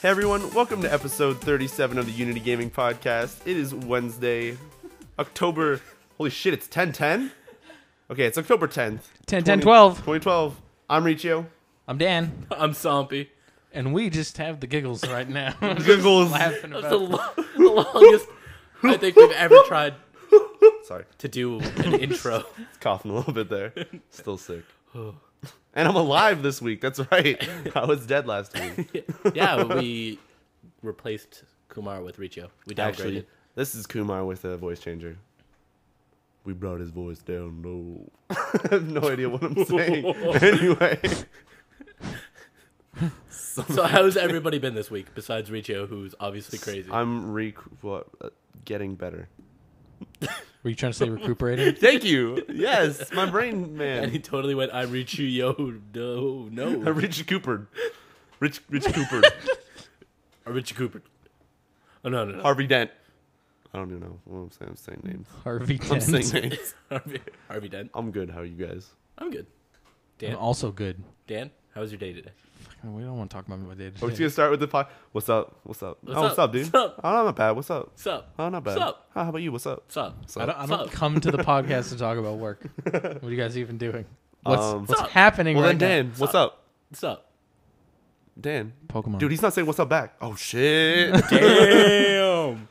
Hey everyone, welcome to episode 37 of the Unity Gaming Podcast. It is Wednesday, October... Holy shit, it's 10/10? Okay, it's October 10th. 10/10/12. 2012. I'm Riccio. I'm Dan. I'm Somppi. And we just have the giggles right now. Giggles. Laughing That's about the longest I think we've ever tried Sorry, to do an intro. coughing a little bit there. Still sick. And I'm alive this week, that's right. I was dead last week. Yeah, we replaced Kumar with Riccio. We downgraded. Actually, this is Kumar with a voice changer. We brought his voice down low. I have no idea what I'm saying. Anyway. So how's everybody been this week besides Riccio, who's obviously crazy? I'm getting better. Were you trying to say recuperating? Thank you. Yes, my brain, and man. he totally went, I'm Riccio. No. Rich Cooper. Rich Cooper. Richie Cooper. Oh, no. Harvey Dent. I don't even know what I'm saying. I'm saying names. Harvey I'm Dent. saying names. Harvey Dent. I'm good. How are you guys? I'm good. I'm Dan? also good. Dan, how was your day today? We don't want to talk about my day We're just today. going to start with the pod. What's up? What's up? What's up, dude? What's up? Oh, not bad. What's up? What's up? Oh, not bad. What's up? How about you? What's up? What's up? What's I up? don't What's up? come to the podcast to talk about work. What are you guys even doing? What's What's up? happening Well, right then, Dan, now? what's up? What's up? Dan. Pokemon. Dude, he's not saying what's up back. Oh, shit. Damn.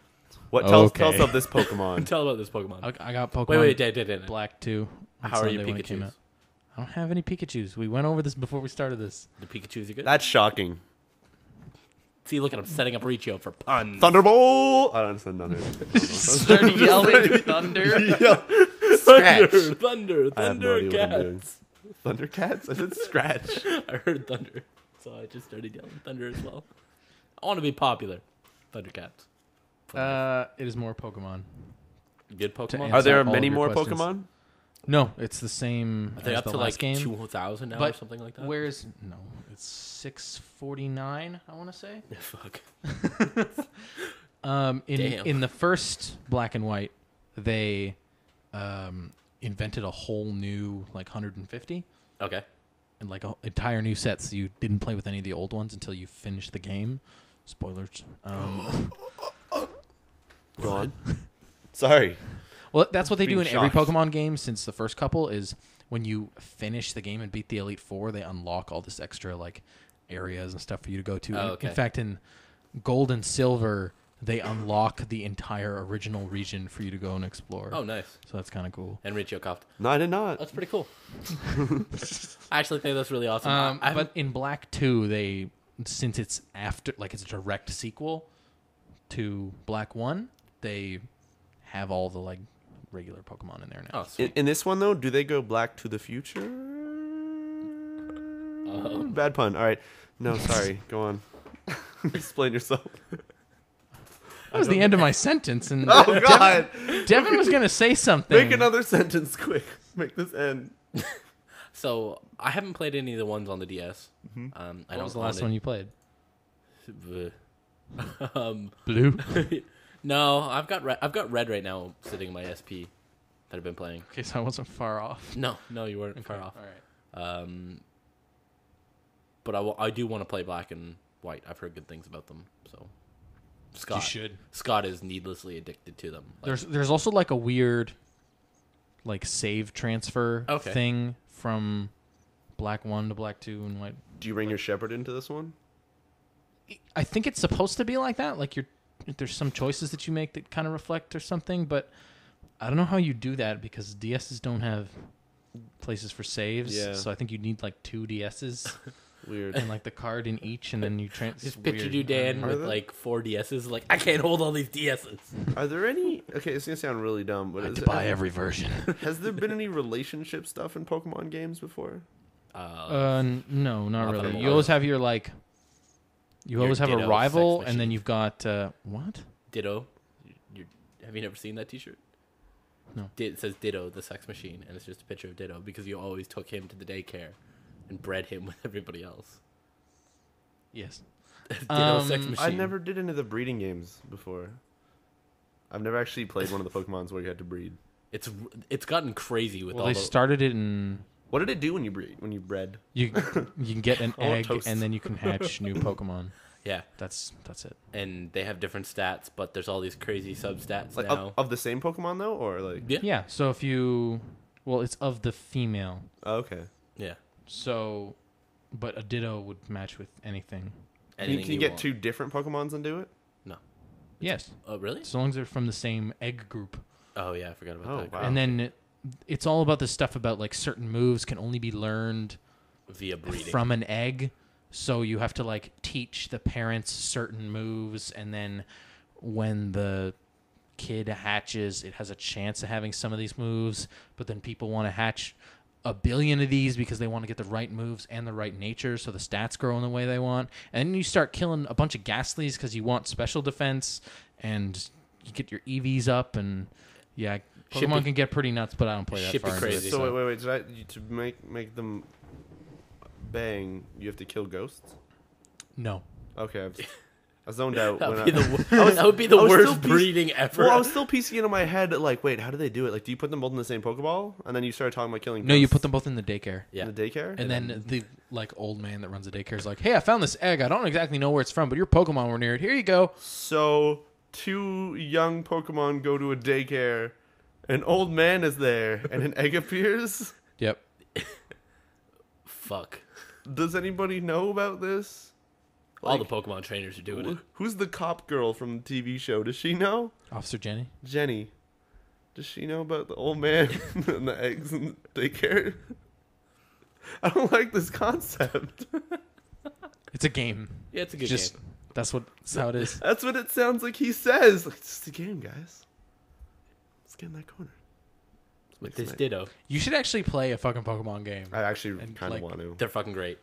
What? Tell Okay. us of this Pokemon. Tell about this Pokemon. I got Pokemon Wait, Dan. Black 2. on How are you Sunday when it came Pikachus? out. I don't have any Pikachus. We went over this before we started this. The Pikachus are good? That's shocking. See, look at him setting up Riccio for puns. Thunderbolt! I don't understand none of it. Started yelling thunder. Yeah. Scratch. Thunder, I have no idea what I'm doing. Thundercats. Thundercats? I said scratch. I heard thunder, so I just started yelling thunder as well. I want to be popular. Thundercats. It is more Pokemon. Good Pokemon. answer Are there all of many your more questions. Pokemon? No, it's the same Are they as up the to last like game. 2,000 now or But something like that? Where's no? It's 649. I want to say. Fuck. Damn. In the first Black and White, they invented a whole new like 150 Okay. and like an entire new set. So you didn't play with any of the old ones until you finished the game. Spoilers. Go on. Sorry. Well, that's what they do in Being every shocked. Pokemon game since the first couple is when you finish the game and beat the Elite Four, they unlock all this extra like areas and stuff for you to go to. Oh, okay. In fact, in Gold and Silver, they unlock the entire original region for you to go and explore. Oh, nice. So that's kind of cool. And Riccio coughed. No, I did not. That's pretty cool. I actually think that's really awesome. But in Black 2, since it's after, like it's a direct sequel to Black 1, they have all the like regular Pokemon in there now. Oh, sweet. In this one, though, do they go Black to the Future? Bad pun. All right. No, sorry. Go on. Explain yourself. That was the end of my sentence. And Oh, God. Devin was going to say something. Make another sentence quick. Make this end. So I haven't played any of the ones on the DS. What was the last one you played? Blue. Blue. No, I've got red right now sitting in my SP that I've been playing. Okay, so I wasn't far off. No, you weren't far off. All right. But I do want to play Black and White. I've heard good things about them. So Scott, You should. Scott is needlessly addicted to them. Like, There's also like a weird like save transfer Okay. thing from Black 1 to Black 2 and White. Do you bring your Shepherd into this one? I think it's supposed to be like that. Like there's some choices that you make that kind of reflect or something, but I don't know how you do that because DSs don't have places for saves. Yeah. So I think you need like 2 DSs Weird. and like the card in each, and then you just pictured you, Dan, Are with there? like 4 DSs. Like, I can't hold all these DSs. Are there any... Okay, it's going to sound really dumb, but... I have to buy every version. Has there been any relationship stuff in Pokemon games before? No, not Not that really. I'm You aware always have your like. You Your always have a Ditto rival, sex and then machine. you've got what? Ditto. Have you never seen that T-shirt? No. It says Ditto, the sex machine, and it's just a picture of Ditto because you always took him to the daycare and bred him with everybody else. Yes. Ditto sex machine. I never did any of the breeding games before. I've never actually played one of the Pokemons where you had to breed. It's gotten crazy with Well, all they the... started it in. What did it do when you breed? When you bred? You can get an I want egg, toast. and then you can hatch new Pokemon. Yeah. That's it. And they have different stats, but there's all these crazy sub-stats Like now. of the same Pokemon though, or like? Yeah. Yeah. So if you, well, it's of the female. Oh, okay. Yeah. So, but a Ditto would match with anything. Can you Anything get want. 2 different Pokemons and do it? No. Yes. Oh, really? So long as they're from the same egg group. Oh, yeah. I forgot about Oh, that. wow. And then it's all about this stuff about like certain moves can only be learned Via breeding. from an egg. So you have to like teach the parents certain moves, and then when the kid hatches, it has a chance of having some of these moves. But then people want to hatch a billion of these because they want to get the right moves and the right nature, so the stats grow in the way they want. And then you start killing a bunch of Ghastlies because you want special defense, and you get your EVs up, and yeah, Pokemon can get pretty nuts, but I don't play that far into it. crazy. So wait. To make them bang, you have to kill ghosts? No. Okay, I zoned out. That when would be I was- that would be the I was worst still breeding ever. Well, I was still piecing it in my head. Like, wait, how do they do it? Like, do you put them both in the same Pokeball, and then you start talking about killing? No, you ghosts put them both in the daycare. Yeah. in the daycare. And then the like old man that runs the daycare is like, "Hey, I found this egg. I don't exactly know where it's from, but your Pokemon were near it. Here you go." So 2 young Pokemon go to a daycare. An old man is there, and an egg appears. Yep. Fuck. Does anybody know about this? All the Pokemon trainers are doing it. Who's the cop girl from the TV show? Does she know? Officer Jenny. Jenny. Does she know about the old man and the eggs in the daycare? I don't like this concept. It's a game. Yeah, it's a good Just game. that's how it is. That's what it sounds like he says. Like, it's just a game, guys. Let's get in that corner. Let's With make this some- Ditto, You should actually play a fucking Pokemon game. I actually And, kind of like, want to. they're fucking great.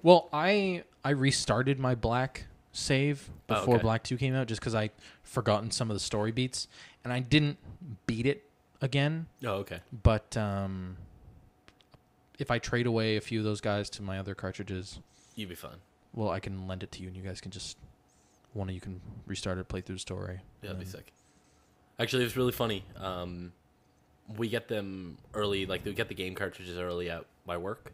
Well, I restarted my Black save before okay. Black 2 came out just because I forgotten some of the story beats, and I didn't beat it again. Oh, okay. But if I trade away a few of those guys to my other cartridges, You'd be fun. well, I can lend it to you, and you guys can just one of you can restart it, play through the story. Yeah, that'd be and- sick. Actually, it was really funny. We get them early, like we get the game cartridges early at my work.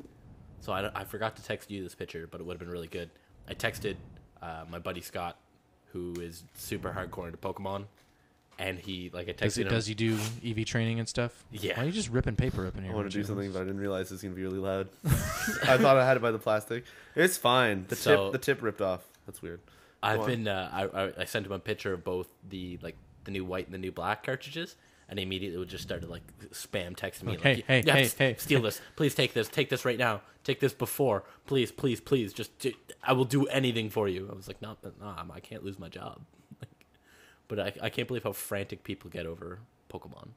So I forgot to text you this picture, but it would have been really good. I texted my buddy Scott, who is super hardcore into Pokemon, and he I texted him. Does he do EV training and stuff? Yeah. Why are you just ripping paper up in here? I want to do Richard? something, but I didn't realize it was gonna be really loud. I thought I had it by the plastic. It's fine. The tip ripped off. That's weird. I've Go on. been I sent him a picture of both the new white and the new black cartridges, and he immediately would just start to spam text me. Hey, hey, steal this! Please take this right now. Take this before, please. I will do anything for you. I was like, no, I can't lose my job. But I can't believe how frantic people get over Pokemon.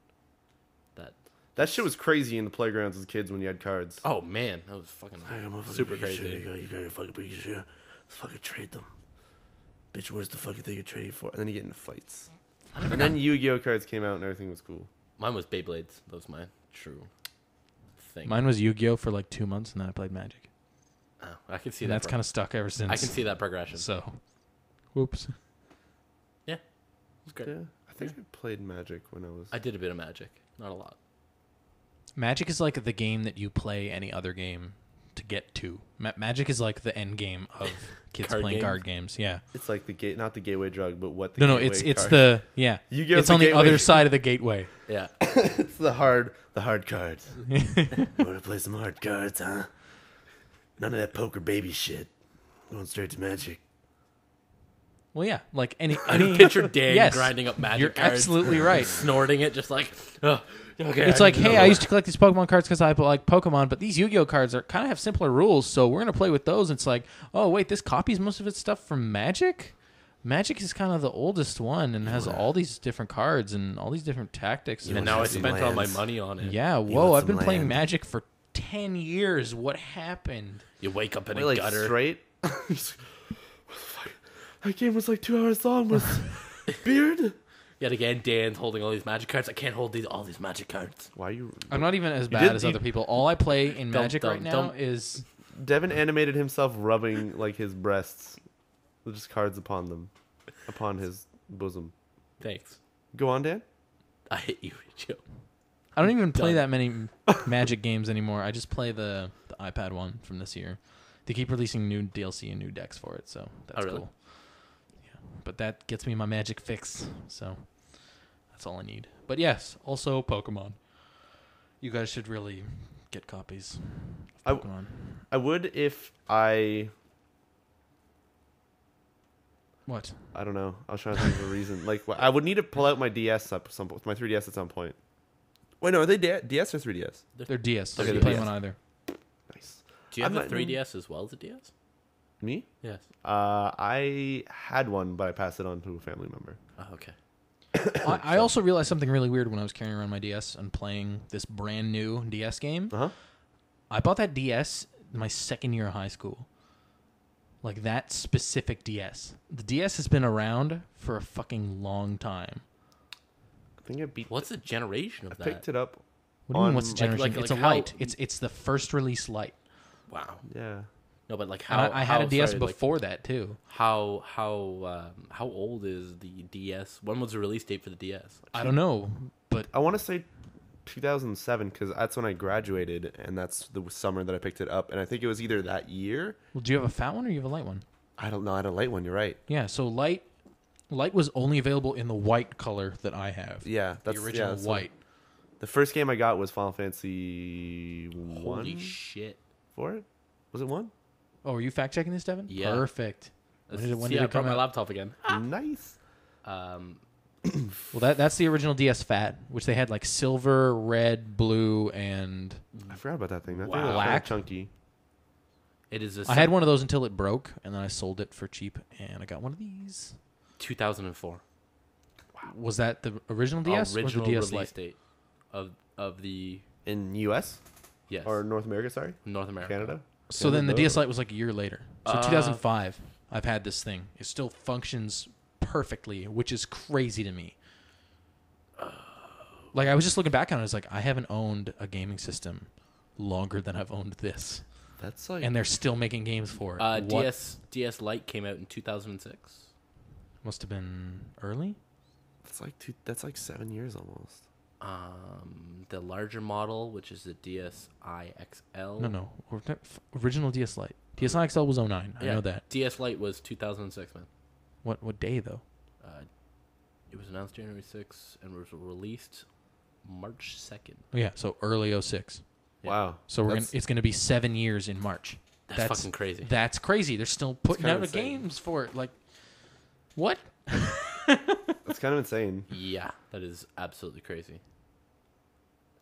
That shit was crazy in the playgrounds as kids when you had cards. Oh man, that was fucking super crazy. You got your fucking piece of shit. Let's fucking trade them. Bitch, where's the fucking thing you're trading for? And then you get into fights. And then Yu-Gi-Oh cards came out and everything was cool. Mine was Beyblades. That was my true thing. Mine was Yu-Gi-Oh for like 2 months, and then I played Magic. Oh, I can see And that. that's kind of stuck ever since. I can see that progression. So, whoops. Yeah, it was great. Yeah, I think I played Magic when I was... I did a bit of Magic, not a lot. Magic is like the game that you play any other game to get to. Magic is like the end game of kids Card playing games? card games. Yeah. It's like not the gateway drug, but what the No, gateway it's card. the yeah. Yu-Gi-Oh's It's the on the gateway. other side of the gateway. Yeah, It's the hard cards. Want to play some hard cards, huh? None of that poker baby shit. Going straight to Magic. Well, yeah, like any I picture Dan Yes, grinding up Magic you're cards. absolutely right. Snorting it, just like, oh, okay. It's like, hey, I used to collect these Pokemon cards because I like Pokemon, but these Yu-Gi-Oh cards are kind of have simpler rules, so we're gonna play with those. It's like, oh wait, this copies most of its stuff from Magic. Magic is kind of the oldest one and has all these different cards and all these different tactics. And now I some spent all my lands. money on it. Yeah, want whoa, I've some been playing land. Magic for 10 years. What happened? You wake up in Wait, a like gutter. straight? What the fuck? That game was like 2 hours long with Beard? Yet again, Dan's holding all these Magic cards. I can't hold all these Magic cards. Why are you... I'm not even as did- bad as you- other people. All I play in Don't- Magic don't- right now don't- is Devin animated himself rubbing like his breasts with just cards upon them. Upon his bosom. Thanks. Go on, Dan. I hate you, Riccio. I don't even play Done. that many Magic games anymore. I just play the iPad one from this year. They keep releasing new DLC and new decks for it, so that's really? cool. Yeah, but that gets me my magic fix, so that's all I need. But yes, also Pokemon. You guys should really get copies of Pokemon. I would if I don't know. I was trying to think of a reason. Like, I would need to pull out my DS my 3DS at some point. Wait, no, are they DS or 3DS? They're DS. Okay, You they're play DS. on either. Nice. Do you have a 3DS as well as a DS? Me? Yes. I had one, but I passed it on to a family member. Oh, okay. I also realized something really weird when I was carrying around my DS and playing this brand new DS game. Uh-huh. I bought that DS my second year of high school. Like that specific DS. The DS has been around for a fucking long time. I think I beat... What's the generation of I that? picked it up. What do you mean, what's the generation? like it's a how- light. It's the first release light. Wow. Yeah. No, but like And how I had a DS sorry, before that too. How old is the DS? When was the release date for the DS? I don't know, but I want to say 2007 because that's when I graduated, and that's the summer that I picked it up. And I think it was either that year. well, do you have a fat one or you have a light one? I don't know. I had a light one. You're right. Yeah, so light was only available in the white color that I have. Yeah, that's the original that's white. The first game I got was Final Fantasy 1 Holy shit! for it. Was it 1? Oh, are you fact checking this, Devin? Yeah. Perfect. When did I it come brought my out? laptop again. Nice. Well, that's the original DS Fat, which they had like silver, red, blue, and I forgot about that thing. That Wow. thing was Black? kind of chunky. It is a I had one of those until it broke, and then I sold it for cheap, and I got one of these. 2004 Was that the original DS original or the DS release Lite? date of the In U.S. yes or North America, sorry? North America. Canada? So then the Canada? DS Lite was like a year later. So 2005, I've had this thing. It still functions perfectly, which is crazy to me. Like, I was just looking back on it. I was like, I haven't owned a gaming system longer than I've owned this. That's like... And they're still making games for it. What? DS Lite came out in 2006. Must have been early? That's like 7 years almost. The larger model, which is the DSi XL. No. Original DS Lite. DSi XL was 09. I know that. DS Lite was 2006, man. What day, though? It was announced January 6th and was released March 2nd. Oh, yeah, so early 06. Yeah. Wow. So it's going to be 7 years in March. That's fucking crazy. That's crazy. They're still putting kind out of the insane. games for it. Like, what? That's kind of insane. Yeah, that is absolutely crazy.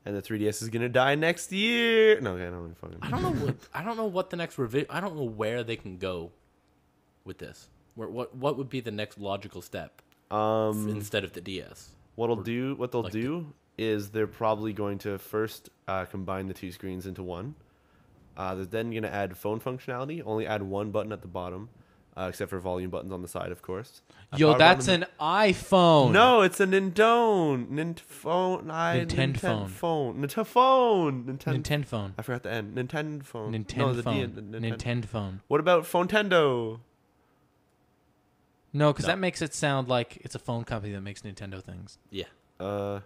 And the 3DS is going to die next year. No, okay, I don't really fucking... I don't know what the next revision. I don't know where they can go with this. What would be the next logical step instead of the DS? What they'll do is they're probably going to first combine the two screens into one. They're then going to add phone functionality. Only add one button at the bottom, except for volume buttons on the side, of course. Yo, that's an iPhone. No, it's a Nintendo. Nintendo phone. I forgot the N. Nintendo phone. Nintendo phone. What about Fontendo? No, because that makes it sound like it's a phone company that makes Nintendo things. Yeah. It'd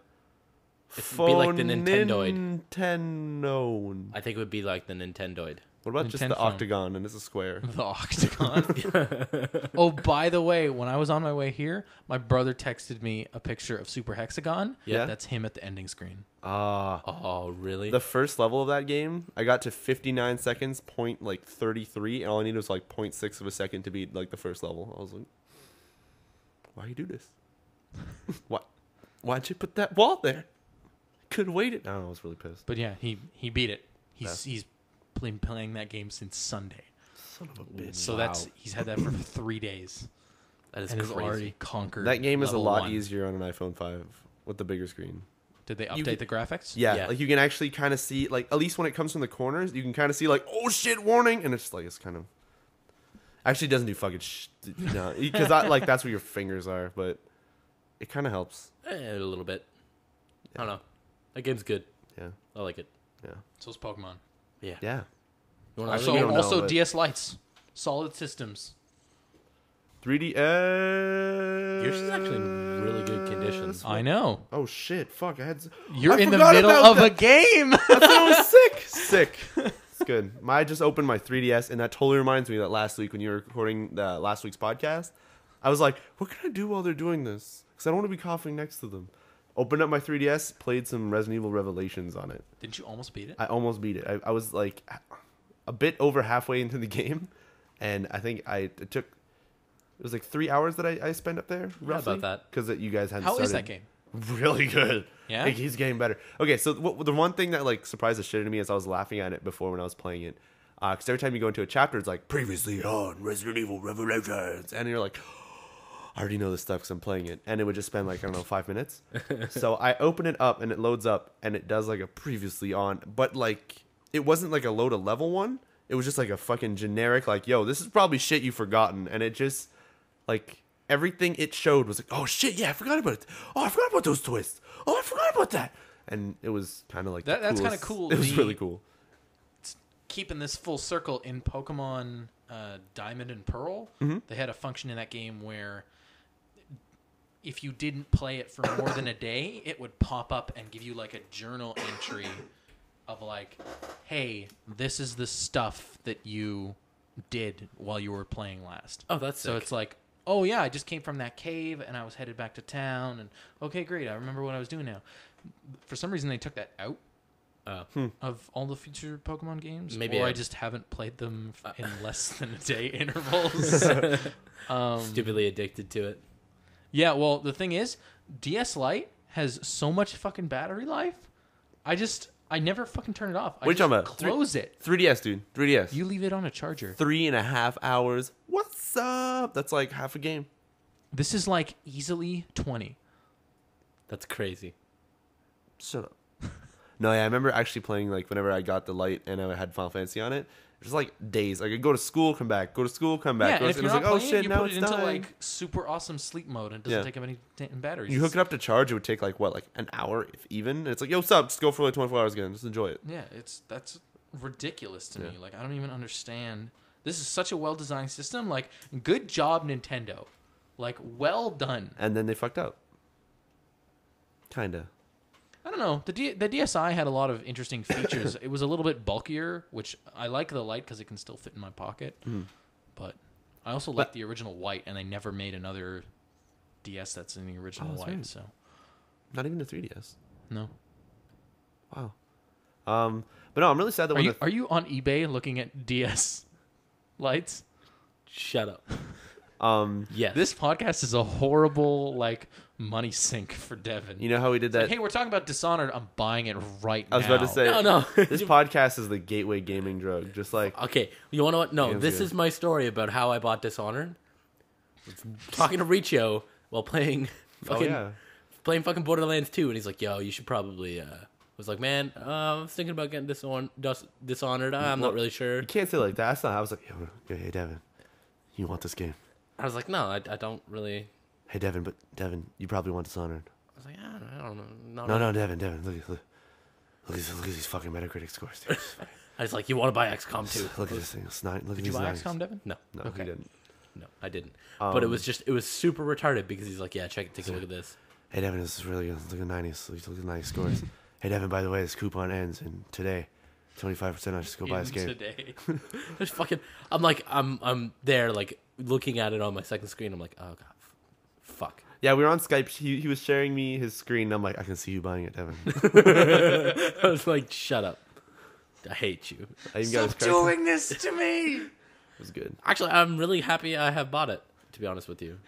be like the Nintendoid. Nintendo. I think it would be like the Nintendoid. What about just the Nintendo. octagon and it's a square? The octagon. Oh, by the way, when I was on my way here, my brother texted me a picture of Super Hexagon. Yeah? That's him at the ending screen. Oh, really? The first level of that game, I got to 59 seconds, point like 33, and all I needed was like 0.6 of a second to beat like the first level. I was like, why you do this? Why'd you put that wall there? Could have waited. I was really pissed. But yeah, he beat it. He's been playing that game since Sunday. Son of a bitch. So he's had that for 3 days. That is and crazy. has already conquered. That game is a level lot 1. easier on an iPhone 5 with the bigger screen. Did they update the graphics? Yeah, like you can actually kind of see, like at least when it comes from the corners, you can kind of see like, oh shit, warning, and it's just like it's kind of actually doesn't do fucking no, because like that's where your fingers are, but it kind of helps. A little bit. I don't know. That game's good. Yeah, I like it. yeah, So it's Pokemon. Yeah. yeah. You wanna So we don't know, also but- DS Lights, solid systems. 3D. Yours is actually in really good conditions. I know. Oh shit! Fuck! You're I in the forgot middle about of a that. game. I thought I was sick. It's good. I just opened my 3DS, and that totally reminds me that last week when you were recording the last week's podcast, I was like, what can I do while they're doing this? Because I don't want to be coughing next to them. Opened up my 3DS, played some Resident Evil Revelations on it. Didn't you almost beat it? I almost beat it. I was like a bit over halfway into the game, and I think it was like 3 hours that I spent up there, roughly. About that. Because you guys hadn't How started. is that game? Really good. Yeah? Like, he's getting better. Okay, so the one thing that like surprised the shit out of me is I was laughing at it before when I was playing it. Because every time you go into a chapter, it's like, previously on Resident Evil Revelations. And you're like, I already know this stuff because I'm playing it. And it would just spend like, I don't know, 5 minutes. So I open it up and it loads up and it does like a previously on. But like, it wasn't like a load of level one. It was just like a fucking generic, like, yo, this is probably shit you've forgotten. And it just, like, everything it showed was like, oh shit, yeah, I forgot about it. Oh, I forgot about those twists. Oh, I forgot about that. And it was kind of like that's kind of cool. It was really cool. Keeping this full circle in Pokemon Diamond and Pearl, they had a function in that game where if you didn't play it for more than a day, it would pop up and give you like a journal entry of like, hey, this is the stuff that you did while you were playing last. Oh, that's so sick. it's like, oh yeah, I just came from that cave and I was headed back to town, and okay, great, I remember what I was doing now. For some reason, they took that out of all the future Pokemon games. Maybe I just haven't played them in less than a day intervals. Stupidly addicted to it. Yeah, well, the thing is, DS Lite has so much fucking battery life. I never fucking turn it off. I What are you talking about? close it. 3DS, dude. 3DS. You leave it on a charger. 3.5 hours. What's up? That's like half a game. This is like easily 20. That's crazy. Shut up. No, yeah, I remember actually playing, like, whenever I got the Lite and I had Final Fantasy on it. It was like days. Like, I'd go to school, come back. Go to school, come back. Yeah, and if it you're was not like, oh playing shit, it, you now put it's it into dying. like super awesome sleep mode, and it doesn't take up any batteries. You hook it up to charge, it would take like what, like an hour, if even. And it's like, yo, what's up? Just go for like 24 hours again. Just enjoy it. Yeah, that's ridiculous to me. Like, I don't even understand. This is such a well-designed system. Like, good job, Nintendo. Like, well done. And then they fucked up. Kinda. I don't know. The DSi had a lot of interesting features. It was a little bit bulkier, which I like the Lite because it can still fit in my pocket. But I also like the original white, and they never made another DS that's in the original white. right. So Not even the 3DS. no. Wow. But no, I'm really sad that Are you on eBay looking at DS lights? Shut up. Yes. This podcast is a horrible money sink for Devin. You know how we did that? Like, hey, we're talking about Dishonored. I'm buying it right now. I was about to say, No. this podcast is the gateway gaming drug. Just like, Okay, you want to what? No, Game's this good. is my story about how I bought Dishonored. Talking to Riccio while playing playing fucking Borderlands 2, and he's like, "Yo, you should probably." I was like, "Man, I was thinking about getting Dishonored. I'm not really sure." you can't say it like that. That's not. I was like, yo, hey Devin, you want this game? I was like, "No, I don't really." Hey Devin, but Devin, you probably want Dishonored. I was like, "I don't know." No, Devin, look at these fucking Metacritic scores. Dude. I was like, "You want to buy XCOM 2?" Look at this thing. It's 9. Look at Did these you buy nines. XCOM, Devin? No, No, Okay. he didn't. no, I didn't. But it was super retarded because he's like, "Yeah, take a look at this." Hey Devin, this is really good. Look at 90s. Look at 90 scores. Hey Devin, by the way, this coupon ends in today. 25%. I just go buy this game. Today. It's fucking. I'm like, I'm there like looking at it on my second screen. I'm like, oh god, fuck. Yeah, we were on Skype. He was sharing me his screen. And I'm like, I can see you buying it, Devin. I was like, shut up. I hate you. I even got his Stop credit. doing this to me. It was good. Actually, I'm really happy I have bought it. To be honest with you.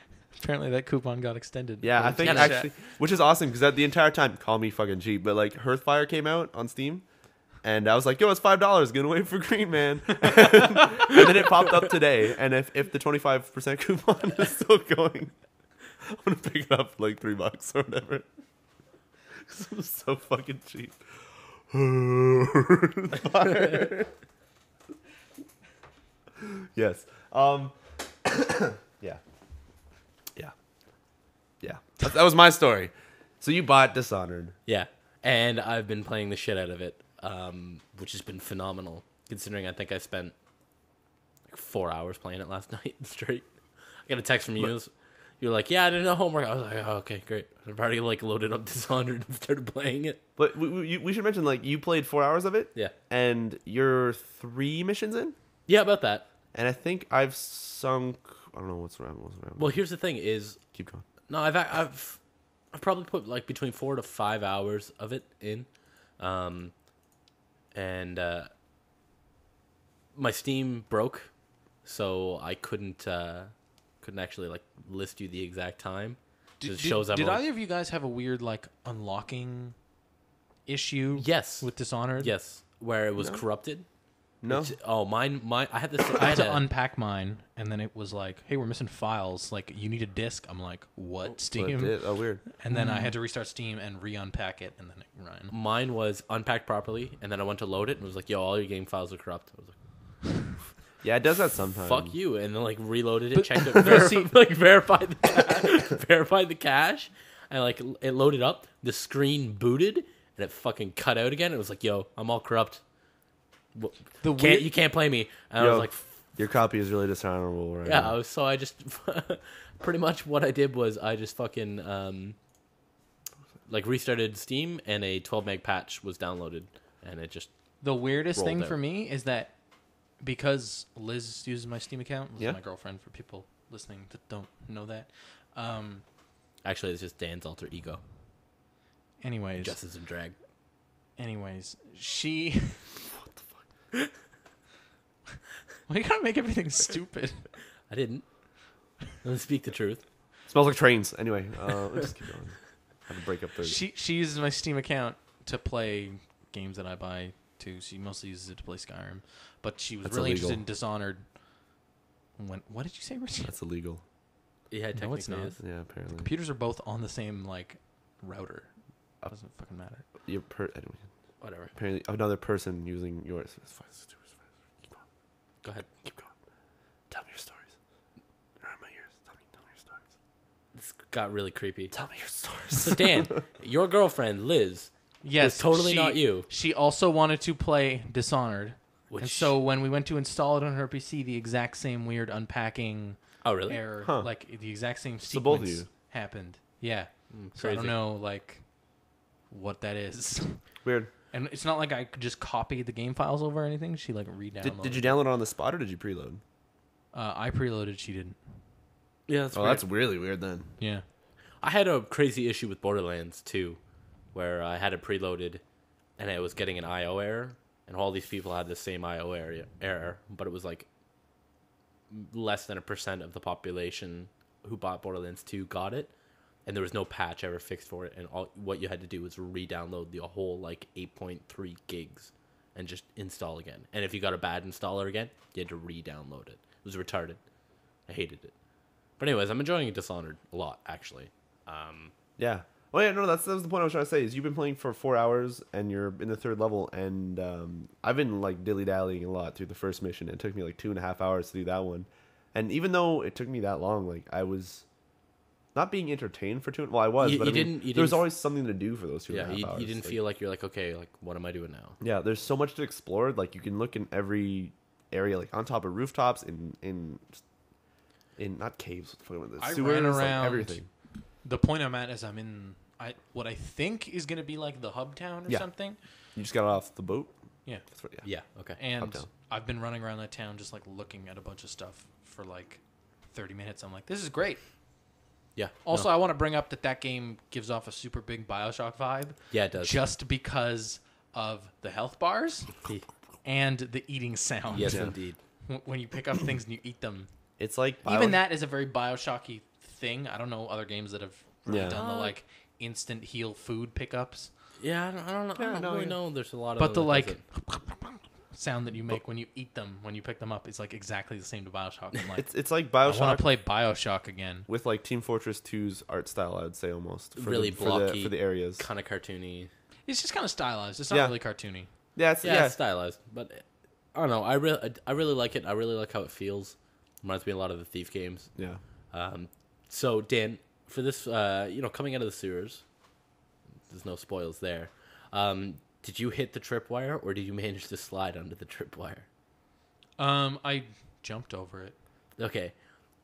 Apparently, that coupon got extended. Yeah, I think Yeah, actually, which is awesome because the entire time, call me fucking cheap, but like Hearthfire came out on Steam, and I was like, yo, it's $5. Gonna wait for Green Man, and then it popped up today. And if the 25% coupon is still going, I'm gonna pick it up for like $3 or whatever. It's so fucking cheap. Yes. Yeah. That was my story. So you bought Dishonored. Yeah, and I've been playing the shit out of it, which has been phenomenal. Considering I think I spent like 4 hours playing it last night straight. I got a text from you. He You're like, yeah, I didn't know homework. I was like, oh, okay, great. I've already like loaded up Dishonored and started playing it. But we should mention, like, you played 4 hours of it. Yeah. And you're 3 missions in. Yeah, about that. And I think I've sunk. I don't know what's around. Well, here's the thing: is keep going. no, I've probably put like between 4 to 5 hours of it in, and my Steam broke, so I couldn't actually like list you the exact time. Did either of you guys have a weird like unlocking issue? Yes, with Dishonored. Yes, where it was corrupted. No. Mine. I had this. I had to unpack mine, and then it was like, "Hey, we're missing files. Like, you need a disk." I'm like, "What, Steam?" Oh, weird. And then I had to restart Steam and re-unpack it, and then it ran. Mine was unpacked properly, and then I went to load it, and it was like, "Yo, all your game files are corrupt." I was like, Yeah, it does that sometimes. "Fuck you!" And then like reloaded it, checked it, verified the cache, and like it loaded up. The screen booted, and it fucking cut out again. It was like, "Yo, I'm all corrupt. You can't play me." And I was like, your copy is really dishonorable right yeah, now. so I just pretty much what I did was I just fucking like restarted Steam, and a 12 meg patch was downloaded, and it just the weirdest thing out. for me is that because Liz uses my Steam account, Liz is my girlfriend for people listening that don't know that. Actually, it's just Dan's alter ego. Anyways, Justice and drag. Anyways, she. Why you gotta make everything stupid? I didn't. Let's speak the truth. Smells like trains. Anyway, let's just keep going. Have a break up there. She uses my Steam account to play games that I buy too. She mostly uses it to play Skyrim, but she was really interested in Dishonored. What did you say, Richard? That's illegal. Yeah, technically no, it's not. is. Yeah, apparently. Computers are both on the same like router. It doesn't fucking matter. Anyway. Whatever. Apparently, another person using yours. It's fine. Keep going. Go ahead. Keep going. Tell me your stories. They're in my ears. Tell me your stories. This got really creepy. Tell me your stories. So Dan, your girlfriend Liz, yes, was totally not you. She also wanted to play Dishonored, Which... and so when we went to install it on her PC, the exact same weird unpacking error, like the exact same sequence both of you happened. Yeah. So crazy. I don't know like what that is. Weird. And it's not like I could just copy the game files over or anything. She like re-downloaded. Did you download it on the spot or did you preload? I preloaded. She didn't. Yeah, that's weird. That's really weird then. Yeah. I had a crazy issue with Borderlands too, where I had it preloaded, and it was getting an IO error, and all these people had the same IO error, but it was like less than 1% of the population who bought Borderlands 2 got it, and there was no patch ever fixed for it, and what you had to do was re-download the whole like 8.3 gigs and just install again. And if you got a bad installer again, you had to re-download it. It was retarded. I hated it. But anyways, I'm enjoying Dishonored a lot, actually. Yeah. Oh yeah, no, that was the point I was trying to say. Is you've been playing for 4 hours and you're in the 3rd level, and I've been like dilly dallying a lot through the first mission. It took me like 2.5 hours to do that one, and even though it took me that long, like I was not being entertained for 2. Well, I was, but there was always something to do for those 2.5 hours. You didn't feel like you're like, okay, like what am I doing now? Yeah, there's so much to explore. Like you can look in every area, like on top of rooftops, in not caves, the sewers, ran around. like everything. The point I'm at is I'm in what I think is going to be like the hub town or something. You just got off the boat? Yeah. That's what, Yeah, okay. And I've been running around that town just like looking at a bunch of stuff for like 30 minutes. I'm like, this is great. Yeah. Also, I want to bring up that game gives off a super big BioShock vibe. Yeah, it does. Just because of the health bars and the eating sound. Yes, indeed. When you pick up things and you eat them. It's like even that is a very BioShocky thing. I don't know other games that have really done the like instant heal food pickups. Yeah, I don't really know. There's a lot of. But the like sound that you make when you eat them, when you pick them up, is like exactly the same to BioShock. I'm like, it's like BioShock. I want to play BioShock again with like Team Fortress 2's art style. I'd say almost really blocky for the areas, kind of cartoony. It's just kind of stylized. It's not really cartoony. Yeah, it's stylized, but I don't know. I really like it. I really like how it feels. Reminds me a lot of the Thief games. Yeah. So Dan, for this, coming out of the sewers, there's no spoils there. Did you hit the tripwire, or did you manage to slide under the tripwire? I jumped over it. Okay.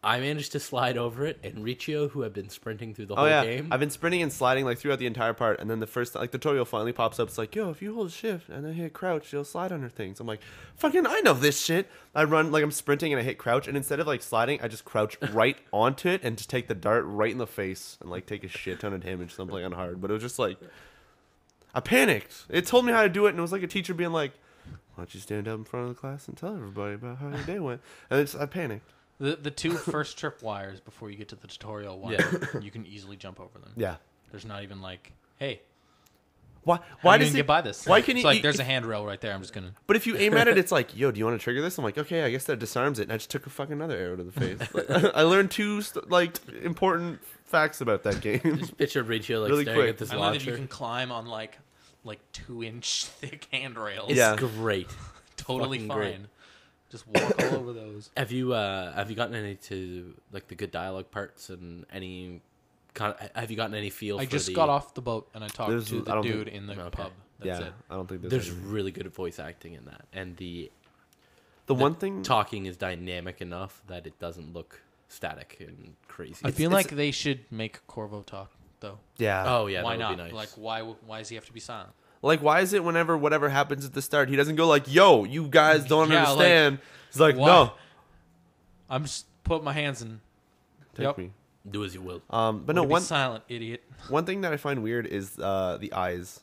I managed to slide over it, and Riccio, who had been sprinting through the whole Oh yeah, game, I've been sprinting and sliding like throughout the entire part, and then the first like the tutorial finally pops up. It's like, yo, if you hold shift and then hit crouch, you'll slide under things. I'm like, fucking, I know this shit. I run like I'm sprinting and I hit crouch, and instead of like sliding, I just crouch right onto it and just take the dart right in the face and like take a shit ton of damage. So I'm playing on hard, but it was just like, I panicked. It told me how to do it, and it was like a teacher being like, why don't you stand up in front of the class and tell everybody about how your day went? And I panicked. The two first trip wires before you get to the tutorial one, you can easily jump over them. Yeah. There's not even like, hey, Why how does you it get by this? Why can it's you? like there's a handrail right there. I'm just gonna. But if you aim at it, it's like, yo, do you want to trigger this? I'm like, okay, I guess that disarms it. And I just took a fucking another arrow to the face. Like, I learned two important facts about that game. just picture Riccio like Really staring quick. at this I know that you launcher. can climb on like 2-inch thick handrails. It's Yeah. great. totally fucking fine. great. Just walk all over those. Have you gotten any to like the good dialogue parts and any have you gotten any feel? I for just got off the boat and I talked There's- to I the don't dude think- in the Okay. pub. Yeah, That's it. I don't think There's any. really good voice acting in that, and the one thing. talking is dynamic enough that it doesn't look static and crazy. I feel it's- like they should make Corvo talk though. Yeah. Oh yeah, why that not? would be nice. Like why does he have to be silent? Like, why is it whenever whatever happens at the start, he doesn't go like, yo, you guys don't Yeah, like, understand. He's like, why? no, I'm just putting my hands in. take Yep. me. Do as you will. But no, Be one silent, idiot. one thing that I find weird is the eyes.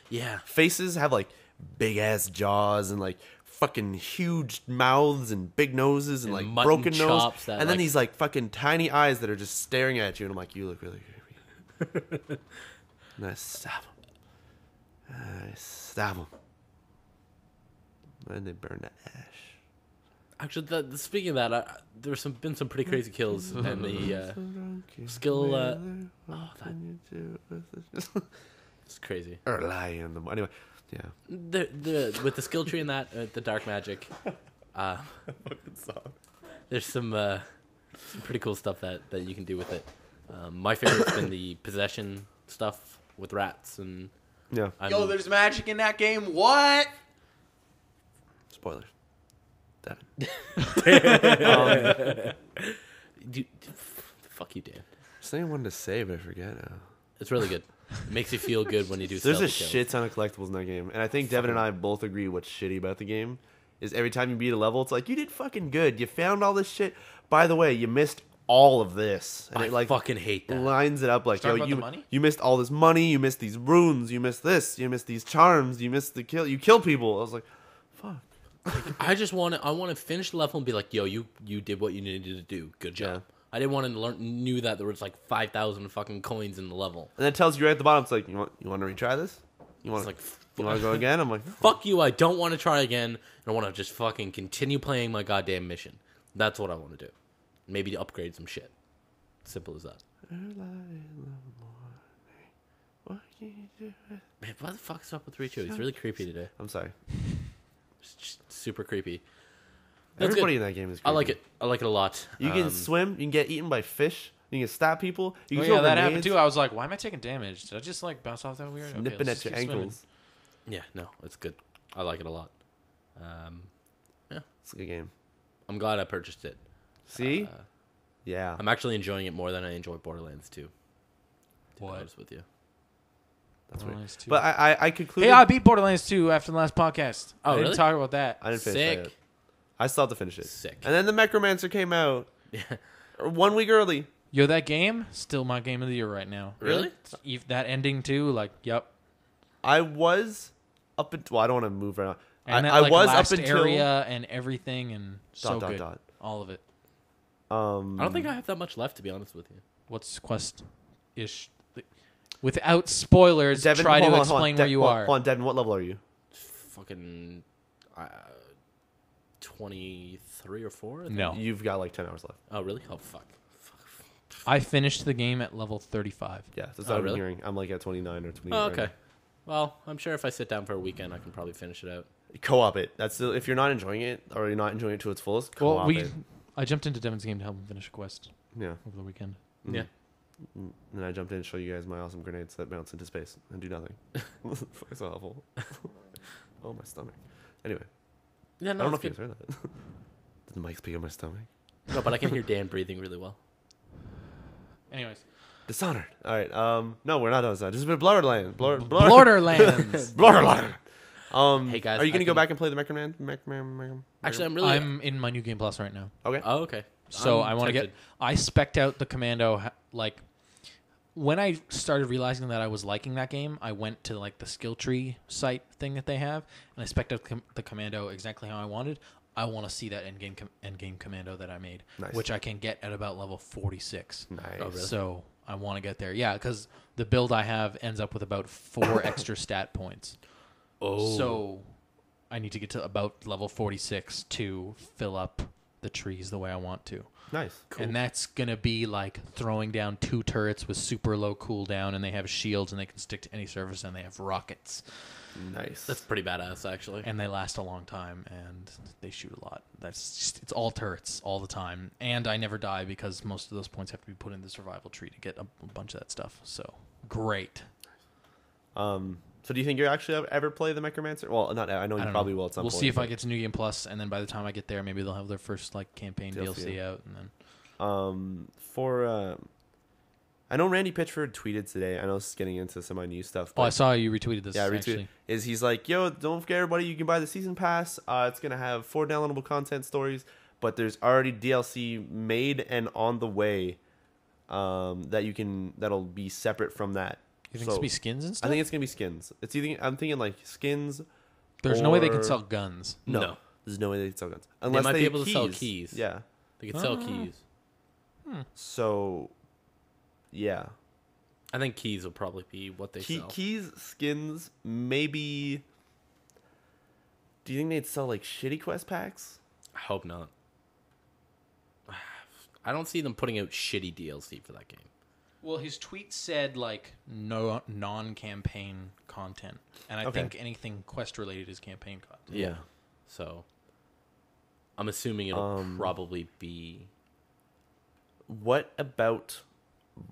Yeah, Faces have like big ass jaws and like fucking huge mouths and big noses and And like mutton broken nose, chops that, and then like- these like fucking tiny eyes that are just staring at you, and I'm like, you look really creepy. And I stab them. I stab them. And they burn to ash. actually, speaking of that, there's been some pretty crazy kills, and the skill. It's crazy. Or lie in them. Anyway, yeah. With the skill tree and that the dark magic, there's some pretty cool stuff that you can do with it. My favorite's been the possession stuff with rats and Yeah. Yo, there's magic in that game. What? Spoilers. Devin. fuck you, Dan. Something I wanted to say, but I forget now. It's really good. It makes you feel good when you do. There's a stealthy kills. shit ton of collectibles in that game, and I think Devin and I both agree what's shitty about the game is every time you beat a level, it's like, you did fucking good. You found all this shit. By the way, you missed all of this. And I it like fucking hate that. lines it up like, Talking yo, about the money? you missed all this money, you missed these runes, you missed this, you missed these charms, you missed the kill, you kill people. I was like, fuck. I want to finish the level and be like, yo, you did what you needed to do. Good job. Yeah. I didn't want to knew that there was like 5,000 fucking coins in the level. And then it tells you right at the bottom, it's like, you want to retry this? You want It's to like, go again? I'm like, fuck you, I don't want to try again. I want to just fucking continue playing my goddamn mission. That's what I want to do. Maybe to upgrade some shit. Simple as that. Man, what the fuck's up with Riccio? He's really creepy today. I'm sorry. Just super creepy. That's Everybody good. in that game is I creepy. like it. I like it a lot. You can swim, you can get eaten by fish, you can stab people, you can Oh, throw yeah, that happened grenades, too. I was like, why am I taking damage? Did I just like bounce off that weird? Okay, nipping let's at your keep swimming. ankles. Yeah, no, it's good. I like it a lot. It's a good game. I'm glad I purchased it. See? Yeah. I'm actually enjoying it more than I enjoy Borderlands 2. To be What? honest with you. That's weird. Borderlands 2. But I concluded. Hey, I beat Borderlands 2 after the last podcast. Oh, I didn't really? talk about that. I didn't finish Sick. that yet. I still have to finish it. Sick. And then the Necromancer came out Yeah. 1 week early. Yo, that game, still my game of the year right now. Really? If that ending too, like, yep. I was up until. Well, I don't want to move right now. And that I like, was last up until. area and everything and so good. dot. All of it. I don't think I have that much left, to be honest with you. What's quest-ish? Without spoilers, Devin, try hold to on, explain where you are. Hold on, Devin, what level are you? Fucking 23 or 4? I think. No. You've got like 10 hours left. Oh, really? Oh, fuck. I finished the game at level 35. Yeah, that's Oh, what I'm really? hearing. I'm like at 29 or 28. Oh, right okay. now. Well, I'm sure if I sit down for a weekend, I can probably finish it out. Co-op it. That's the, if you're not enjoying it or you're not enjoying it to its fullest. Co-op Well, it. I jumped into Devin's game to help him finish a quest Yeah. over the weekend. Yeah. And then I jumped in to show you guys my awesome grenades that bounce into space and do nothing. Fuck, so helpful. Oh, my stomach. Anyway, Yeah, I no, don't know it's if you good. guys heard that. Did the mic speak on my stomach? No, but I can hear Dan breathing really well. Anyways, Dishonored. All right. No, we're not Dishonored. This is Borderlands. Borderlands. Borderlands. Hey, guys, are you I gonna go can- back and play the Mech Man? Actually, I'm in my new Game Plus right now. Okay. Oh, okay. So I'm I want to get. tempted. I spec'd out the Commando. Like when I started realizing that I was liking that game, I went to like the skill tree site thing that they have, and I spec'd out the Commando exactly how I wanted. I want to see that endgame Commando that I made, Nice. which I can get at about level 46. Nice. Oh, really? So I want to get there. Yeah, because the build I have ends up with about 4 extra stat points. Oh. So I need to get to about level 46 to fill up the trees the way I want to. Nice. Cool. And that's going to be like throwing down 2 turrets with super low cooldown, and they have shields, and they can stick to any surface, and they have rockets. Nice. That's pretty badass, actually. And they last a long time, and they shoot a lot. It's all turrets all the time. And I never die because most of those points have to be put in the survival tree to get a bunch of that stuff. So, great. So do you think you'll actually ever play the Mechromancer? Well, not. I know you I don't probably know. will at some We'll point. see if I get to New Game Plus, and then by the time I get there, maybe they'll have their first like campaign DLC out, and then. I know Randy Pitchford tweeted today. I know this is getting into some of my new stuff. Oh, I but- saw you retweeted this. Yeah, actually. he's like, yo, don't forget everybody, you can buy the season pass. It's gonna have 4 downloadable content stories, but there's already DLC made and on the way. That'll be separate from that. You think it's gonna be skins and I stuff? think it's gonna be skins. I'm thinking like skins. There's no way they or- can sell guns. No, there's no way they can sell guns They unless might they be have able to sell keys. Yeah. They could sell keys. So, yeah. I think keys will probably be what they sell. Keys, skins, maybe. Do you think they'd sell like shitty quest packs? I hope not. I don't see them putting out shitty DLC for that game. Well, his tweet said like no non-campaign content, and I Okay. think anything quest related is campaign content. Yeah. So I'm assuming it'll probably be. What about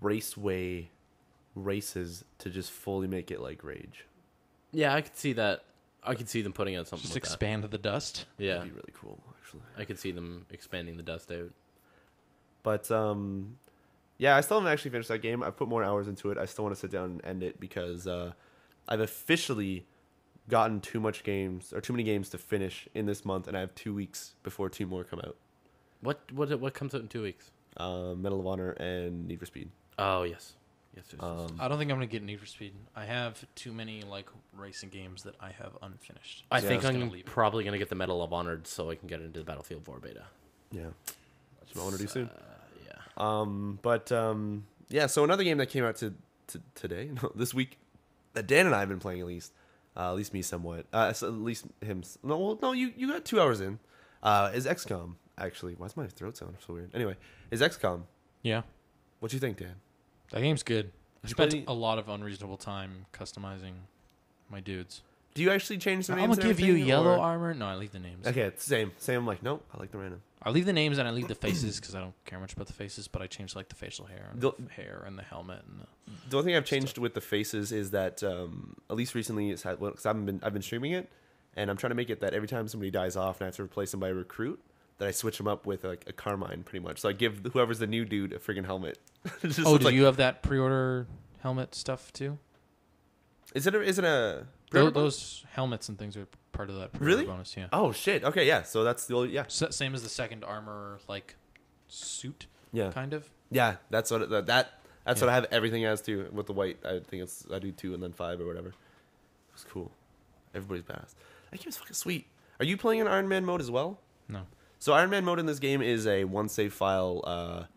Raceway races to just fully make it like Rage? Yeah, I could see that. I could see them putting out something Just like expand the dust. that. Yeah, That'd be really cool, actually. I could see them expanding the dust out. But yeah, I still haven't actually finished that game. I've put more hours into it. I still want to sit down and end it because I've officially gotten too many games to finish in this month, and I have 2 weeks before 2 more come out. What comes out in 2 weeks? Medal of Honor and Need for Speed. Oh yes. Yes. I don't think I'm gonna get Need for Speed. I have too many like racing games that I have unfinished. I So think just I'm gonna leave it. probably gonna get the Medal of Honor so I can get into the Battlefield 4 beta. Yeah, that's what I want to do soon. Yeah. Yeah. So another game that came out today, this week, that Dan and I have been playing at least me somewhat. So at least him. No, you got 2 hours in. Is XCOM actually? Why's my throat sound so weird? Anyway, is XCOM? Yeah, What do you think, Dan? that game's good. I you spent play any- a lot of unreasonable time customizing my dudes. Do you actually change the I'm names? gonna and give you everything, yellow or- armor. No, I leave the names. Okay, it's the same. I'm like, no, I like the random. I leave the names and I leave the faces because I don't care much about the faces. But I change like the facial hair, and The- the hair, and the helmet, and the... The only thing I've changed with the faces is that at least recently it's had because I've been streaming it, and I'm trying to make it that every time somebody dies off and I have to replace them by a recruit, that I switch them up with like a Carmine pretty much. So I give whoever's the new dude a friggin' helmet. Just Oh, looks do like, you have that pre-order helmet stuff too? Is it a Those helmets and things are part of that pre-order Really? bonus. Yeah. Oh shit. Okay, yeah. So that's the only Same as the second armor like suit, yeah kind of. yeah. That's what that's Yeah. what I have everything as too with the white. I think I do 2 and then 5 or whatever. It's cool. Everybody's badass. That game's fucking sweet. Are you playing in Iron Man mode as well? No. So Iron Man mode in this game is a one save file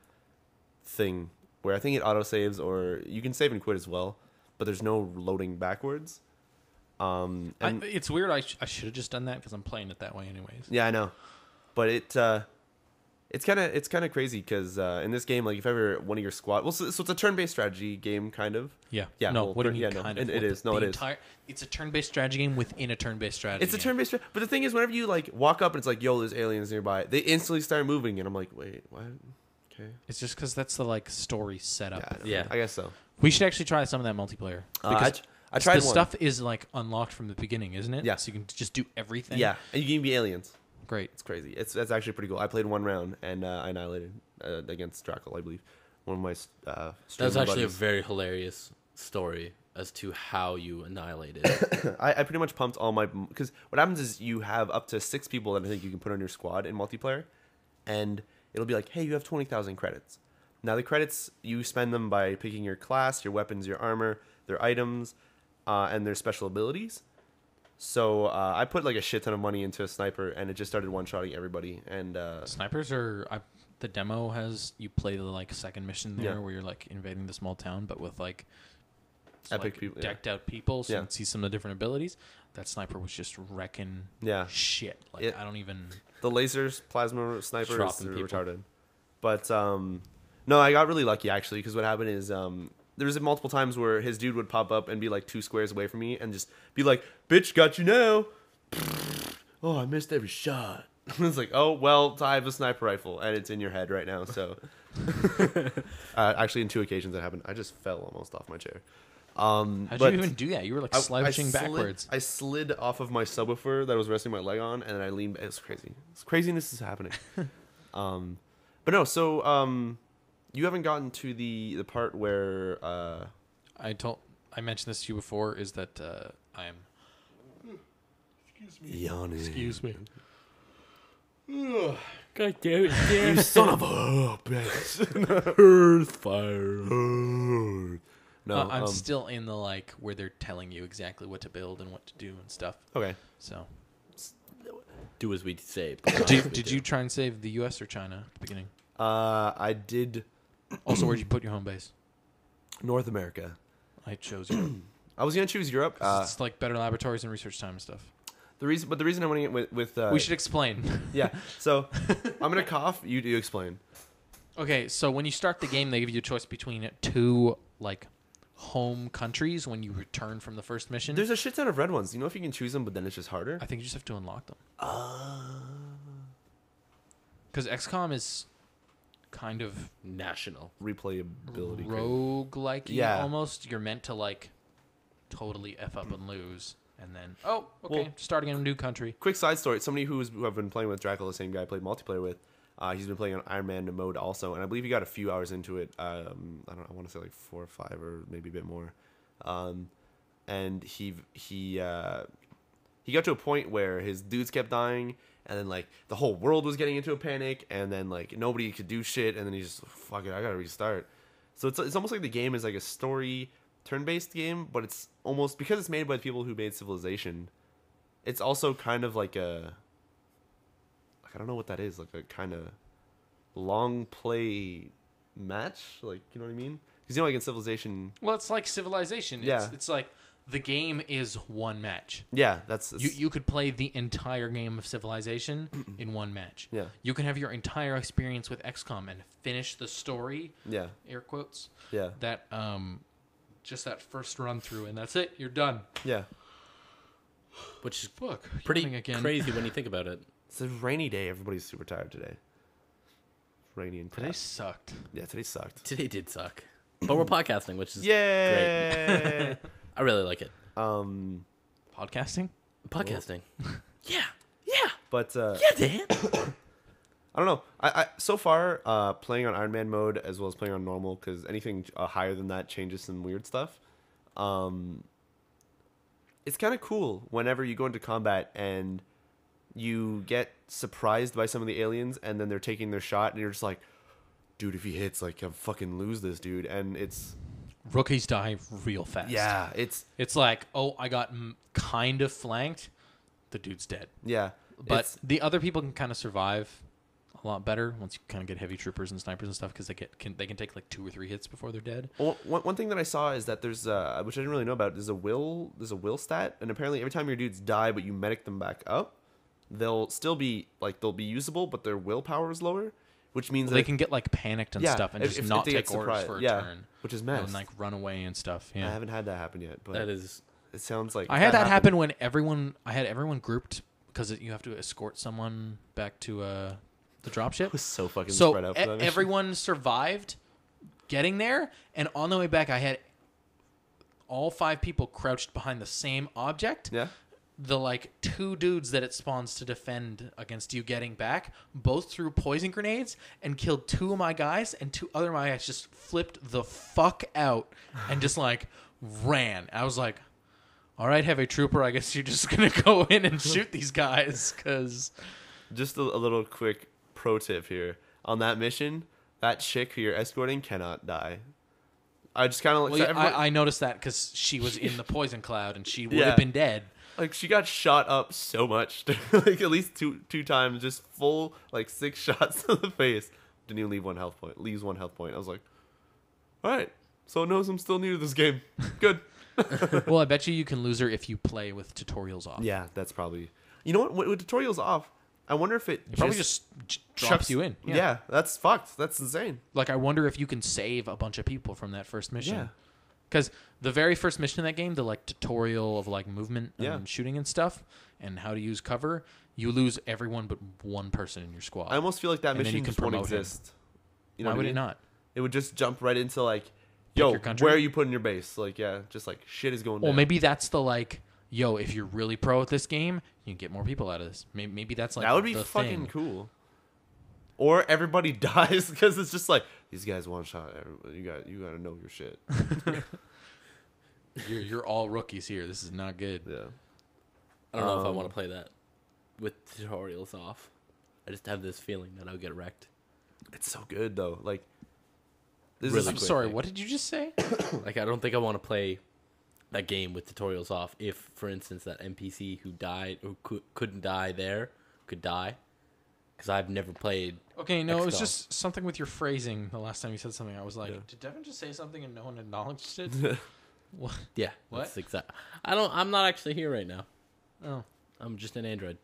thing where I think it auto saves, or you can save and quit as well, but there's no loading backwards. And It's weird. I should have just done that because I'm playing it that way anyways. yeah, I know, but it's kind of crazy because in this game, like if ever one of your squad, so it's a turn-based strategy game, kind of. Yeah. Yeah, No. well, What do you mean? yeah, no, kind it of? is. No, it is. It's a turn-based strategy game within a turn-based strategy. It's a game. turn-based, but the thing is, whenever you like walk up and it's like, "Yo, there's aliens nearby," they instantly start moving, and I'm like, "Wait, what?" Okay. It's just because that's the like story setup. Yeah, I know. Yeah. I guess so. We should actually try some of that multiplayer. Because I tried the one. stuff is like unlocked from the beginning, isn't it? Yeah. So you can just do everything. Yeah, and you can be aliens. great. It's crazy. It's actually pretty cool. I played one round and I annihilated against Drackle, I believe. One of my That's actually buddies. a very hilarious story as to how you annihilated. I pretty much pumped all my... Because what happens is you have up to 6 people that I think you can put on your squad in multiplayer. And it'll be like, hey, you have 20,000 credits. Now, the credits, you spend them by picking your class, your weapons, your armor, their items, and their special abilities. So I put like a shit ton of money into a sniper, and it just started one-shotting everybody. And Snipers are... the demo has... You play the like second mission there where you're like invading the small town, but with like... epic people. Decked out people, so you Yeah. can see some of the different abilities. That sniper was just wrecking shit. Like, I don't even... The lasers, plasma sniper is Dropping people. retarded. But, no, I got really lucky, actually, because what happened is there was multiple times where his dude would pop up and be, like, 2 squares away from me and just be like, bitch, got you now. Oh, I missed every shot. It's like, oh, well, I have a sniper rifle, and it's in your head right now, so... actually, in 2 occasions that happened. I just fell almost off my chair. How'd you even do that? You were like slouching backwards. I slid off of my subwoofer that I was resting my leg on, and then I leaned. It was crazy. Craziness is happening. But no. So you haven't gotten to the part where I mentioned this to you before. Is that I am. yawning. Excuse me. God damn it, You son of a bitch. Earth fire. No, I'm still in the like where they're telling you exactly what to build and what to do and stuff. okay. So, Do as we say. did you try and save the U.S. or China at the beginning? I did Also, where'd you put your home base? North America. I chose Europe. I was gonna choose Europe. It's like better laboratories and research time and stuff. The reason I want to get with We should explain. yeah. So I'm gonna cough. You explain. Okay, so when you start the game, they give you a choice between 2 like home countries when you return from the first mission. There's a shit ton of red ones. You know if you can choose them, but then it's just harder. I think you just have to unlock them. Because XCOM is kind of National. Replayability. roguelike-y Yeah. almost. You're meant to like totally F up and lose. And then, starting in a new country. Quick side story. Somebody who I've been playing with, Dracula, the same guy I played multiplayer with, he's been playing on Iron Man mode also, and I believe he got a few hours into it. I want to say like 4 or 5 or maybe a bit more. And he got to a point where his dudes kept dying, and then like the whole world was getting into a panic, and then like nobody could do shit, and then he's just, fuck it, I gotta restart. So it's almost like the game is like a story turn-based game, but it's almost, because it's made by the people who made Civilization, it's also kind of like a, like, I don't know what that is, like a kind of long play match, like, you know what I mean? Because you know, like in Civilization, Well, it's like Civilization. Yeah. It's like the game is one match. yeah, that's You could play the entire game of Civilization in one match. Yeah. You can have your entire experience with XCOM and finish the story, yeah, air quotes, yeah, that just that first run through, and that's it. You're done. yeah. Which is Fuck. pretty yawning again. crazy when you think about it. It's a rainy day. Everybody's super tired today. Rainy and Today crap. sucked. Yeah, today sucked. Today did suck. But we're podcasting, which is great. Yay! I really like it. Podcasting? Podcasting. Yeah. But Yeah, Dan. I don't know. I so far playing on Iron Man mode as well as playing on normal, because anything higher than that changes some weird stuff. It's kind of cool whenever you go into combat and you get surprised by some of the aliens, and then they're taking their shot, and you're just like, dude, if he hits, like, I fucking lose this dude. And it's Rookies die real fast. it's like, oh, I got kind of flanked. The dude's dead. yeah. But the other people can kind of survive a lot better once you kind of get heavy troopers and snipers and stuff, because they can take like 2 or 3 hits before they're dead. Well, one thing that I saw is that there's which I didn't really know about, there's a will stat, and apparently every time your dudes die but you medic them back up, they'll still be like, they'll be usable, but their willpower is lower, which means They can get like panicked and stuff and just not they get take orders for a turn. which is messed. And like run away and stuff. I Yeah. haven't had that happen yet, but That is. it sounds like I had that happen when I had everyone grouped, because you have to escort someone back to the dropship. It was so fucking So spread out for that mission. everyone survived getting there, and on the way back, I had all 5 people crouched behind the same object. Yeah. the like 2 dudes that it spawns to defend against you getting back both threw poison grenades and killed 2 of my guys, and 2 other of my guys just flipped the fuck out and just like ran. I was like, all right, heavy trooper, I guess you're just gonna go in and shoot these guys. Because just a little quick pro tip here on that mission, that chick who you're escorting cannot die. I just kind of like, I noticed that because she was in the poison cloud and she would have been dead. Like, she got shot up so much. Like, at least two times. Just full, like, 6 shots to the face. Didn't even leave 1 health point. Leaves 1 health point. I was like, all right. So it knows I'm still new to this game. Good. Well, I bet you can lose her if you play with tutorials off. Yeah, that's probably... You know what? With tutorials off, I wonder if it probably just drops you in. Yeah, that's fucked. That's insane. Like, I wonder if you can save a bunch of people from that first mission. Yeah. Because the very first mission in that game, the like tutorial of like movement and shooting and stuff and how to use cover, you lose everyone but 1 person in your squad. I almost feel like that mission just won't exist. You know Why would it not? It would just jump right into like, yo, where are you putting your base? Like, yeah, just like shit is going down. Well, maybe that's the like, yo, if you're really pro at this game, you can get more people out of this. Maybe that's like that would be the fucking thing. cool. Or everybody dies because it's just like, these guys one shot everybody. You got to know your shit. You're all rookies here. This is not good. Yeah. I don't know if I want to play that with tutorials off. I just have this feeling that I'll get wrecked. It's so good though. Like, I'm sorry. What did you just say? Like, I don't think I want to play that game with tutorials off. If, for instance, that NPC who died or couldn't die there could die, because I've never played. Okay, no, XCOM. It was just something with your phrasing. The last time you said something, I was like, did Devin just say something and no one acknowledged it? What? Yeah. What? That's exact. I'm not actually here right now. Oh. I'm just an android.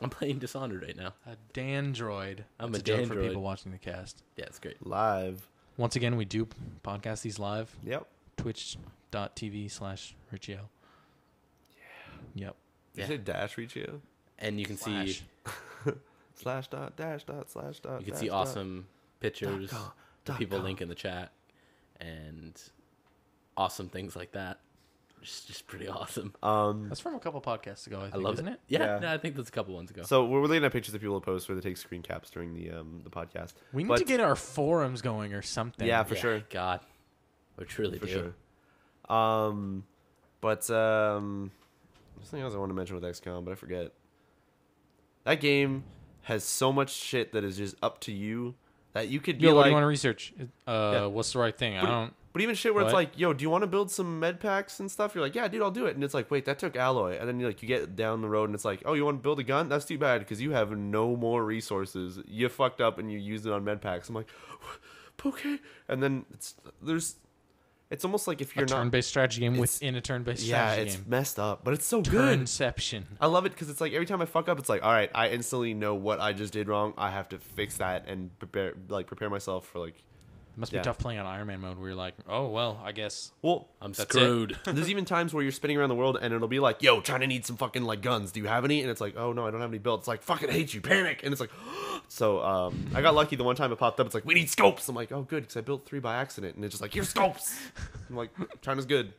I'm playing Dishonored right now. A Dandroid. I'm That's a joke Dandroid. for people watching the cast. Yeah, it's great. Live. Once again, we do podcast these live. Yep. Twitch.tv/Riccio. Yeah. Yep. Did you say dash Riccio? And you can see slash dot dash dot slash dot. You can see awesome pictures. People com. link in the chat, and awesome things like that. Just pretty awesome. That's from a couple podcasts ago, I think, love isn't it? Yeah, no, I think that's a couple ones ago. So we're looking at pictures that people will post where they take screen caps during the podcast. We need to get our forums going or something. Yeah, for sure. God, we truly for do. Sure. Something else I want to mention with XCOM, but I forget. That game has so much shit that is just up to you that you could be what like, do you want to research? What's the right thing? But even shit where What? it's like, yo, do you want to build some med packs and stuff? You're like, yeah, dude, I'll do it. And it's like, wait, that took alloy. And then you get down the road and it's like, oh, you want to build a gun? That's too bad because you have no more resources. You fucked up and you used it on med packs. I'm like, okay. And then it's almost like if you're a turn-based strategy game within a turn-based strategy game. Yeah, it's messed up, but it's so good. Turnception. I love it because it's like every time I fuck up, it's like, all right, I instantly know what I just did wrong. I have to fix that and prepare myself for like. It must be tough playing on Iron Man mode where you're like, oh, well, I guess. Well, I'm screwed. There's even times where you're spinning around the world and it'll be like, yo, China needs some fucking like guns. Do you have any? And it's like, oh, no, I don't have any built. It's like, fucking hate you. Panic. And it's like, so I got lucky the one time it popped up. It's like, we need scopes. I'm like, oh, good, because I built 3 by accident. And it's just like, here's scopes. I'm like, China's good. It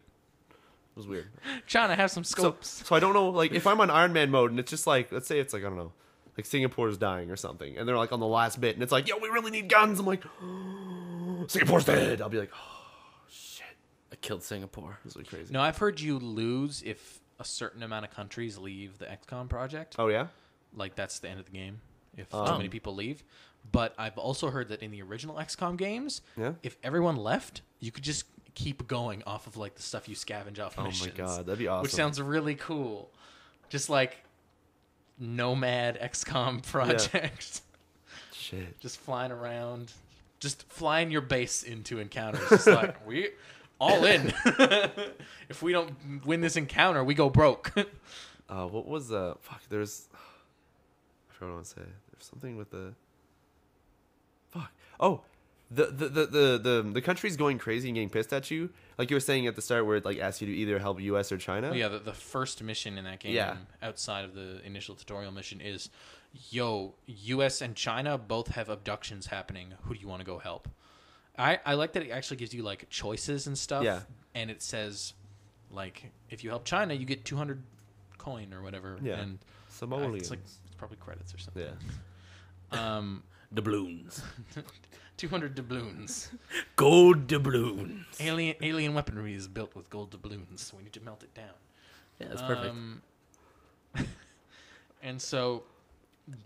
was weird. China, have some scopes. So I don't know, like, if I'm on Iron Man mode and it's just like, let's say it's like, I don't know, like Singapore's dying or something. And they're like on the last bit. And it's like, yo, we really need guns. I'm like, Singapore's dead. I'll be like, oh, shit. I killed Singapore. This is really crazy. No, I've heard you lose if a certain amount of countries leave the XCOM project. Oh, yeah? Like, that's the end of the game if too many people leave. But I've also heard that in the original XCOM games, if everyone left, you could just keep going off of, like, the stuff you scavenge off missions. Oh, my God. That'd be awesome. Which sounds really cool. Just, like, nomad XCOM project. Yeah. Shit. Just flying around. Just flying your base into encounters. Just like, we all in. If we don't win this encounter, we go broke. What was fuck, there's I forgot what I want to say. There's something with the fuck. Oh, the country's going crazy and getting pissed at you. Like you were saying at the start where it like asks you to either help US or China. Oh, yeah, the first mission in that game outside of the initial tutorial mission is, yo, US and China both have abductions happening. Who do you want to go help? I like that it actually gives you like choices and stuff. Yeah. And it says, like, if you help China, you get 200 coin or whatever. Yeah. And Simoleons. it's probably credits or something. Yeah. Doubloons. 200 doubloons. Gold doubloons. Alien weaponry is built with gold doubloons, so we need to melt it down. Yeah, that's perfect. And so,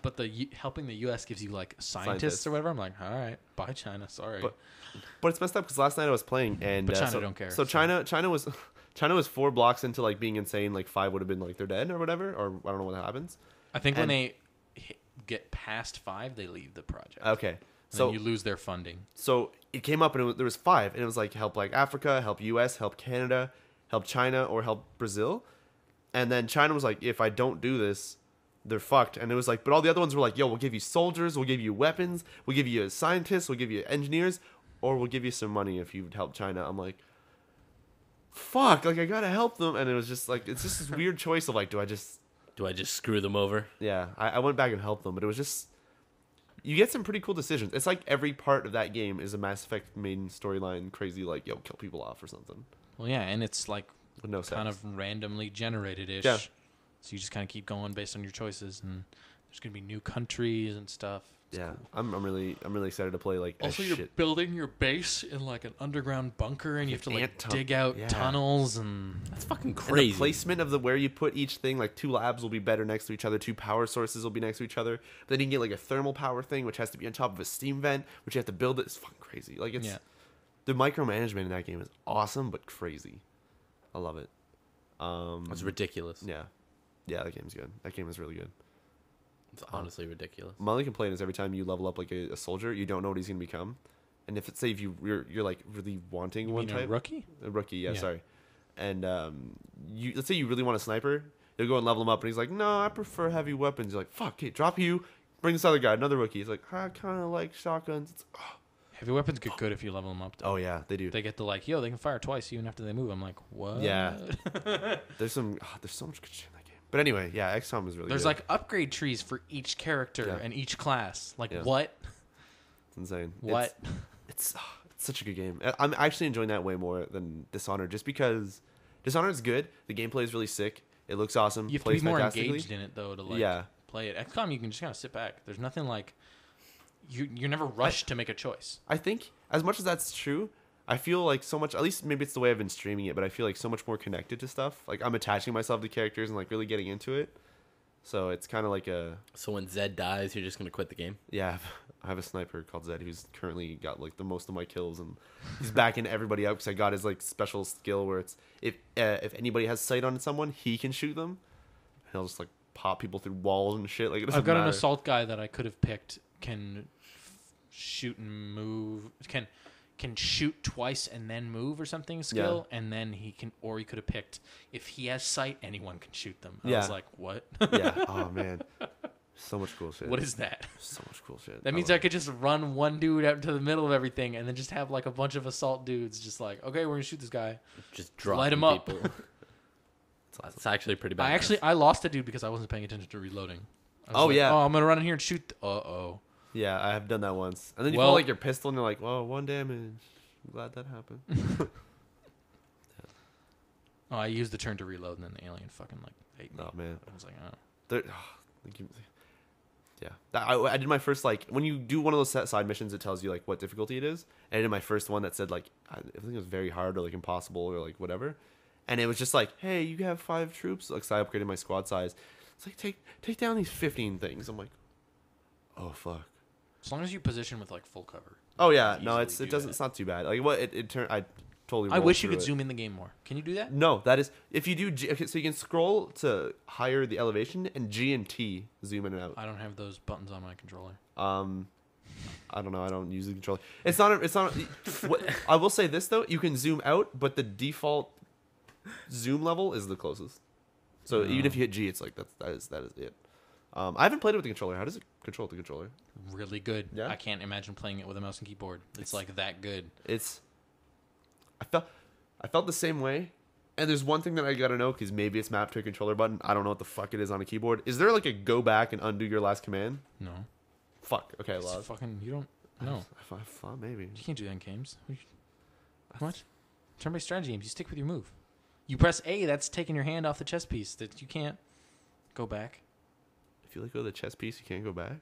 but helping the U.S. gives you like scientists or whatever. I'm like, all right, bye China. Sorry, but it's messed up because last night I was playing and but China don't care. So China was 4 blocks into like being insane. Like 5 would have been like they're dead or whatever, or I don't know what happens. I think when they get past 5, they leave the project. Okay, so then you lose their funding. So it came up and there was 5, and it was like help like Africa, help U.S., help Canada, help China, or help Brazil. And then China was like, if I don't do this, they're fucked. And it was like, but all the other ones were like, yo, we'll give you soldiers, we'll give you weapons, we'll give you scientists, we'll give you engineers, or we'll give you some money if you help China. I'm like, fuck, like I gotta help them. And it was just like, it's just this weird choice of like, do I just screw them over? Yeah, I went back and helped them, but it was just, you get some pretty cool decisions. It's like every part of that game is a Mass Effect main storyline, crazy like, yo, kill people off or something. Well, yeah, and it's like with no kind sense. of randomly generated-ish. Yeah. So you just kind of keep going based on your choices, and there's gonna be new countries and stuff. It's Yeah, cool. I'm really excited to play like. Also, you're building your base in like an underground bunker, and you have to like dig out tunnels, and that's fucking crazy. crazy. The placement of where you put each thing, like 2 labs will be better next to each other, 2 power sources will be next to each other. But then you can get like a thermal power thing, which has to be on top of a steam vent, which you have to build it. It's fucking crazy. Like it's the micromanagement in that game is awesome but crazy. I love it. It's ridiculous. Yeah, that game's good. That game is really good. It's honestly ridiculous. My only complaint is every time you level up like a soldier, you don't know what he's gonna become. And if it's say if you're like really wanting one type, a rookie, yeah, sorry. And let's say you really want a sniper, you'll go and level him up, and he's like, no, I prefer heavy weapons. You're like, fuck, okay, drop you, bring this other guy, another rookie. He's like, I kind of like shotguns. Heavy weapons get good if you level them up, though. Oh yeah, they do. They get the like, yo, they can fire twice even after they move. I'm like, what? Yeah. there's so much good shit in that game. But anyway, yeah, XCOM is really There's good. like upgrade trees for each character and each class. Like, what? It's insane. What? It's such a good game. I'm actually enjoying that way more than Dishonored, just because Dishonored is good. The gameplay is really sick. It looks awesome. You have to be more engaged in it, though, to like play it. XCOM, you can just kind of sit back. There's nothing like... You're never rushed to make a choice. I think, as much as that's true, I feel like so much, at least maybe it's the way I've been streaming it, but I feel like so much more connected to stuff. Like, I'm attaching myself to characters and, like, really getting into it. So it's kind of like a... So when Zed dies, you're just going to quit the game? Yeah, I have a sniper called Zed who's currently got, like, the most of my kills, and he's backing everybody up because I got his, like, special skill where it's... If anybody has sight on someone, he can shoot them. And he'll just, like, pop people through walls and shit. Like, it I've got matter. An assault guy that I could have picked can... shoot and move, can shoot twice and then move or something skill, and then he could have picked, if he has sight, anyone can shoot them. I was like, what? Yeah. Oh man, so much cool shit. What is that? So much cool shit. That means I could just run one dude out into the middle of everything and then just have like a bunch of assault dudes just like, okay, we're gonna shoot this guy, just drop light him up. It's actually pretty bad. I lost a dude because I wasn't paying attention to reloading. Oh I'm gonna run in here and shoot. Yeah, I have done that once. And then you pull like your pistol and you're like, whoa, 1 damage. I'm glad that happened. Oh, I used the turn to reload and then the alien fucking like ate me. Oh, man. I was like, yeah. I did my first, like, when you do one of those side missions, it tells you, like, what difficulty it is. And I did my first one that said, like, I think it was very hard or, like, impossible or, like, whatever. And it was just like, hey, you have 5 troops. Like, so I upgraded my squad size. It's like, take down these 15 things. I'm like, oh, fuck. As long as you position with like full cover. Oh yeah, no, it's not too bad. Like what it turned, I totally. I wish you could zoom in the game more. Can you do that? No, that is if you do. Okay, so you can scroll to higher the elevation and G and T zoom in and out. I don't have those buttons on my controller. I don't know. I don't use the controller. It's not. What, I will say this though: you can zoom out, but the default zoom level is the closest. So even if you hit G, it's like that is it. I haven't played it with the controller. How does it control the controller? Really good. Yeah? I can't imagine playing it with a mouse and keyboard. It's like that good. I felt the same way. And there's one thing that I gotta know, because maybe it's mapped to a controller button. I don't know what the fuck it is on a keyboard. Is there like a go back and undo your last command? No. Fuck. Okay, Laz. You don't know. I thought maybe. You can't do that in games. What? Turn-based strategy games. You stick with your move. You press A, that's taking your hand off the chess piece. That you can't. go back. If you let go of the chess piece, you can't go back.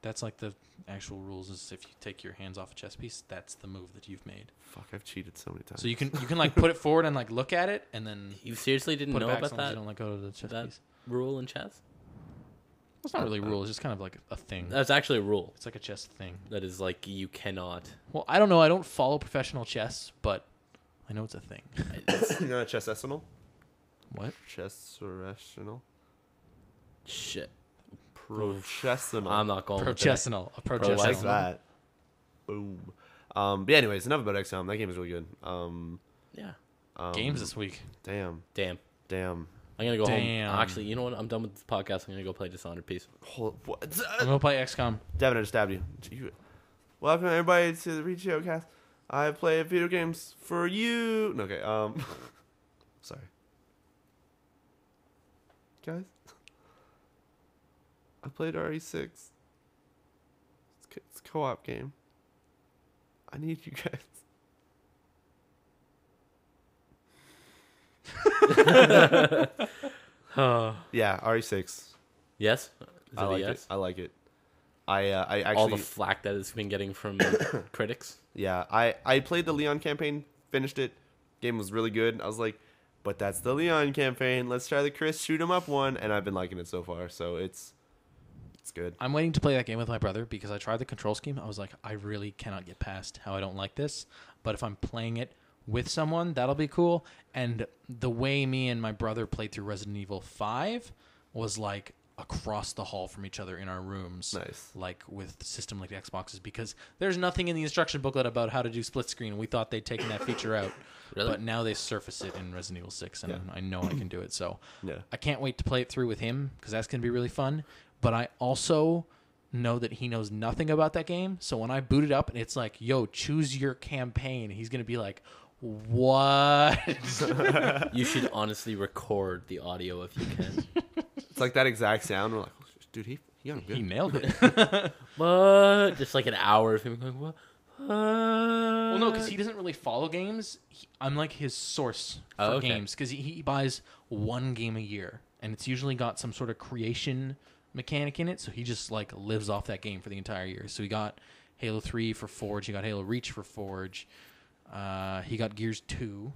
That's like the actual rules. Is if you take your hands off a chess piece, that's the move that you've made. Fuck, I've cheated so many times. So you can like put it forward and like look at it, and then You seriously didn't put it know back about as long as that? you don't let go of the chess that piece. rule in chess? It's not really a rule. It's just kind of like a thing. That's actually a rule. It's like a chess thing. That is like you cannot. Well, I don't know. I don't follow professional chess, but I know it's a thing. You're not a chess arsenal? What? Chess arsenal? Shit. Professional. I'm not going with that. Pro-chessinal. A I pro-chessinal. like that. Boom. But yeah, anyways, enough about XCOM. That game is really good. Yeah. Games this week. Damn. Damn. Damn. I'm going to go Damn. home. Actually, you know what? I'm done with this podcast. I'm going to go play Dishonored. Peace. What? I'm gonna play XCOM. Devin, I just stabbed you. Welcome everybody to the Riccio cast. I play video games for you. No, okay. Sorry, guys. I played RE6. It's a co-op game. I need you guys. Yeah, RE6. Yes? Is I it a like yes? it. I like it. I actually All the flack that it's been getting from critics. Yeah, I played the Leon campaign, finished it. Game was really good. I was like, but that's the Leon campaign. Let's try the Chris shoot 'em up one, and I've been liking it so far. So it's good. I'm waiting to play that game with my brother because I tried the control scheme. I was like, I really cannot get past how I don't like this. But if I'm playing it with someone, that'll be cool. And the way me and my brother played through Resident Evil 5 was like across the hall from each other in our rooms. Nice. Like with system like the Xboxes, because there's nothing in the instruction booklet about how to do split screen. We thought they'd taken that feature out. Really? But now they surface it in Resident Evil 6, and Yeah. I know I can do it. So Yeah. I can't wait to play it through with him because that's going to be really fun. But I also know that he knows nothing about that game. So when I boot it up and it's like, yo, choose your campaign, he's going to be like, what? You should honestly record the audio if you can. It's like that exact sound. We're like, oh, dude, he got him good. He nailed it. What? Just like an hour of him going, what? Well, no, because he doesn't really follow games. I'm like his source for games because he buys one game a year, and it's usually got some sort of creation mechanic in it. So he just like lives off that game for the entire year. So he got Halo 3 for Forge. He got Halo Reach for Forge. He got Gears 2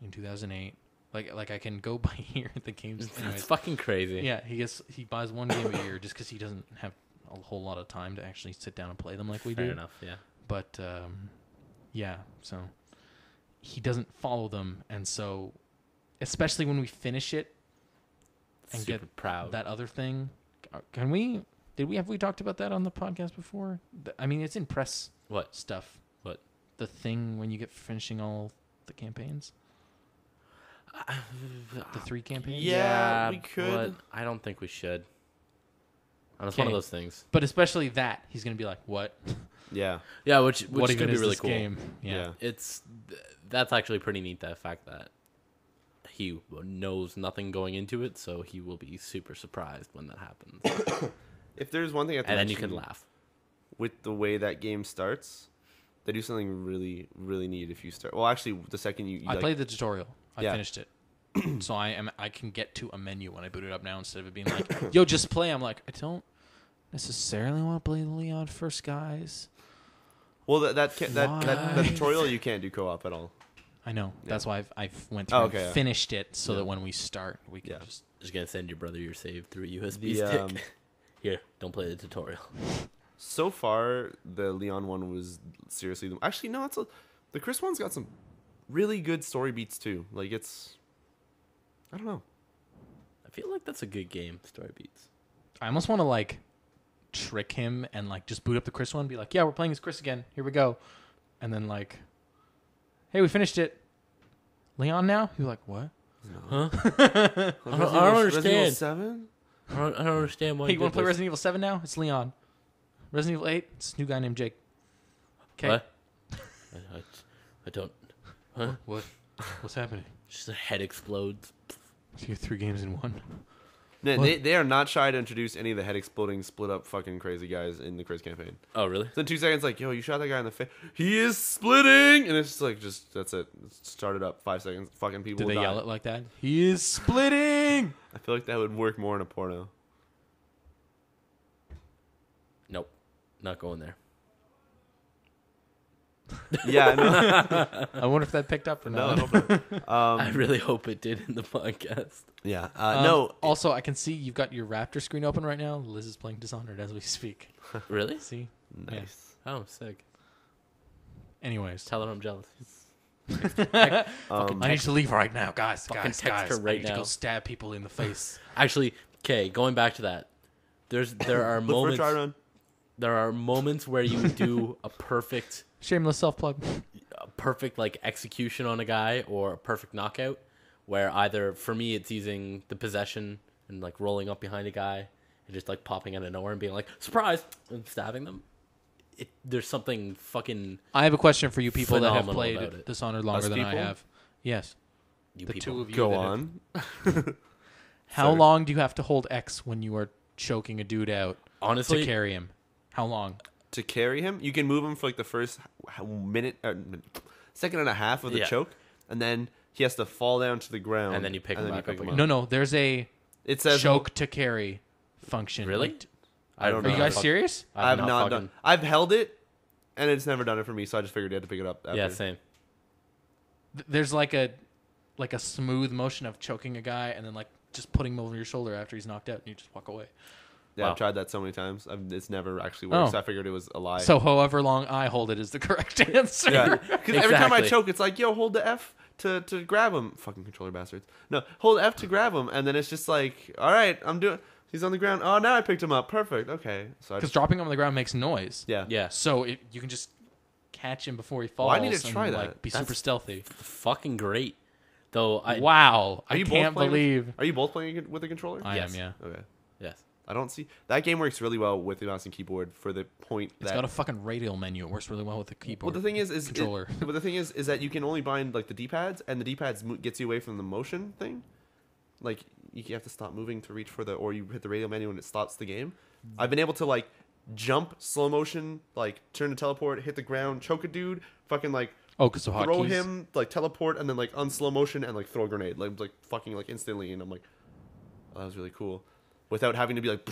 in 2008. Like I can go by here at the games. It's fucking crazy. Yeah, he buys one game a year just because he doesn't have a whole lot of time to actually sit down and play them like we do. Fair enough, yeah. But yeah, so he doesn't follow them, and so especially when we finish it and Super get proud. that other thing, have we talked about that on the podcast before? I mean, it's in press What? stuff. What? The thing when you get finishing all the campaigns, the 3 campaigns. Yeah, we could. But I don't think we should. And it's one of Okay. those things. But especially that he's gonna be like, "What? Yeah. Yeah, which What could even be is really this cool. game?" Yeah. That's actually pretty neat. The fact that he knows nothing going into it, so he will be super surprised when that happens, If there's one thing I have to and then you mention can laugh. with the way that game starts, they do something really, really neat if you start. Well, actually, the second you I like, played the tutorial. I Yeah. finished it. So I can get to a menu when I boot it up now instead of it being like, "Yo, just play." I'm like, I don't necessarily want to play Leon first, guys. well, that Why? tutorial you can't do co-op at all. I know. Yeah. That's why I've went through Oh, okay, and yeah. finished it so Yeah. that when we start, we can Yeah. Just gonna send your brother your save through a USB The, stick. Here, don't play the tutorial. So far, the Leon one was seriously. Actually, no, the Chris one's got some really good story beats too. Like I don't know. I feel like that's a good game. Story beats. I almost want to like trick him and like just boot up the Chris one and be like, "Yeah, we're playing as Chris again. Here we go." And then like, "Hey, we finished it. Leon now?" He's like, "What?" Huh? I don't understand. 7? I don't understand why. Hey, you want to play this. Resident Evil 7 now? It's Leon. Resident Evil 8, it's a new guy named Jake. Okay. What? I don't. Huh? What? What's happening? Just a head explodes. So you have 3 games in one. No, they are not shy to introduce any of the head exploding, split up, fucking crazy guys in the Chris campaign. Oh, really? Then 2 seconds, like, yo, you shot that guy in the face. He is splitting, and it's just like, that's it. Started up 5 seconds. Fucking people. Did they die. yell it like that? He is splitting. I feel like that would work more in a porno. Nope, not going there. Yeah, no. I wonder if that picked up or No, not. I hope not. I really hope it did in the podcast. Yeah. No. Also, I can see you've got your Raptor screen open right now. Liz is playing Dishonored as we speak. Really? See? Nice. Oh, sick. Anyways, Tell her I'm jealous. I need to leave right now, guys. Fucking Guys, text her I right need to now. go stab people in the face. Actually, okay, going back to that. There are Look for a try moments. run. There are moments where you do a perfect Shameless self plug. like execution on a guy or a perfect knockout, where either for me it's using the possession and like rolling up behind a guy and just like popping out of nowhere and being like surprise and stabbing them. There's something fucking I have a question for you people that have phenomenal about played it. Dishonored longer Us than I people? have. Yes. you The people. two of you. Go that have- on. How Sorry. long do you have to hold X when you are choking a dude out Honestly, to carry him? How long? To carry him, you can move him for like the first second and a half of the Yeah. choke, and then he has to fall down to the ground, And then you pick him back up again. No, there's a It says choke to carry function. Really? Like, I don't are know. you guys serious? I've not fucking- done. I've held it, and it's never done it for me. So I just figured you had to pick it up. After. Yeah, same. There's like a smooth motion of choking a guy and then like just putting him over your shoulder after he's knocked out and you just walk away. Yeah, Wow. I've tried that so many times. It's never actually worked. Oh. So I figured it was a lie. So however long I hold it is the correct answer. yeah, because every time I Exactly. choke, it's like, yo, hold the F to grab him. Fucking controller bastards. No, hold F to grab him, and then it's just like, all right, I'm doing. He's on the ground. Oh, now I picked him up. Perfect. Okay. So I Because just, dropping him on the ground makes noise. yeah. Yeah. So you can just catch him before he falls. Well, I need to and, try that. Like, be That's super stealthy. Fucking great. Though I Wow. Are I you both can't playing- believe Are you both playing it with a controller? I Yes. am, yeah. Okay. yes. I don't see that game works really well with the mouse and keyboard for the point It's that. got a fucking radial menu. It works really well with the keyboard. Well, the thing is controller. but the thing is that you can only bind like the D-pads, and the D-pads gets you away from the motion thing. Like you have to stop moving to reach for or you hit the radial menu and it stops the game. I've been able to like jump, slow motion, like turn to teleport, hit the ground, choke a dude, fucking like Oh, because of hotkeys. throw him, like teleport, and then like unslow motion and like throw a grenade, like fucking like instantly, and I'm like, oh, that was really cool, without having to be like.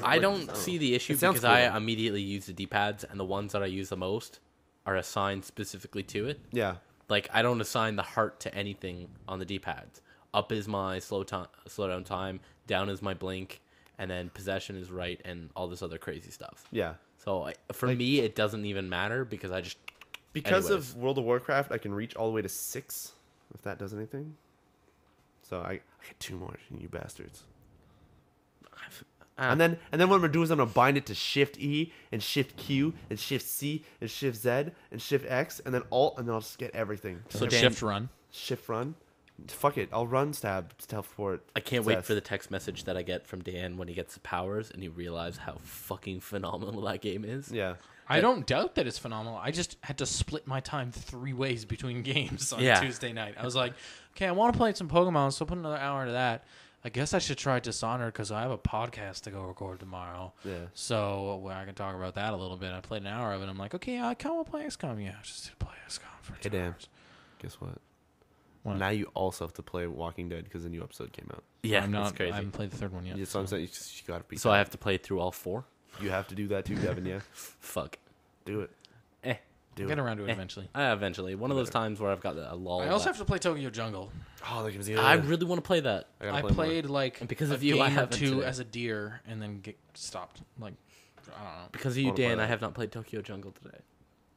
I don't see the issue it sounds because cool, I though. immediately use the D-pads, and the ones that I use the most are assigned specifically to it. Yeah. Like I don't assign the heart to anything on the D-pads. Up is my slow down time. Down is my blink, and then possession is right, and all this other crazy stuff. Yeah. So for me, it doesn't even matter because I just Because Anyways. of World of Warcraft, I can reach all the way to 6, if that does anything. So I get 2 more, you bastards. And then what I'm gonna do is I'm gonna bind it to Shift E and Shift Q and Shift C and Shift Z and Shift X and then Alt, and then I'll just get everything. So So Dan- shift run. Shift run. Fuck it, I'll run stab teleport. I can't wait possess. for the text message that I get from Dan when he gets the powers and he realizes how fucking phenomenal that game is. Yeah. I don't doubt that it's phenomenal. I just had to split my time 3 ways between games on Yeah. Tuesday night. I was like, okay, I want to play some Pokemon, so I'll put another hour into that. I guess I should try Dishonored because I have a podcast to go record tomorrow. Yeah. So I can talk about that a little bit. I played an hour of it. I'm like, okay, I kind of want to play XCOM. Yeah, just to play XCOM for Hey 2 Dan, hours. guess what? What? Now you also have to play Walking Dead because the new episode came out. Yeah, I'm that's not. crazy. I haven't played the 3rd one yet. Yeah, so I'm saying you gotta be. So I have to play through all 4? You have to do that too, Devin. Yeah. Fuck. Do it. Eh. Do I'll get it. around to it eventually. Eventually. One of those times where I've got a lull. I also have to play Tokyo Jungle. Oh, that gives me. I really want to play that. gotta I play more. played like And because a of you, game I or haven't 2 today. as a deer and then get stopped. Like, I don't know. Because of you, wanna play Dan, that. I have not played Tokyo Jungle today.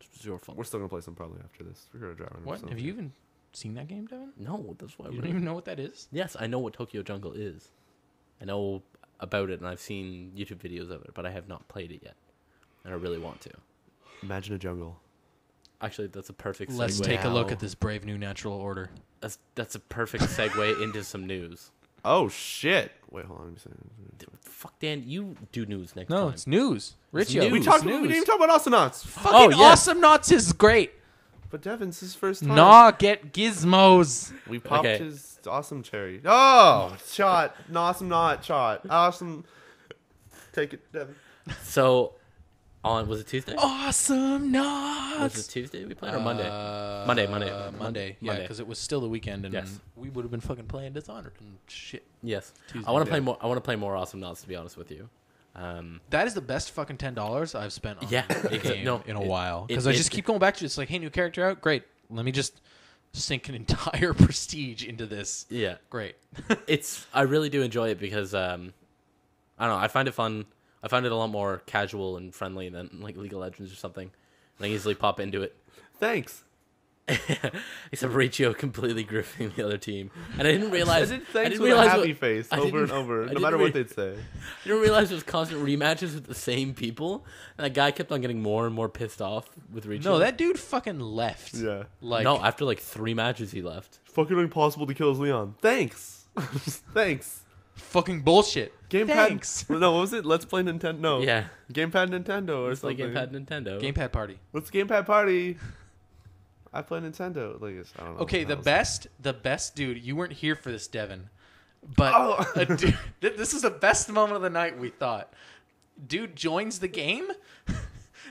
It's your fault. We're still gonna play some probably after this. We're gonna drive. What? Have you even seen that game, Devin? No, that's why You we're... don't even know what that is? Yes, I know what Tokyo Jungle is. I know about it, and I've seen YouTube videos of it, but I have not played it yet. And I really want to. Imagine a jungle. Actually, that's a perfect segue. Let's take a look Wow. at this brave new natural order. That's a perfect segue into some news. Oh shit! Wait, hold on. Let me see. Dude, fuck, Dan, you do news next No, time. it's news. It's Riccio. news. We it's talked. news. We didn't even talk about Awesomenauts. Fucking Oh, yeah. Awesomenauts is great. But Devin, this is his first time. Nah, get gizmos. We popped Okay. his awesome cherry. Oh, shot. Awesome not shot. Awesome. Take it, Devin. So, was it Tuesday? Awesome Was it nuts. Tuesday we played or Monday? Monday. Yeah, because it was still the weekend, and Yes. we would have been fucking playing Dishonored and shit. Yes. Tuesday. I want to play more. I want to play more Awesomenauts, to be honest with you. That is the best fucking $10 I've spent on a game in a while. Because I just keep going back to it. It's like, hey, new character out? Great. Let me just sink an entire prestige into this. Yeah. Great. I really do enjoy it because I don't know. I find it fun. I find it a lot more casual and friendly than like League of Legends or something. I can easily pop into it. Thanks. Except Riccio completely griffing the other team, and I didn't realize. I did I thanks didn't with a realize happy what, face I over and didn't- over, I no didn't matter re- what they'd say. I didn't realize it was constant rematches with the same people, and that guy kept on getting more and more pissed off with Riccio. No, that dude fucking left. Yeah. Like, no, after like 3 matches, he left. Fucking impossible to kill as Leon. Thanks. Thanks. fucking bullshit. Gamepad. Thanks. No, what was it? Let's play Nintendo. No. Yeah, Gamepad Nintendo or it's like something. Gamepad Nintendo. Gamepad party. Let's Gamepad party. I play Nintendo. Like, I don't know. Okay, That the was- best dude. You weren't here for this, Devin, but Oh. this is the best moment of the night. We thought, dude joins the game,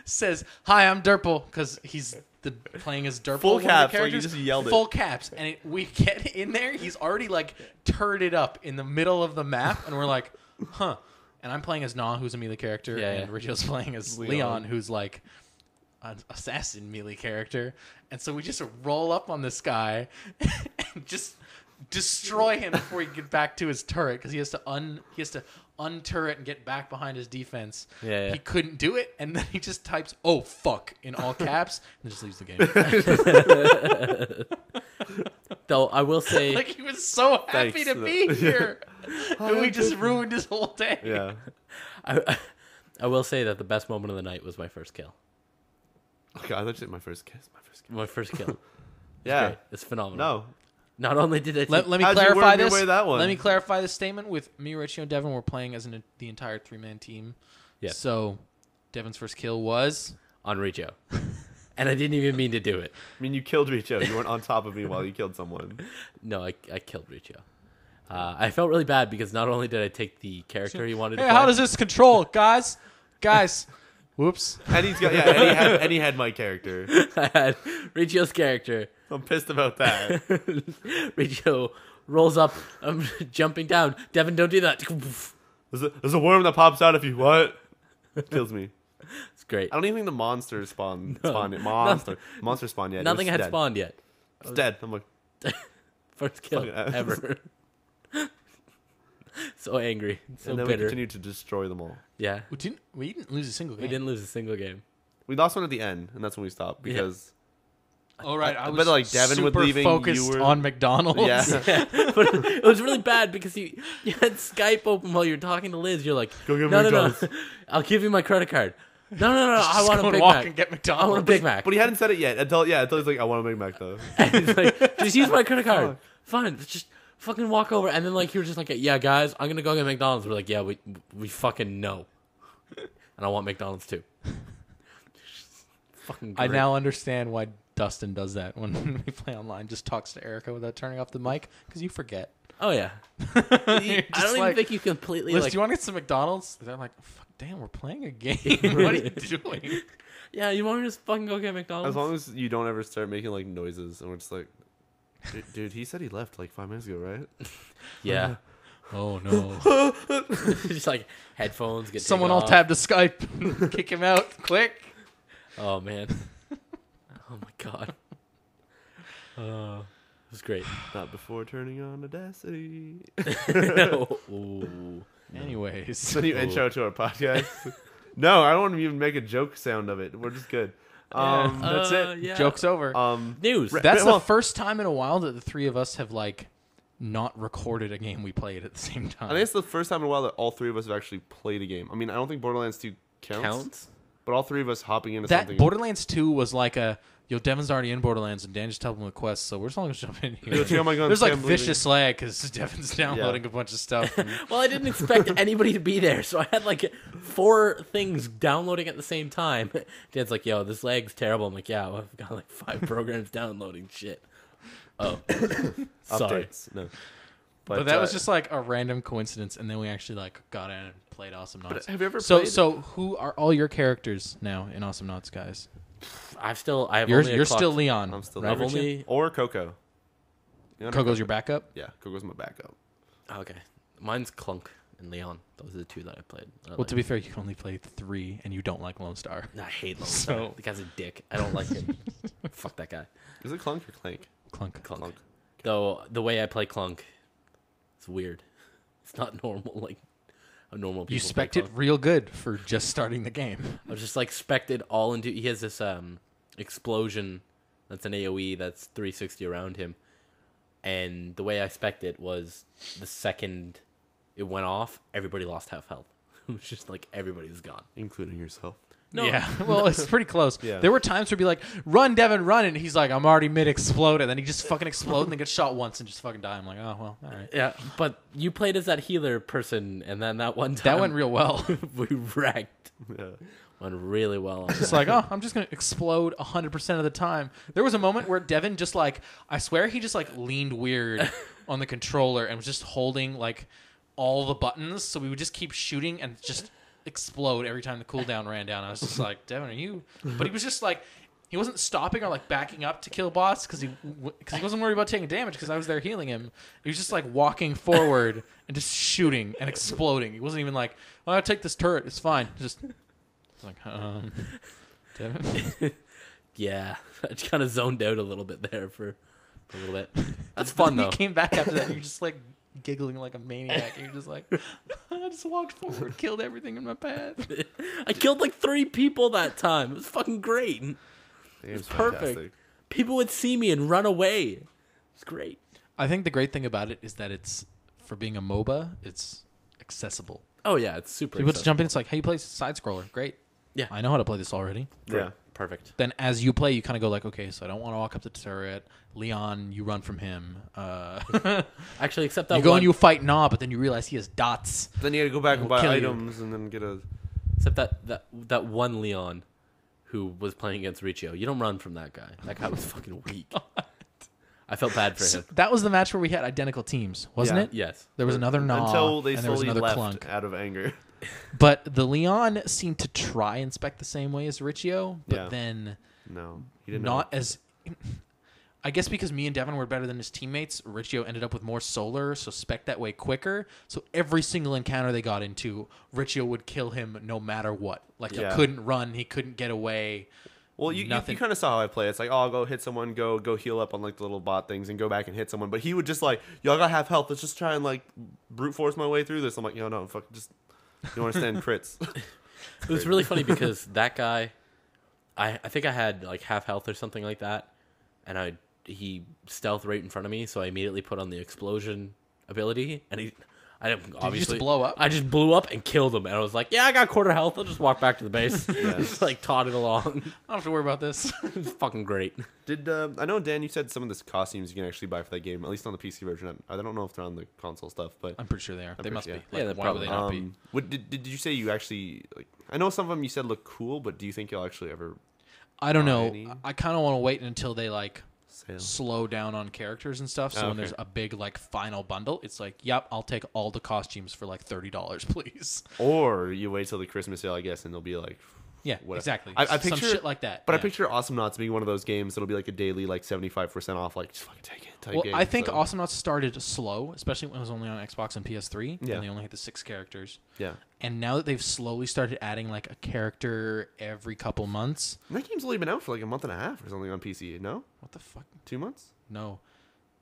says, "Hi, I'm Derple," because he's playing as Derple. Full one of the caps, like you characters. just yelled it. Full caps, and we get in there. He's already like turded up in the middle of the map, and we're like, "Huh." And I'm playing as Na, who's a melee character, Yeah, and yeah. Ricio's playing as Leon, who's like an assassin melee character. And so we just roll up on this guy and just destroy him before he can get back to his turret, because he has to unturret and get back behind his defense. Yeah. He couldn't do it, and then he just types "oh fuck" in all caps and just leaves the game. Though I will say, Like, he was so happy Thanks. to be here, and we just ruined his whole day. Yeah. I will say that the best moment of the night was my first kill. Okay, I thought you said my first kiss. My first kill. Yeah. Great. It's phenomenal. No. Not only did I take, Let me How'd you clarify worm your this. way that one? Let me clarify this statement. With me, Riccio, and Devin, we're playing as the entire 3-man team. Yes. So Devin's first kill was on Riccio, and I didn't even mean to do it. I mean, you killed Riccio. You weren't on top of me while you killed someone. No, I killed Riccio. I felt really bad because not only did I take the character he wanted to Hey, play, how does this control, guys? Whoops. And he's got and he had my character. I had Riccio's character. I'm pissed about that. Riccio rolls up. I'm jumping down. Devin, don't do that. There's a worm that pops out if you what? Kills me. It's great. I don't even think the monster spawned yet. Monster spawned yet. Nothing It was had dead. spawned yet. It's dead. I'm like, First kill Fucking- ever. So angry. So and then we bitter. continued to destroy them all. Yeah. We didn't lose a single game. We didn't lose a single game. We lost one at the end, and that's when we stopped because All right, I I was bet, like, Devin with super leaving, focused you were- on McDonald's. yeah. But it was really bad because you had Skype open while you were talking to Liz. You're like, Go get no, McDonald's. I'll give you my credit card. No, I Just want go a and Big walk Mac. and get I McDonald's. want a Big Mac. But he hadn't said it yet until he's like, I want a Big Mac though. And he's like, just use my credit card. Fine, just fucking walk over. And then like you were just like, yeah, guys, I'm gonna go get McDonald's. We're like, yeah, we fucking know. And I want McDonald's too. Fucking I great. now understand why Dustin does that when we play online. Just talks to Erica without turning off the mic, because you forget. Oh yeah. You're I just don't even like, think you completely Liz, like. do you want to get some McDonald's? They're like, fuck, damn, we're playing a game. What are you doing? Yeah, you want me to just fucking go get McDonald's? As long as you don't ever start making like noises, and we're just like, dude, he said he left like 5 minutes ago, right? Yeah. Oh no! Just like headphones get. Someone taken all off. tab to Skype, kick him out, quick. Oh man. Oh my god. It was great. Not before turning on Audacity. Ooh. Anyways, So new intro to our podcast. No, I don't want to even make a joke sound of it. We're just good. that's it. yeah. Joke's over. News. That's well- the first time in a while that the three of us have like not recorded a game we played at the same time. I think it's the first time in a while that all three of us have actually played a game. I mean, I don't think Borderlands 2 counts. Counts? But all three of us hopping into that something. Borderlands 2 was like a yo, Devin's already in Borderlands, and Dan just helped him with quests, so we're just all going to jump in here. Yo, check out my guns, There's like I'm leaving. vicious lag because Devin's downloading a bunch of stuff. And Well, I didn't expect anybody to be there, so I had like 4 things downloading at the same time. Dan's like, yo, this lag's terrible. I'm like, yeah, well, I've got like 5 programs downloading. Shit. Oh. Sorry. Updates. No. but that was just like a random coincidence, and then we actually like got in and played Awesomenauts. Have you ever So played? so who are all your characters now in Awesomenauts, guys? I have only You're a still clock- Leon. I'm still right, I've Riccio? only or Coco. You know Coco's your backup. Yeah, Coco's my backup. Okay. Mine's Clunk and Leon. Those are the 2 that I played. Well, to be fair, you can only play 3, and you don't like Lone Star. I hate Lone So- Star. The guy's a dick. I don't like him. Fuck that guy. Is it Clunk or Clank? Clunk. Clunk. Though the way I play Clunk, it's weird. It's not normal like a normal people You play spec it Clunk. real good for just starting the game. I was just like spected all into. He has this explosion that's an AOE that's 360 around him, and the way I spec'd it was the second it went off, everybody lost half health. It was just like everybody was gone. Including yourself. No, Yeah, well, it's pretty close. Yeah. There were times where he'd be like, "Run, Devin, run!" and he's like, "I'm already mid-explode," and then he just fucking explode and then gets shot once and just fucking die. I'm like, "Oh well, all right." yeah, but you played as that healer person, and then that one time That went real well. we wrecked. Yeah. Went really well. On It's like, oh, I'm just gonna explode 100% of the time. There was a moment where Devin just like, I swear he just like leaned weird on the controller and was just holding like all the buttons, so we would just keep shooting and just explode every time the cooldown ran down. I was just like, Devin, are you? But he was just like, he wasn't stopping or like backing up to kill boss because he wasn't worried about taking damage because I was there healing him. He was just like walking forward and just shooting and exploding. He wasn't even like, oh, I'll take this turret. It's fine. Just like, Devin. Yeah, I just kind of zoned out a little bit there for a little bit. That's fun though. You came back after that. And you're just like giggling like a maniac. And you're just like, I just walked forward, killed everything in my path. I killed like 3 people that time. It was fucking great. It's Perfect. fantastic. People would see me and run away. It's great. I think the great thing about it is that it's, for being a MOBA, it's accessible. Oh yeah, it's super. People just accessible. jump in. It's like, hey, you play side scroller. Great. Yeah. I know how to play this already. Yeah. Perfect. Then as you play, you kind of go like, okay, so I don't want to walk up to the turret. Leon, you run from him. Actually, except that You go one, and you fight Nah, but then you realize he has dots. Then you gotta go back and We'll buy kill you. items and then get a. except that one Leon who was playing against Riccio. You don't run from that guy. That guy was fucking weak. I felt bad for him. That was the match where we had identical teams, wasn't Yeah. it? Yes. There was another Nah, Until they and there was slowly another left Clunk. out of anger. But the Leon seemed to try and spec the same way as Riccio, but Yeah. then No, he didn't. not as. I guess because me and Devin were better than his teammates, Riccio ended up with more solar, so spec that way quicker. So every single encounter they got into, Riccio would kill him no matter what. Like Yeah. he couldn't run, he couldn't get away. Well, you Nothing. kind of saw how I play. It's like, oh, I'll go hit someone, go heal up on like the little bot things, and go back and hit someone. But he would just like, y'all got half health. Let's just try and like brute force my way through this. I'm like, no, fuck, just you don't understand crits. It was really funny because that guy, I think I had like half health or something like that, and he stealthed right in front of me, so I immediately put on the explosion ability, and I didn't obviously just blow up? I just blew up and killed him, and I was like, yeah, I got quarter health. I'll just walk back to the base. Just like taught it along. I don't have to worry about this. It was fucking great. Did I know, Dan? You said some of the costumes you can actually buy for that game, at least on the PC version. I don't know if they're on the console stuff, but I'm pretty sure they are. They pretty must sure, be. yeah. Like, Yeah, they why would probably they not be? what did you say you actually like? I know some of them you said look cool, but do you think you'll actually ever I don't buy know. any? I kind of want to wait until they like sale? slow down on characters and stuff. So Oh, when okay. there's a big like final bundle, it's like, yep, I'll take all the costumes for like $30, please. Or you wait till the Christmas sale, I guess, and they'll be like, Yeah, What- exactly. I Some picture- shit like that. but I yeah. picture Awesomenauts being one of those games that'll be like a daily like 75% off, like just fucking take it. Type Well, game, I think so, Awesomenauts started slow, especially when it was only on Xbox and PS3, Yeah. and they only had the 6 characters. yeah. And now that they've slowly started adding like a character every couple months, And that game's only been out for like a month and a half or something on PC. No, what the fuck? 2 months No,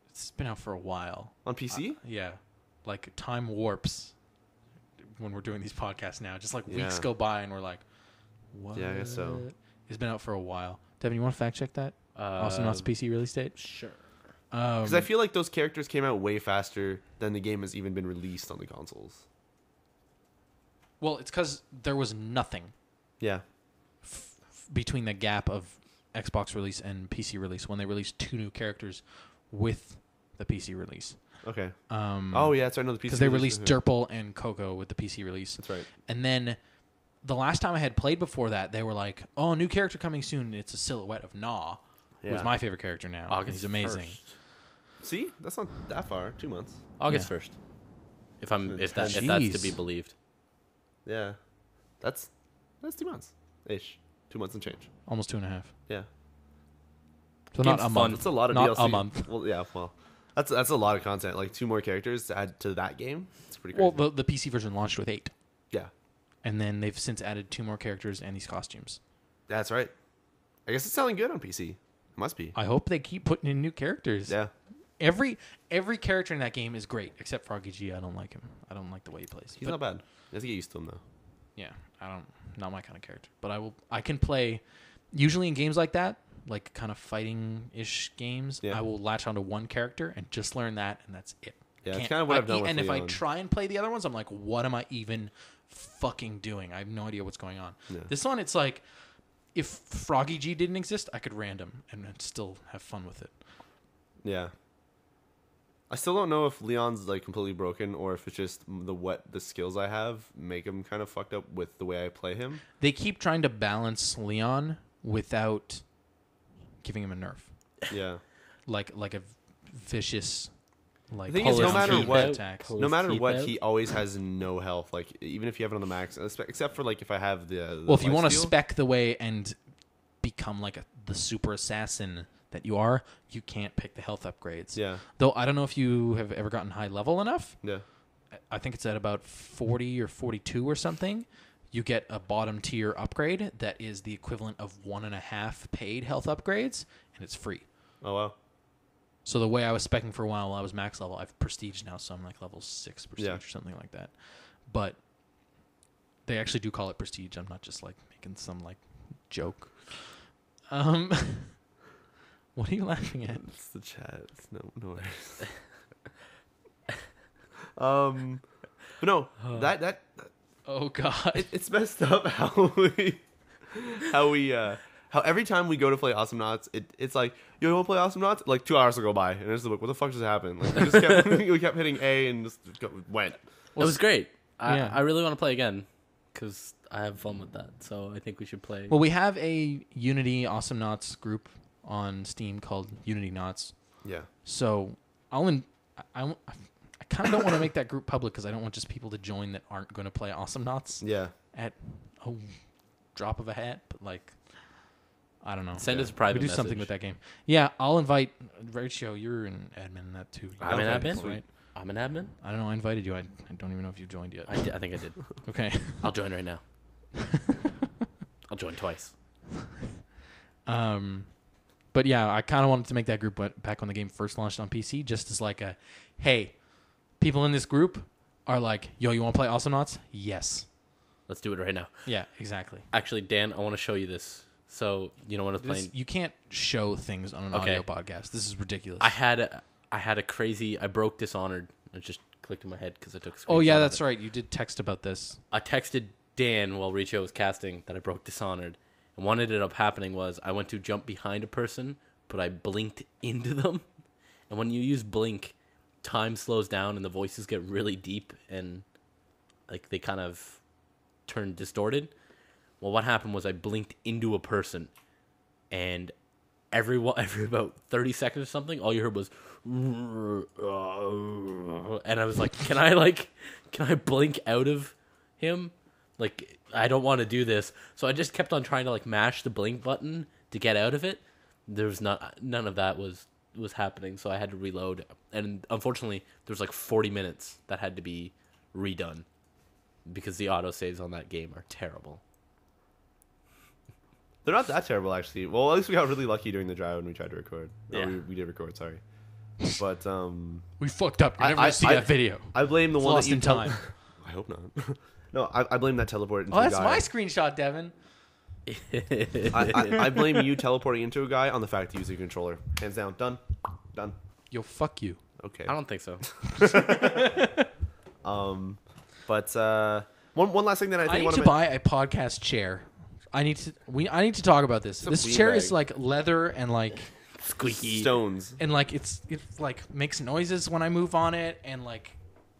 it's been out for a while. on PC. Yeah, like time warps when we're doing these podcasts now. Just like weeks Yeah. go by, and we're like, what? Yeah, I guess so. It's been out for a while. Devin, you want to fact check that? Awesomenauts PC release date? Sure. Because I feel like those characters came out way faster than the game has even been released on the consoles. Well, it's because there was nothing Yeah, between the gap of Xbox release and PC release when they released 2 new characters with the PC release. Okay. Oh yeah, that's right. No, the PC because they released Derpal and Coco with the PC release. That's right. And then the last time I had played before that, they were like, "Oh, new character coming soon. It's a silhouette of Gnaw, who's my favorite character now. August He's amazing." 1st. See, that's not that far. 2 months. August 1st. If that's to be believed. Yeah, that's 2 months ish. 2 months and change. Almost 2.5. Yeah. So not a month. That's a lot of not DLC. a month. Well, yeah. Well, that's a lot of content. Like 2 more characters to add to that game. It's pretty crazy. Well, the PC version launched with 8. Yeah. And then they've since added 2 more characters and these costumes. That's right. I guess it's selling good on PC. It must be. I hope they keep putting in new characters. Yeah. Every character in that game is great, except Froggy G. I don't like him. I don't like the way he plays. He's not bad. You have to get used to him though. Yeah, not my kind of character. But I can play. Usually in games like that, like kind of fighting-ish games, I will latch onto one character and just learn that, and that's it. Yeah, it's kind of what I've done with And if Leon. I try and play the other ones, I'm like, what am I even fucking doing? I have no idea what's going on. Yeah. This one, it's like, if Froggy G didn't exist, I could random and I'd still have fun with it. Yeah. I still don't know if Leon's like completely broken or if it's just the skills I have make him kind of fucked up with the way I play him. They keep trying to balance Leon without giving him a nerf. Yeah. like a vicious like The thing is, no matter what, attacks. no matter what, he always has no health. Like even if you have it on the max, except for like if I have the well, if you want to steal. spec the way and become like the super assassin that you are, you can't pick the health upgrades. Yeah. Though I don't know if you have ever gotten high level enough. Yeah. I think it's at about 40 or 42 or something. You get a bottom tier upgrade that is the equivalent of 1.5 paid health upgrades, and it's free. Oh wow. So the way I was specking for a while I was max level, I've prestige now, so I'm like level 6 prestige or something like that. But they actually do call it prestige. I'm not just like making some like joke. What are you laughing at? It's the chat. It's no worries. But no, that Oh God! it's messed up how every time we go to play Awesomenauts, it's like, you want to play Awesomenauts? Like 2 hours will go by, and it's like, what the fuck just happened? Like we kept hitting A and just went. It was great. I really want to play again because I have fun with that. So I think we should play. Well, we have a Unity Awesomenauts group on Steam called UnityNauts. Yeah. So I kind of don't want to make that group public because I don't want just people to join that aren't going to play Awesomenauts. Yeah. At a drop of a hat, but like, I don't know. Send us a private We do message. something with that game. Yeah, I'll invite Riccio. You're an admin in that too. I'm an Okay, admin? right? I'm an admin? I don't know. I invited you. I don't even know if you joined yet. I think I did. Okay. I'll join right now. I'll join twice. But yeah, I kind of wanted to make that group back when the game first launched on PC, just as like a, hey, people in this group are like, yo, you want to play Awesomenauts? Yes. Let's do it right now. Yeah, exactly. Actually, Dan, I want to show you this. So, you know what I was playing? You can't show things on an audio podcast. This is ridiculous. I had a crazy... I broke Dishonored. It just clicked in my head because I took a screenshot. Oh, yeah, of that's it. right. You did text about this. I texted Dan while Riccio was casting that I broke Dishonored. And what ended up happening was I went to jump behind a person, but I blinked into them. And when you use blink, time slows down and the voices get really deep and like they kind of turn distorted. Well, what happened was I blinked into a person, and every about 30 seconds or something, all you heard was, and I was like, can I blink out of him? Like, I don't want to do this. So I just kept on trying to like mash the blink button to get out of it. There was none of that was happening. So I had to reload. And unfortunately, there was like 40 minutes that had to be redone because the autosaves on that game are terrible. They're not that terrible, actually. Well, at least we got really lucky during the drive when we tried to record. Yeah. We did record, sorry. But, We fucked up. You're never going to see that video. I blame the It's one lost that you in time. I hope not. No, I blame that teleport into Oh, a that's guy. my screenshot, Devin. I blame you teleporting into a guy on the fact to use the controller. Hands down. Done. Yo, fuck you. Okay. I don't think so. But one last thing that I think I need to buy a podcast chair I need to talk about this. It's a This beanbag. chair is like leather and like Squeaky. Stones. and like it's like makes noises when I move on it, and like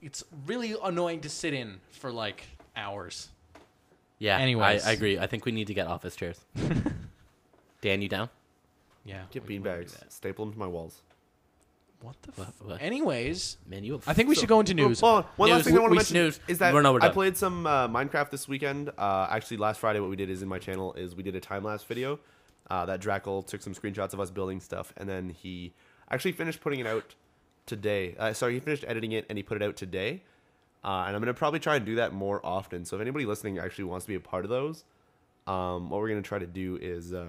it's really annoying to sit in for like hours. Yeah. Anyways. I agree. I think we need to get office chairs. Dan, you down? Yeah. Get we wanna do beanbags. that. Staple them to my walls. What the? What? Anyways, Man, you. I think we should go into news. Hold on. One last News. thing I want to We mention snooze. is that We're I done. played some Minecraft this weekend. Actually, last Friday, what we did is in my channel is we did a time-lapse video that Drackle took some screenshots of us building stuff, and then he actually finished putting it out today. He finished editing it, and he put it out today. And I'm going to probably try and do that more often. So if anybody listening actually wants to be a part of those, what we're going to try to do is, I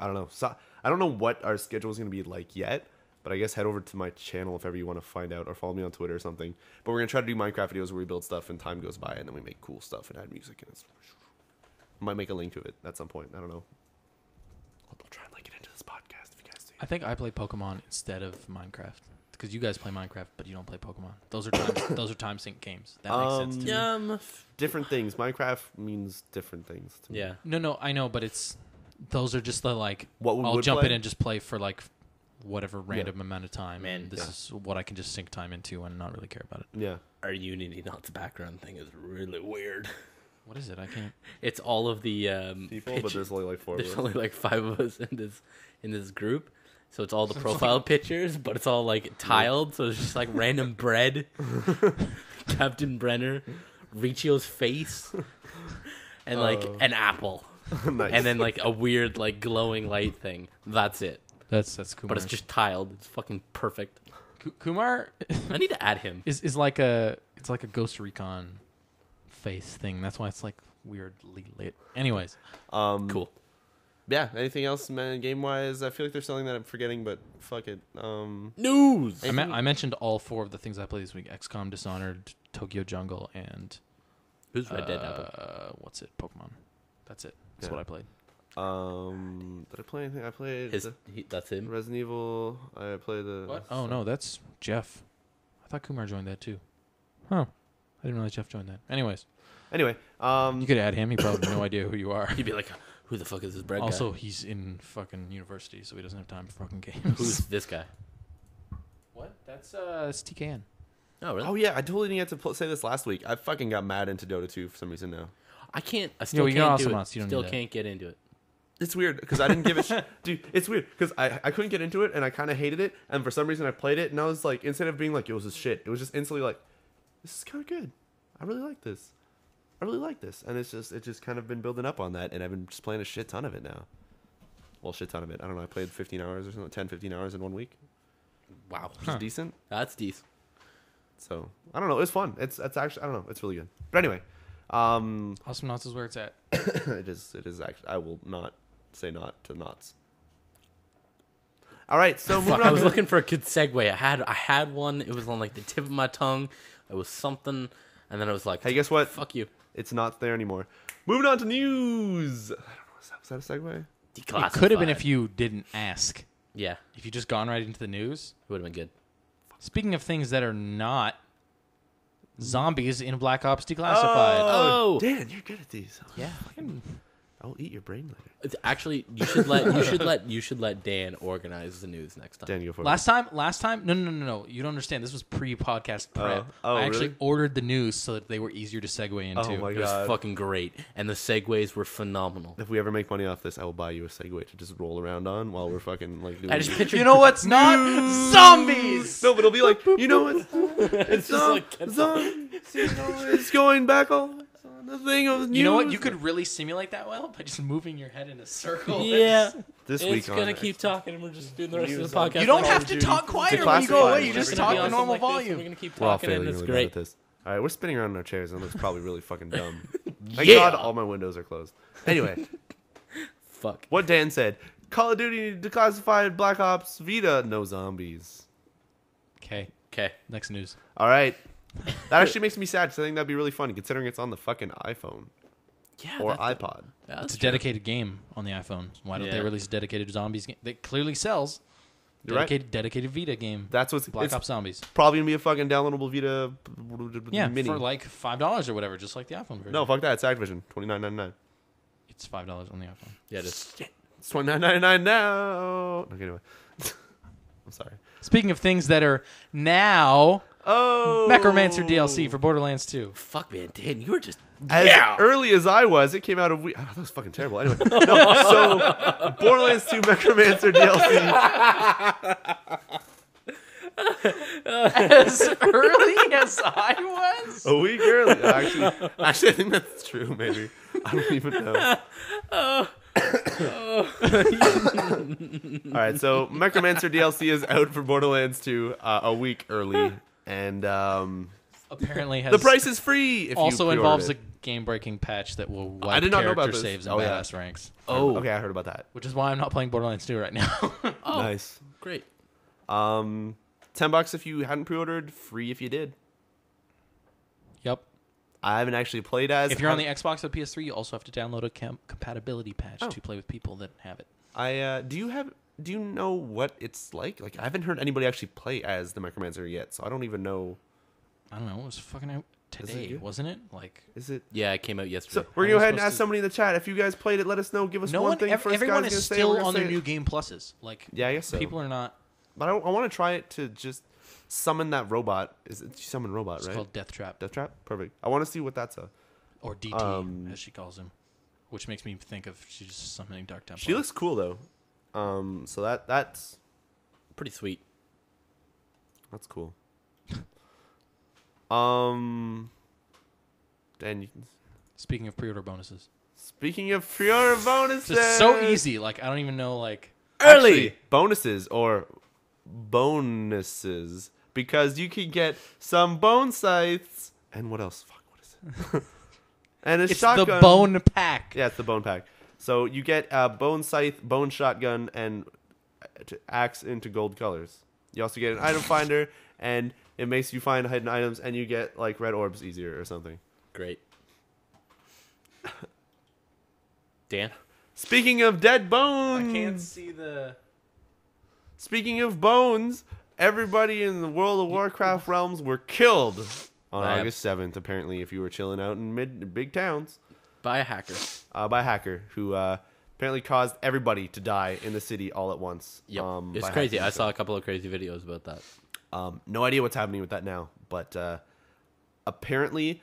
don't know. So, I don't know what our schedule is going to be like yet. But I guess head over to my channel if ever you want to find out, or follow me on Twitter or something. But we're going to try to do Minecraft videos where we build stuff and time goes by and then we make cool stuff and add music. And I might make a link to it at some point. I don't know. I'll try and link it into this podcast if you guys do. I think I play Pokemon instead of Minecraft because you guys play Minecraft, but you don't play Pokemon. Those are time sync games. That makes sense to me. Different things. Minecraft means different things to me. Yeah. No, I know, but those are just the like. What we I'll would jump play? in and just play for like whatever random amount of time. Man, this is what I can just sync time into and not really care about it. Yeah. Our UnityNauts background thing is really weird. What is it? I can't. It's all of the People, but there's only like 4 of there's us. only like 5 of us in this group. So it's all the profile pictures, but it's all like tiled. So it's just like random bread, CaptainBrenner, Riccio's face, and like an apple, Nice. and then like a weird like glowing light thing. That's it. That's Kumar. But it's just tiled. It's fucking perfect. Kumar I need to add him. is like it's like a Ghost Recon face thing. That's why it's like weirdly lit. Anyways, Cool. Yeah. Anything else, man? Game wise, I feel like there's something that I'm forgetting, but fuck it. News. I mentioned all 4 of the things I played this week: XCOM, Dishonored, Tokyo Jungle, and Who's Red Dead now? what's it? Pokemon. That's it. That's Yeah. what I played. Did I play anything? I played That's him. Resident Evil. I played the. What? Oh no, that's Jeff. I thought Kumar joined that too. Huh. I didn't realize Jeff joined that. Anyways, Anyway, you could add him. He probably has no idea who you are. He'd be like, "Who the fuck is this bread Also, guy? he's in fucking university, so he doesn't have time for fucking games. Who's this guy?" What? That's TKN. Oh, really? oh yeah, I totally didn't get to say this last week. I fucking got mad into Dota 2 for some reason now. I can't. I still you got can't do Awesomenauts, it. you don't Still need that. can't get into it. It's weird because I didn't give it. Dude, it's weird because I couldn't get into it and I kind of hated it. And for some reason I played it and I was like, instead of being like, it was just shit, it was just instantly like, this is kind of good. I really like this. I really like this. And it's just kind of been building up on that. And I've been just playing a shit ton of it now. Well, shit ton of it. I don't know. I played 15 hours or something, 10, 15 hours in 1 week. Wow, Which is decent. that's decent. So I don't know. It was fun. It's actually, I don't know. It's really good. But anyway, Awesomenauts is where it's at. it is actually, I will not say not to knots. All right, so moving Fuck, on. I was looking for a good segue. I had one. It was on like the tip of my tongue. It was something, and then I was like, Hey, guess what? Fuck you. It's not there anymore. Moving on to news. I don't know. Was that a segue? Declassified. It could have been if you didn't ask. Yeah, If you just gone right into the news. it would have been good. Speaking of things that are not zombies in Black Ops Declassified. Oh. Dan, you're good at these. Yeah. I'll eat your brain later. Actually, you should let Dan organize the news next time. Dan, you go for it. Last time, no. You don't understand. This was pre-podcast prep. Oh, I actually really? ordered the news so that they were easier to segue into. Oh my It was god. fucking great, and the segues were phenomenal. If we ever make money off this, I will buy you a Segway to just roll around on while we're fucking like doing I just pictured You know what's not? Zombies! No, but it'll be like, you know what? It's just like- zombies, you know, it's going back all on the thing of news. You know what? You could really simulate that well by just moving your head in a circle. Yeah, This it's week gonna on keep talking, and we're just doing the rest of News the on- podcast. You don't like have we to do. talk quieter when you go away. You Declassified. just We're talk gonna be at awesome normal like this, and volume. We're gonna keep We're all talking, failing and it's really bad at great. this. All right, we're spinning around in our chairs, and it looks probably really fucking dumb. Thank Yeah. God all my windows are closed. Anyway, Fuck. what Dan said: Call of Duty Declassified, Black Ops, Vita, no zombies. Okay, Okay. next news. All right, that actually makes me sad because I think that'd be really funny considering it's on the fucking iPhone Yeah. or that's- iPod. that's It's a true. dedicated game on the iPhone. Why don't they Yeah. release a dedicated zombies game? That clearly sells. You're right. Dedicated Vita game. That's what's Black it's Ops Zombies. probably gonna be a fucking downloadable Vita Yeah, mini. for like $5 or whatever, just like the iPhone version. No, fuck that. It's Activision, $29.99. It's $5 on the iPhone. Yeah, it is. It's $29.99 now. Okay, anyway. I'm sorry. Speaking of things that are now, Oh, Necromancer DLC for Borderlands 2. Fuck, man, Dan, you were just as early as I was, it came out a week. Oh, that was fucking terrible. Anyway, no, so Borderlands 2 Necromancer DLC. As early as I was? A week early. Actually, I think that's true. Maybe I don't even know. All right, so Necromancer DLC is out for Borderlands 2 a week early, and Apparently has the price is free. If also you involves it. a game-breaking patch that will I wipe did not know about character this. saves and Oh, yeah. badass ranks. Oh, Okay, I heard about that. Which is why I'm not playing Borderlands 2 right now. Oh, Nice. great. $10 if you hadn't pre-ordered, free if you did. Yep. I haven't actually played as. If you're on the Xbox or PS3, you also have to download a compatibility patch to play with people that have it. Do you know what it's like? Like, I haven't heard anybody actually play as the Necromancer yet, so I don't even know. I don't know. It was fucking out today, good? wasn't it? Like, Is it? Yeah, it came out yesterday. So we're How gonna go am I ahead and supposed ask to- somebody in the chat if you guys played it. Let us know. Give us no one one. thing. First Everyone guy's is gonna say it, we're still gonna on say their it. new game pluses. Like, Yeah, I guess so. people are not. But I want to try it to just summon that robot. Is it summon robot? It's Right. called Death Trap Death Trap. Perfect. I want to see what that's a. or DT, as she calls him, which makes me think of she's just summoning Dark Temple. She looks cool though. So that's Pretty sweet. cool. Dan, Speaking of pre-order bonuses, speaking of pre-order bonuses, just so easy. Like, I don't even know. Like, Actually, bonuses because you can get some bone scythes and what else? Fuck, what is it? And a it's shotgun. the bone pack. Yeah, it's the bone pack. So you get a bone scythe, bone shotgun, and axe into gold colors. You also get an item finder, and it makes you find hidden items, and you get like red orbs easier or something. Great. Dan? Speaking of dead bones, I can't see the. Speaking of bones, everybody in the World of Warcraft realms were killed on By a- August 7th, apparently, if you were chilling out in big towns. By a hacker. By a hacker who apparently caused everybody to die in the city all at once. Yep. It's by crazy. hacking I saw a couple of crazy videos about that. No idea what's happening with that now, but apparently,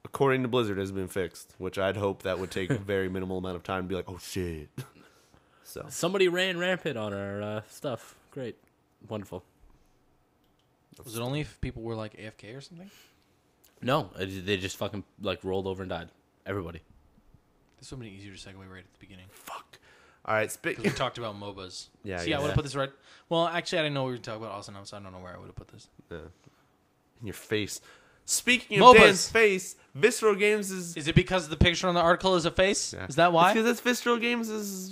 according to Blizzard, it has been fixed, which I'd hope that would take a very minimal amount of time to be like, oh shit. So Somebody ran rampant on our stuff. Great. Wonderful. Was it only if people were like AFK or something? No, they just fucking like rolled over and died. Everybody. This would have been easier to segue right at the beginning. fuck. All right, Because we talked about MOBAs. Yeah, See, yeah. I would have put this right. Well, actually, I didn't know we were talking about Awesomenauts, so I don't know where I would have put this. in your face. Speaking of MOBAs. Dan's face, Visceral Games is. Is it because the picture on the article is a face? Yeah. Is that why? Because it's Visceral Games is.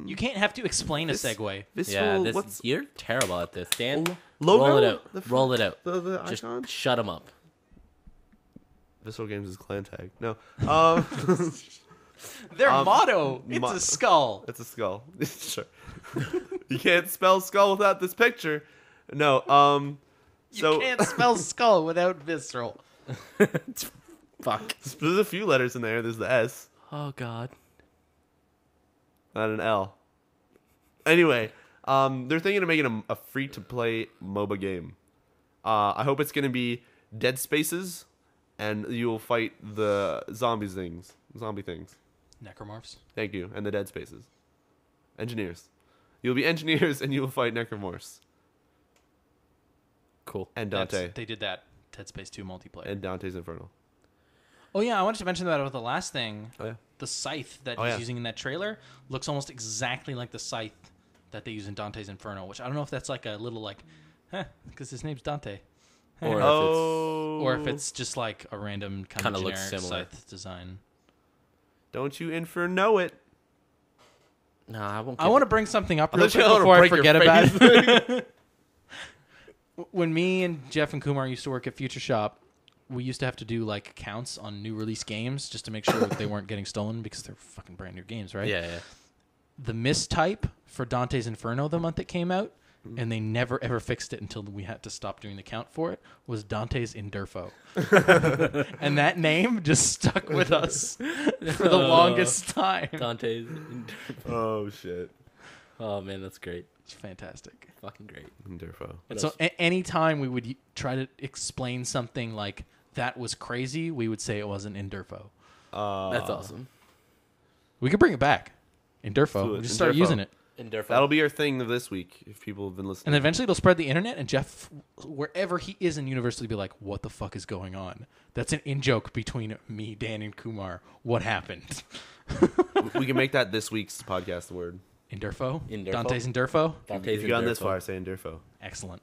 You can't have to explain a segue. Visceral. Yeah, what's you're terrible at this. Dan, logo? roll it out. The Roll it out. The Just icon? shut them up. Visceral Games is clan tag. No. Their motto, it's mo- a skull. It's a skull. Sure. You can't spell skull without this picture. No. You can't spell skull without visceral. Fuck. There's a few letters in there. There's the S, Oh, God. not an L. Anyway, they're thinking of making a free-to-play MOBA game. I hope it's going to be Dead Spaces, and you will fight the zombie things. Necromorphs. Thank you. And the Dead Spaces. Engineers. You'll be engineers, and you will fight necromorphs. Cool. And Dante. They did that Dead Space 2 multiplayer. And Dante's Inferno. Oh, yeah, I wanted to mention that with the last thing. Oh, yeah. The scythe that Oh, he's yeah. using in that trailer looks almost exactly like the scythe that they use in Dante's Inferno, which I don't know if that's like a little like, because his name's Dante. Or if Or if it's just like a random kind Kinda of looks generic similar. scythe design. Don't you Inferno it. No, I won't. I want to bring something up I'm real just quick gonna before I break your forget about face. it. When me and Jeff and Kumar used to work at Future Shop, we used to have to do like counts on new release games just to make sure that they weren't getting stolen because they're fucking brand new games, right? Yeah. The mistype for Dante's Inferno the month it came out and they never ever fixed it until we had to stop doing the count for it, was Dante's Inderfo. And that name just stuck with us for the longest time. Dante's. Oh shit. Oh man, that's great. It's fantastic. Fucking great. Inderfo. And so anytime we would try to explain something like that was crazy, we would say it wasn't Inderfo. That's awesome. We could bring it back. Inderfo. We just start Inderfo. using it. Inderfo. That'll be our thing of this week if people have been listening. And eventually it'll spread the internet, and Jeff, wherever he is in university, will be like, what the fuck is going on? That's an in-joke between me, Dan, and Kumar. What happened? We can make that this week's podcast word. Inderfo? Inderfo? Dante's Inderfo? Dante's If you've gone this Inderfo. far, say Inderfo. Excellent.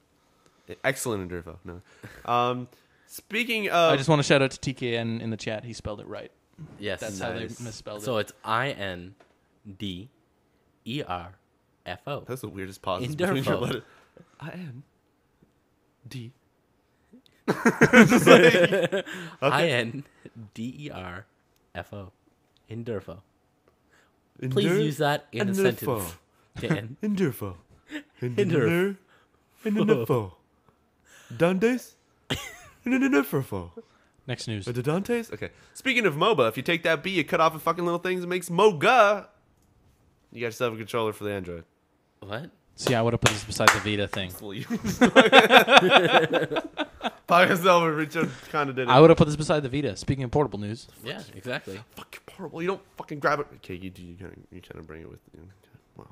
Excellent Inderfo. No. Speaking of... I just want to shout out to TKN in the chat. He spelled it right. Yes. That's how they Nice. misspelled So it. it's INDERFO. That's the weirdest pause Inderfo. between your letters. I-N-D. INDERFO. Inderfo. Please use that in a sentence. Dan. Inderfo. Inderfo. Inderfo. Dantes? Inderfo. Next news. The Dantes? Okay. Speaking of MOBA, if you take that B, you cut off the fucking little things, it makes MOGA. You got yourself a controller for the Android. What? See, I would have put this beside the Vita thing. Podcast over. Richard kind of did it. I would have put this beside the Vita. Speaking of portable news. Yeah, exactly. Fucking horrible. You don't fucking grab it. Okay, you kind of bring it with you. Wow.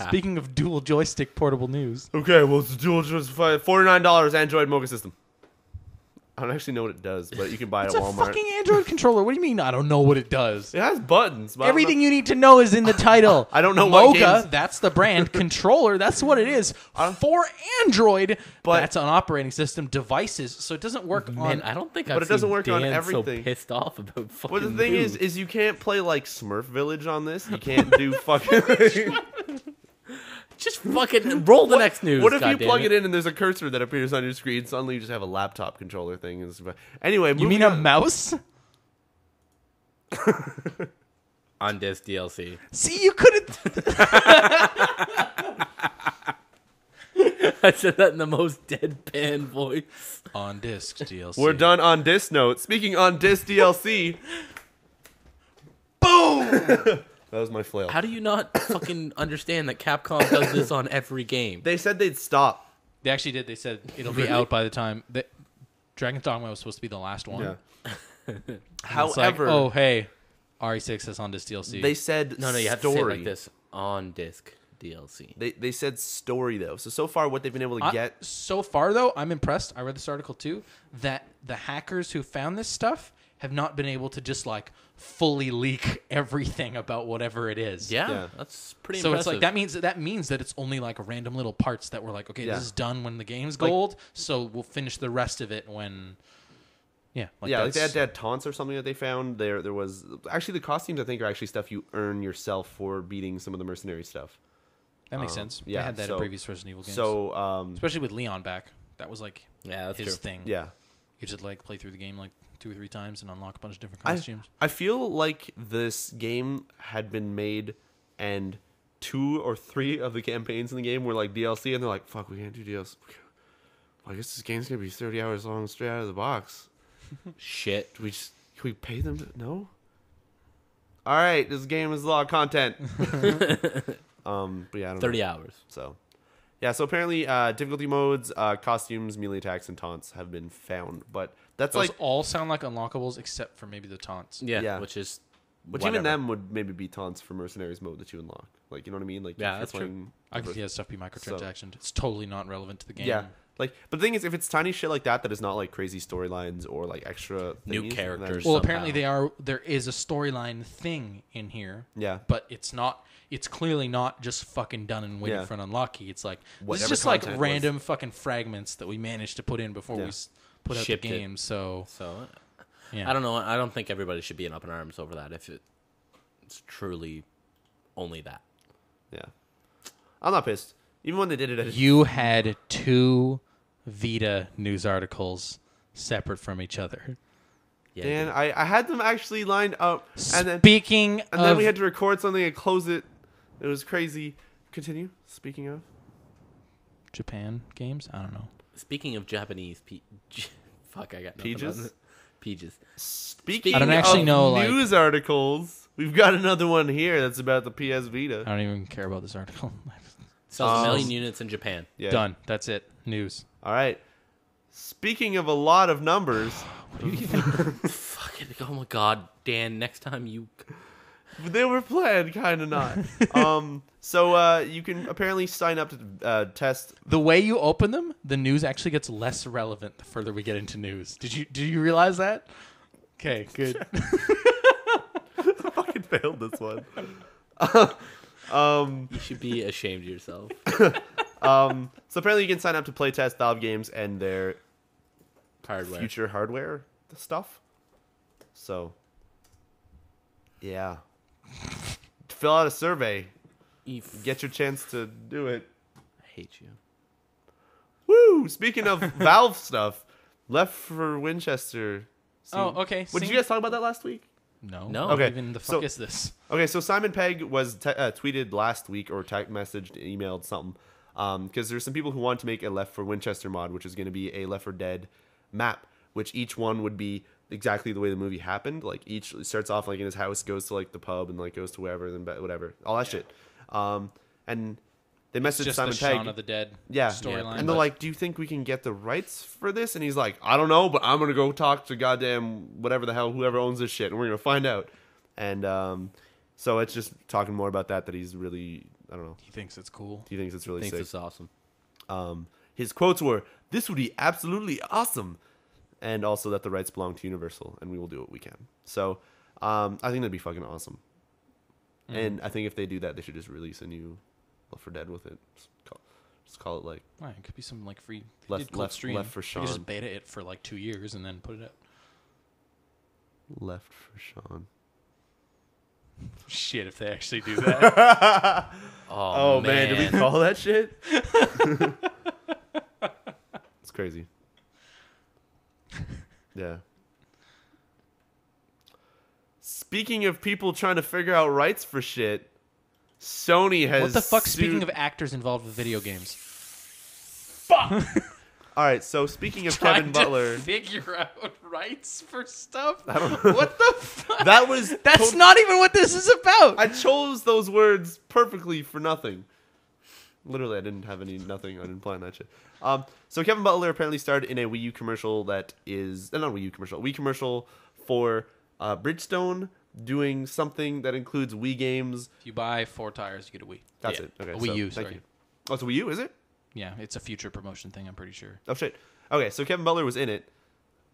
Speaking of dual joystick portable news. Okay, well, it's a dual $49 Android Mocha system. I don't actually know what it does, but you can buy it It's at a Walmart. fucking Android controller. What do you mean I don't know what it does? It has buttons. But I don't know- Everything you need to know is in the title. I don't know what Mocha, games- that's the brand. Controller, that's what it is. For Android, But- that's on operating system devices, so it doesn't work Man, on... I don't think But I've it doesn't seen work on Dan everything. so pissed off about fucking But the thing news. is you can't play like Smurf Village on this. You can't do fucking. Just fucking roll the next news. What if you goddammit. plug it in and there's a cursor that appears on your screen? Suddenly you just have a laptop controller thing. Anyway, You mean a mouse? on this DLC? See, you couldn't... I said that in the most deadpan voice. On disc DLC. We're done on this note. Speaking on this DLC. Boom! That was my flail. How do you not fucking understand that Capcom does this on every game? They said they'd stop. They actually did. They said it'll be out by the time... Dragon's Dogma was supposed to be the last one. Yeah. It's like, However, oh, hey, RE6 is on this DLC. they said No, you have story. to say it like this. On disc DLC. They said story though. So far what they've been able to get. So far, though, I'm impressed. I read this article, too, that the hackers who found this stuff have not been able to just, like, fully leak everything about whatever it is. Yeah, that's pretty So impressive. it's like that means that it's only like random little parts that were like, okay, Yeah. this is done when the game's Like- gold, so we'll finish the rest of it when like Like they that's- had taunts or something that they found. There was actually the costumes I think are actually stuff you earn yourself for beating some of the mercenary stuff. that makes sense. yeah, They had that so- in previous Resident Evil games. So especially with Leon back. That was like yeah, that's his true. thing. yeah. You just like play through the game like 2 or 3 times and unlock a bunch of different costumes. I feel like this game had been made and 2 or 3 of the campaigns in the game were like DLC and they're like, fuck, we can't do DLC. Well, I guess this game's gonna be 30 hours long straight out of the box. Shit. Can we pay them to no? Alright, this game is a lot of content. But yeah, I don't 30 know. hours. So yeah, so apparently difficulty modes, costumes, melee attacks, and taunts have been found. But that's Those like all sound like unlockables except for maybe the taunts. Yeah, Yeah. which is But whatever. even them would maybe be taunts for mercenaries mode that you unlock. Like, you know what I mean? Like, Yeah, if you're that's true. playing- I can see that stuff be microtransactions. It's totally not relevant to the game. Yeah. Like, but the thing is, if it's tiny shit like that is not like crazy storylines or like extra New thingies, characters. Well, somehow. apparently there is a storyline thing in here. Yeah. But it's clearly not just fucking done and waiting Yeah. for an unlocky. It's like this Whatever is just like content was. random fucking fragments that we managed to put in before Yeah. we put out Shipped the it. game. So yeah. I don't know. I don't think everybody should be up in arms over that if it's truly only that. Yeah. I'm not pissed. Even when they did it, You had 2 Vita news articles separate from each other. Yeah, Dan, dude. I had them actually lined up, and then Speaking and of then we had to record something and close it. It was crazy. Continue. Speaking of. Japan games? I don't know. Speaking of Japanese, fuck, I got nothing Peaches? on it. Peaches. Speaking I don't actually of know, like- news articles, we've got another one here that's about the PS Vita. I don't even care about this article. Sells 1 million units in Japan. Yeah. Done. That's it. News. All right. Speaking of a lot of numbers, What do you think? Fucking, oh my god, Dan, next time you... they were planned, kind of not. So you can apparently sign up to test. The way you open them, the news actually gets less relevant the further we get into news. Did you realize that? Okay, good. Fucking failed this one. You should be ashamed of yourself. So apparently you can sign up to play test Valve games and their Hardware. future hardware stuff. So, yeah. Fill out a survey. Get your chance to do it. I hate you. Woo! Speaking of Valve stuff, Left for Winchester. Oh, okay. What, did you guys talk about that last week? No. What Okay, even the fuck so- is this? Okay, so Simon Pegg was tweeted last week or messaged, emailed something. Because there's some people who want to make a Left for Winchester mod, which is going to be a Left 4 Dead map, which each one would be exactly the way the movie happened. Like each starts off like in his house, goes to like the pub, and like goes to wherever, then whatever, all that shit. And they messaged Just Simon the Pegg. Shaun of the Dead Yeah, storyline. and they're like, "Do you think we can get the rights for this?" And he's like, "I don't know, but I'm gonna go talk to goddamn whatever the hell whoever owns this shit, and we're gonna find out." And so it's just talking more about that he's really, I don't know. He thinks it's cool. He thinks it's really Thinks sick. it's awesome. His quotes were, "This would be absolutely awesome," and also that the rights belong to Universal, and we will do what we can. So I think that'd be fucking awesome. And I think if they do that, they should just release a new Left 4 Dead with it. Just call it like Right, it could be some like free Left Left stream. for You could Sean. just beta it for like 2 years and then put it out. Left for Sean. Shit, if they actually do that. Oh man, did we call that shit? It's crazy. Yeah. Speaking of people trying to figure out rights for shit, Sony has What the fuck? sued- Speaking of actors involved with video games, All right, so speaking of trying Kevin Butler, to figure out rights for stuff. I don't know. What the fuck? That was That's not even what this is about. I chose those words perfectly for nothing. Literally, I didn't have nothing. I didn't plan that shit. So Kevin Butler apparently starred in a Wii U commercial that is not a Wii U commercial, a Wii commercial for Bridgestone doing something that includes Wii games. If you buy 4 tires, you get a Wii. That's Yeah. it. Okay, A Wii so, U, thank sorry. you. Oh, it's a Wii U, is it? Yeah, it's a future promotion thing, I'm pretty sure. Oh shit. Okay, so Kevin Butler was in it,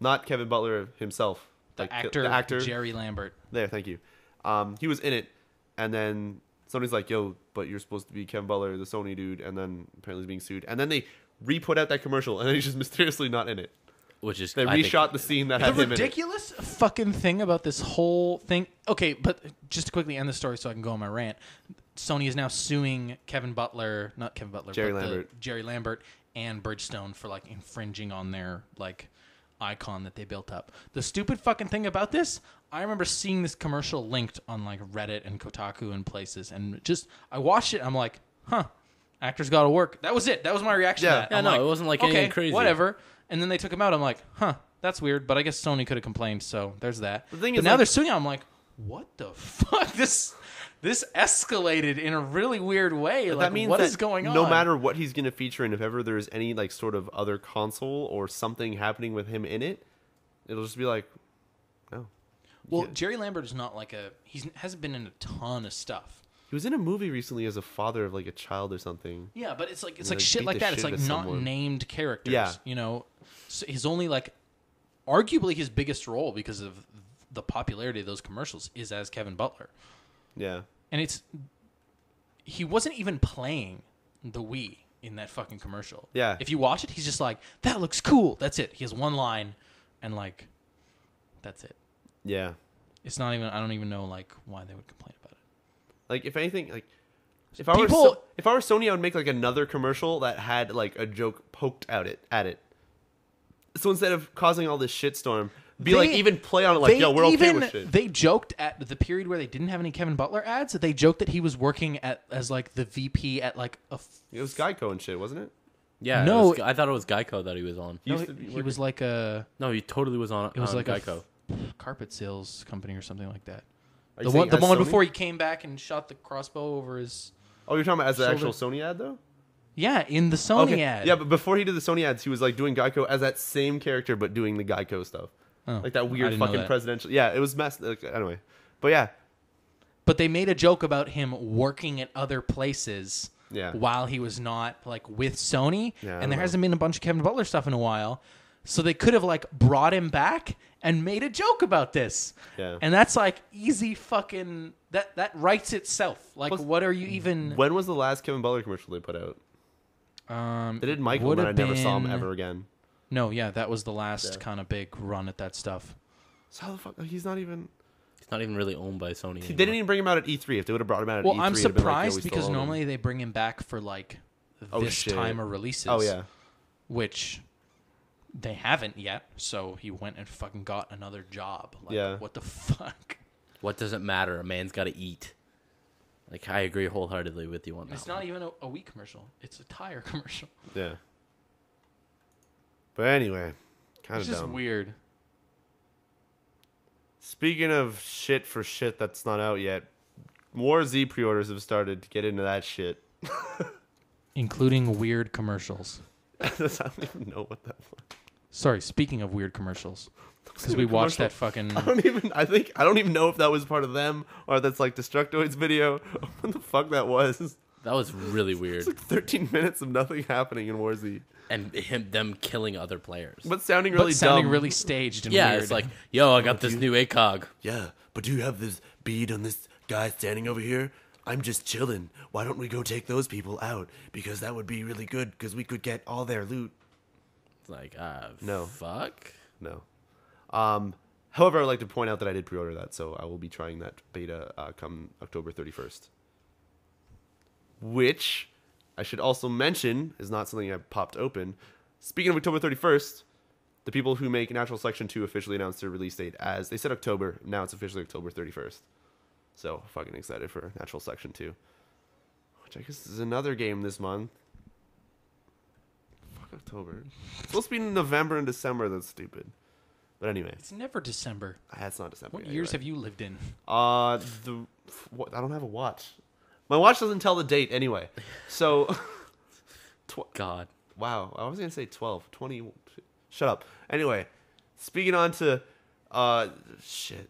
not Kevin Butler himself. The actor Jerry Lambert. There, thank you. He was in it, and then Sony's like, "Yo, but you're supposed to be Kevin Butler, the Sony dude," and then apparently he's being sued. And then they re-put out that commercial, and then he's just mysteriously not in it. Which is They I think- reshot the scene that The had him in it. ridiculous fucking thing about this whole thing. Okay, but just to quickly end the story so I can go on my rant. Sony is now suing Kevin Butler, not Kevin Butler, Jerry but Lambert. Jerry Lambert and Bridgestone for like infringing on their like icon that they built up. The stupid fucking thing about this, I remember seeing this commercial linked on like Reddit and Kotaku and places, and just I watched it. I'm like, huh, actors got to work. That was it. That was my reaction. Yeah. to that. Yeah, I'm no, like, it wasn't like okay, anything crazy. whatever. And then they took him out. I'm like, huh, that's weird. But I guess Sony could have complained. So there's that. The thing but is, now like- they're suing. I'm like, what the fuck? This escalated in a really weird way. But Like, that means what that is going on? no matter what he's going to feature, and if ever there's any like sort of other console or something happening with him in it, it'll just be like, no. Well, Yeah. Jerry Lambert is not like he hasn't been in a ton of stuff. He was in a movie recently as a father of like a child or something. Yeah, but it's like Yeah, they shit beat like the that. It's shit like out of not someone. named characters. Yeah. You know, so his only like arguably his biggest role because of the popularity of those commercials is as Kevin Butler. Yeah. And he wasn't even playing the Wii in that fucking commercial. Yeah. If you watch it, he's just like, that looks cool. That's it. He has one line and like, that's it. Yeah. It's not even, I don't even know like why they would complain about it. Like if anything, like if People- I were Sony, I would make like another commercial that had like a joke poked out at it. So instead of causing all this shitstorm, even play on it like, yo, we're okay with shit. They joked at the period where they didn't have any Kevin Butler ads. They joked that he was working as like the VP at like a. It was Geico and shit, wasn't it? Yeah, No, I thought it was Geico that he was on. He was like a. No, he totally was on. It was like Geico. Carpet sales company or something like that. Are you The one saying as Sony? before he came back and shot the crossbow over his. Oh, you're talking about as the Shoulder. actual Sony ad though? Yeah, in the Sony ad. Yeah, but before he did the Sony ads, he was like doing Geico as that same character, but doing the Geico stuff. Oh, Like that I weird didn't know fucking that. presidential. Yeah, it was messed. Like, anyway, but yeah, But they made a joke about him working at other places Yeah. while he was not like with Sony. Yeah, I and don't there know. hasn't been a bunch of Kevin Butler stuff in a while. So they could have like brought him back and made a joke about this. Yeah. And that's like easy fucking that writes itself. Like Plus, what are you even when was the last Kevin Butler commercial they put out? They did Michael, would and I have never saw him been- ever again. No, yeah, that was the last Yeah. kind of big run at that stuff. So how the fuck? He's not even. He's not even really owned by Sony. They didn't even bring him out at E3. If they would have brought him out at Well, E3, I'm it'd have been like, yo, surprised we still because own him. normally they bring him back for like Oh, this shit. time of releases. Oh yeah. Which they haven't yet, so he went and fucking got another job. Like, Yeah. what the fuck? What does it matter? A man's got to eat. Like, I agree wholeheartedly with you on that. It's not even a wheat commercial. It's a tire commercial. Yeah. But anyway, kind It's of just dumb. weird. Speaking of shit for shit that's not out yet, more Z pre-orders have started to get into that shit. Including weird commercials. I don't even know what that was. Sorry, speaking of weird commercials. Because we Weird watched commercial. that fucking... I don't even know if that was part of them or that's like Destructoid's video. What the fuck that was? That was really weird. It's like 13 minutes of nothing happening in War Z. And them killing other players. But sounding really but sounding dumb. really staged and Yeah, weird. it's like, yo, I got this new ACOG. Yeah, but do you have this bead on this guy standing over here? I'm just chilling. Why don't we go take those people out? Because that would be really good because we could get all their loot. It's like, No. fuck? No. However, I'd like to point out that I did pre-order that, so I will be trying that beta come October 31st. Which, I should also mention, is not something I popped open. Speaking of October 31st, the people who make Natural Selection 2 officially announced their release date as, they said October, now it's officially October 31st. So, fucking excited for Natural Selection 2. Which I guess is another game this month. Fuck October. It's supposed to be in November and December, that's stupid. But anyway, It's never December. that's not December. What yeah, years you're have you lived in? right. What, I don't have a watch. My watch doesn't tell the date anyway. So, God. wow, I was going to say 12, 20. Shut up. Anyway, speaking on to, shit.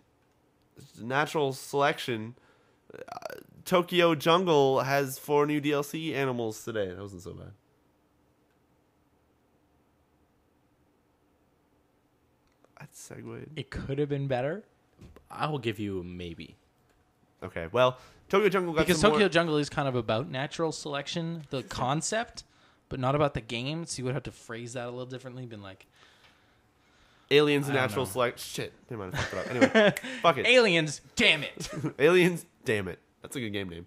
Natural Selection. Tokyo Jungle has 4 new DLC animals today. That wasn't so bad. That segued. It could have been better. I will give you a maybe. Okay, well, Tokyo Jungle got Because some Tokyo more... Jungle is kind of about natural selection, the concept, but not about the game. So you would have to phrase that a little differently. Been like, Aliens and I don't Natural know. Select... Shit, never mind, I fucked it up. Anyway, fuck it. aliens, damn it. Aliens, damn it. That's a good game name.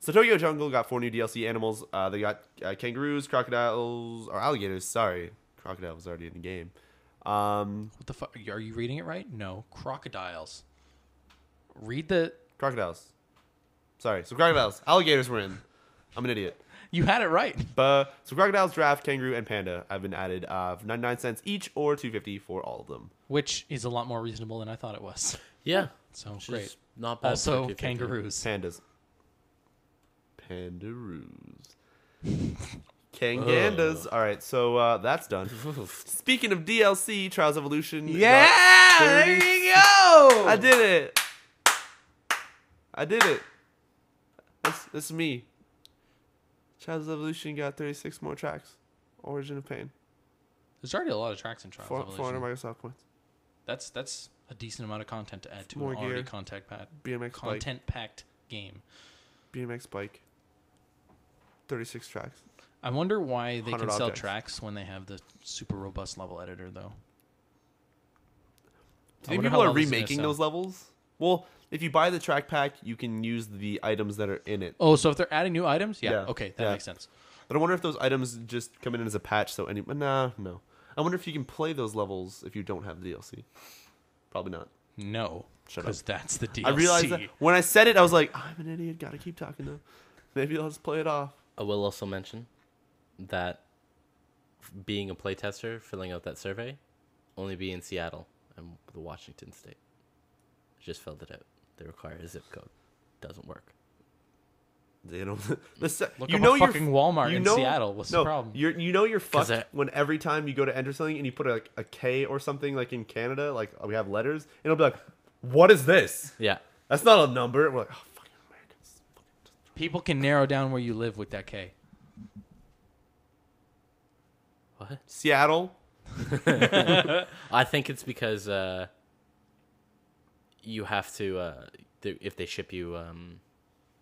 So Tokyo Jungle got 4 new DLC animals. They got kangaroos, crocodiles, or alligators. Sorry, crocodile was already in the game. What the fuck? Are you reading it right? No, crocodiles. Read the. Crocodiles. Sorry, so crocodiles. Alligators were in. I'm an idiot. You had it right. So crocodiles, giraffe, kangaroo, and panda have been added for 99 cents each or $2.50 for all of them. Which is a lot more reasonable than I thought it was. Yeah. So Which great. is not bad. Also, for 250. kangaroos. Pandas. Pandaroos. Kangandas. All right, so that's done. Speaking of DLC, Trials Evolution. Yeah, got there 30 you go. I did it. That's me. Trials Evolution got 36 more tracks. Origin of Pain. There's already a lot of tracks in Trials 400 Evolution. Microsoft points. That's a decent amount of content to add to More an already gear. content-packed BMX bike. game. BMX bike. 36 tracks. I wonder why they 100 can sell objects. tracks when they have the super robust level editor, though. Do I you think wonder people how are well this is gonna remaking sell. those levels? Well, if you buy the track pack, you can use the items that are in it. Oh, so if they're adding new items, yeah, Yeah. okay, that Yeah. makes sense. But I wonder if those items just come in as a patch. So no. I wonder if you can play those levels if you don't have the DLC. Probably not. No, Shut up. because that's the DLC. I realized that when I said it, I was like, I'm an idiot. Gotta keep talking though. Maybe I'll just play it off. I will also mention that being a playtester, filling out that survey, only be in Seattle and the Washington state. I just filled it out. They require a zip code. Doesn't work. They don't. Look you up know a fucking Walmart in Seattle. What's the problem? You're fucked when every time you go to enter something and you put like a K or something like in Canada, like we have letters, and it'll be like, what is this? Yeah. That's not a number. We're like, oh, fucking Americans. People can narrow down where you live with that K. What? Seattle. I think it's because you have to, if they ship you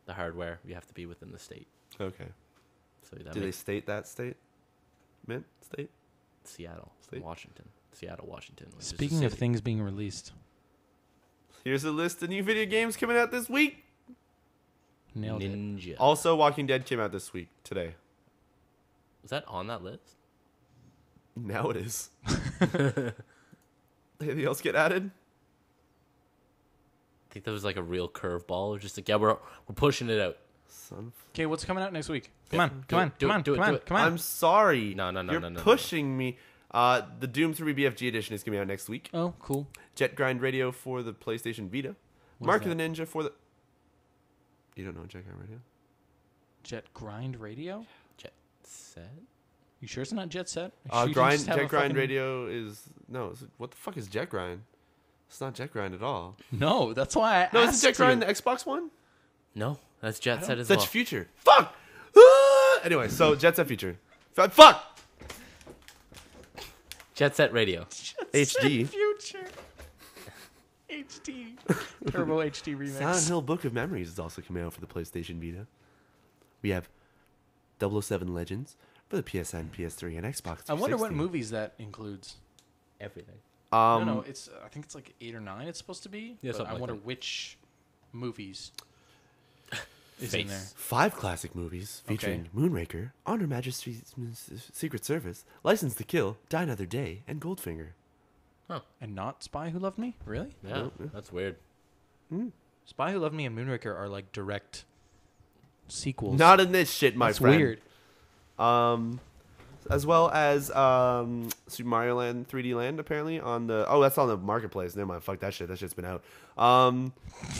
the hardware, you have to be within the state. Okay. So that Do they state that state? Mint state? Seattle, State? Washington. Seattle, Washington. which is a Speaking of city. things being released, Here's a list of new video games coming out this week. nailed it. Ninja. Also, Walking Dead came out this week, today. Was that on that list? Now it is. Anything else get added? I think that was like a real curveball. Just like, yeah, we're pushing it out. Son. Okay, what's coming out next week? Come Yeah, on, do come it, on, do come it, on, do it, come do on, it. come on. I'm sorry. No, You're pushing me. The Doom 3 BFG edition is coming out next week. Oh, cool. Jet Grind Radio for the PlayStation Vita. What Mark is of the Ninja for the... You don't know Jet Grind Radio? Jet Grind Radio? Jet Set? You sure it's not Jet Set? Sure you Grind just have Jet a Grind fucking- Radio is... No, what the fuck is Jet Grind? It's not Jet Grind at all. No, that's why I No, asked is it Jet Grind you. the Xbox one? No, that's Jet Set as That's well. Future. Fuck! Ah! Anyway, so Jet Set Future. Fuck! Jet Set Radio. HD. Future. HD. Turbo HD remix. Silent Hill Book of Memories is also coming out for the PlayStation Vita. We have 007 Legends for the PSN, PS3, and Xbox 360. I wonder what movies that includes. Everything. No, it's. I think it's like 8 or 9. It's supposed to be. Yeah, but something I like wonder that. which movies is Face. in there. 5 classic movies featuring Moonraker, On Her Majesty's Secret Service, License to Kill, Die Another Day, and Goldfinger. And not Spy Who Loved Me? Really? Yeah, Nope. that's weird. Spy Who Loved Me and Moonraker are like direct sequels. Not in this shit, my That's friend. weird. As well as Super Mario Land 3D Land, apparently on the that's on the marketplace. Never mind, fuck that shit. That shit's been out.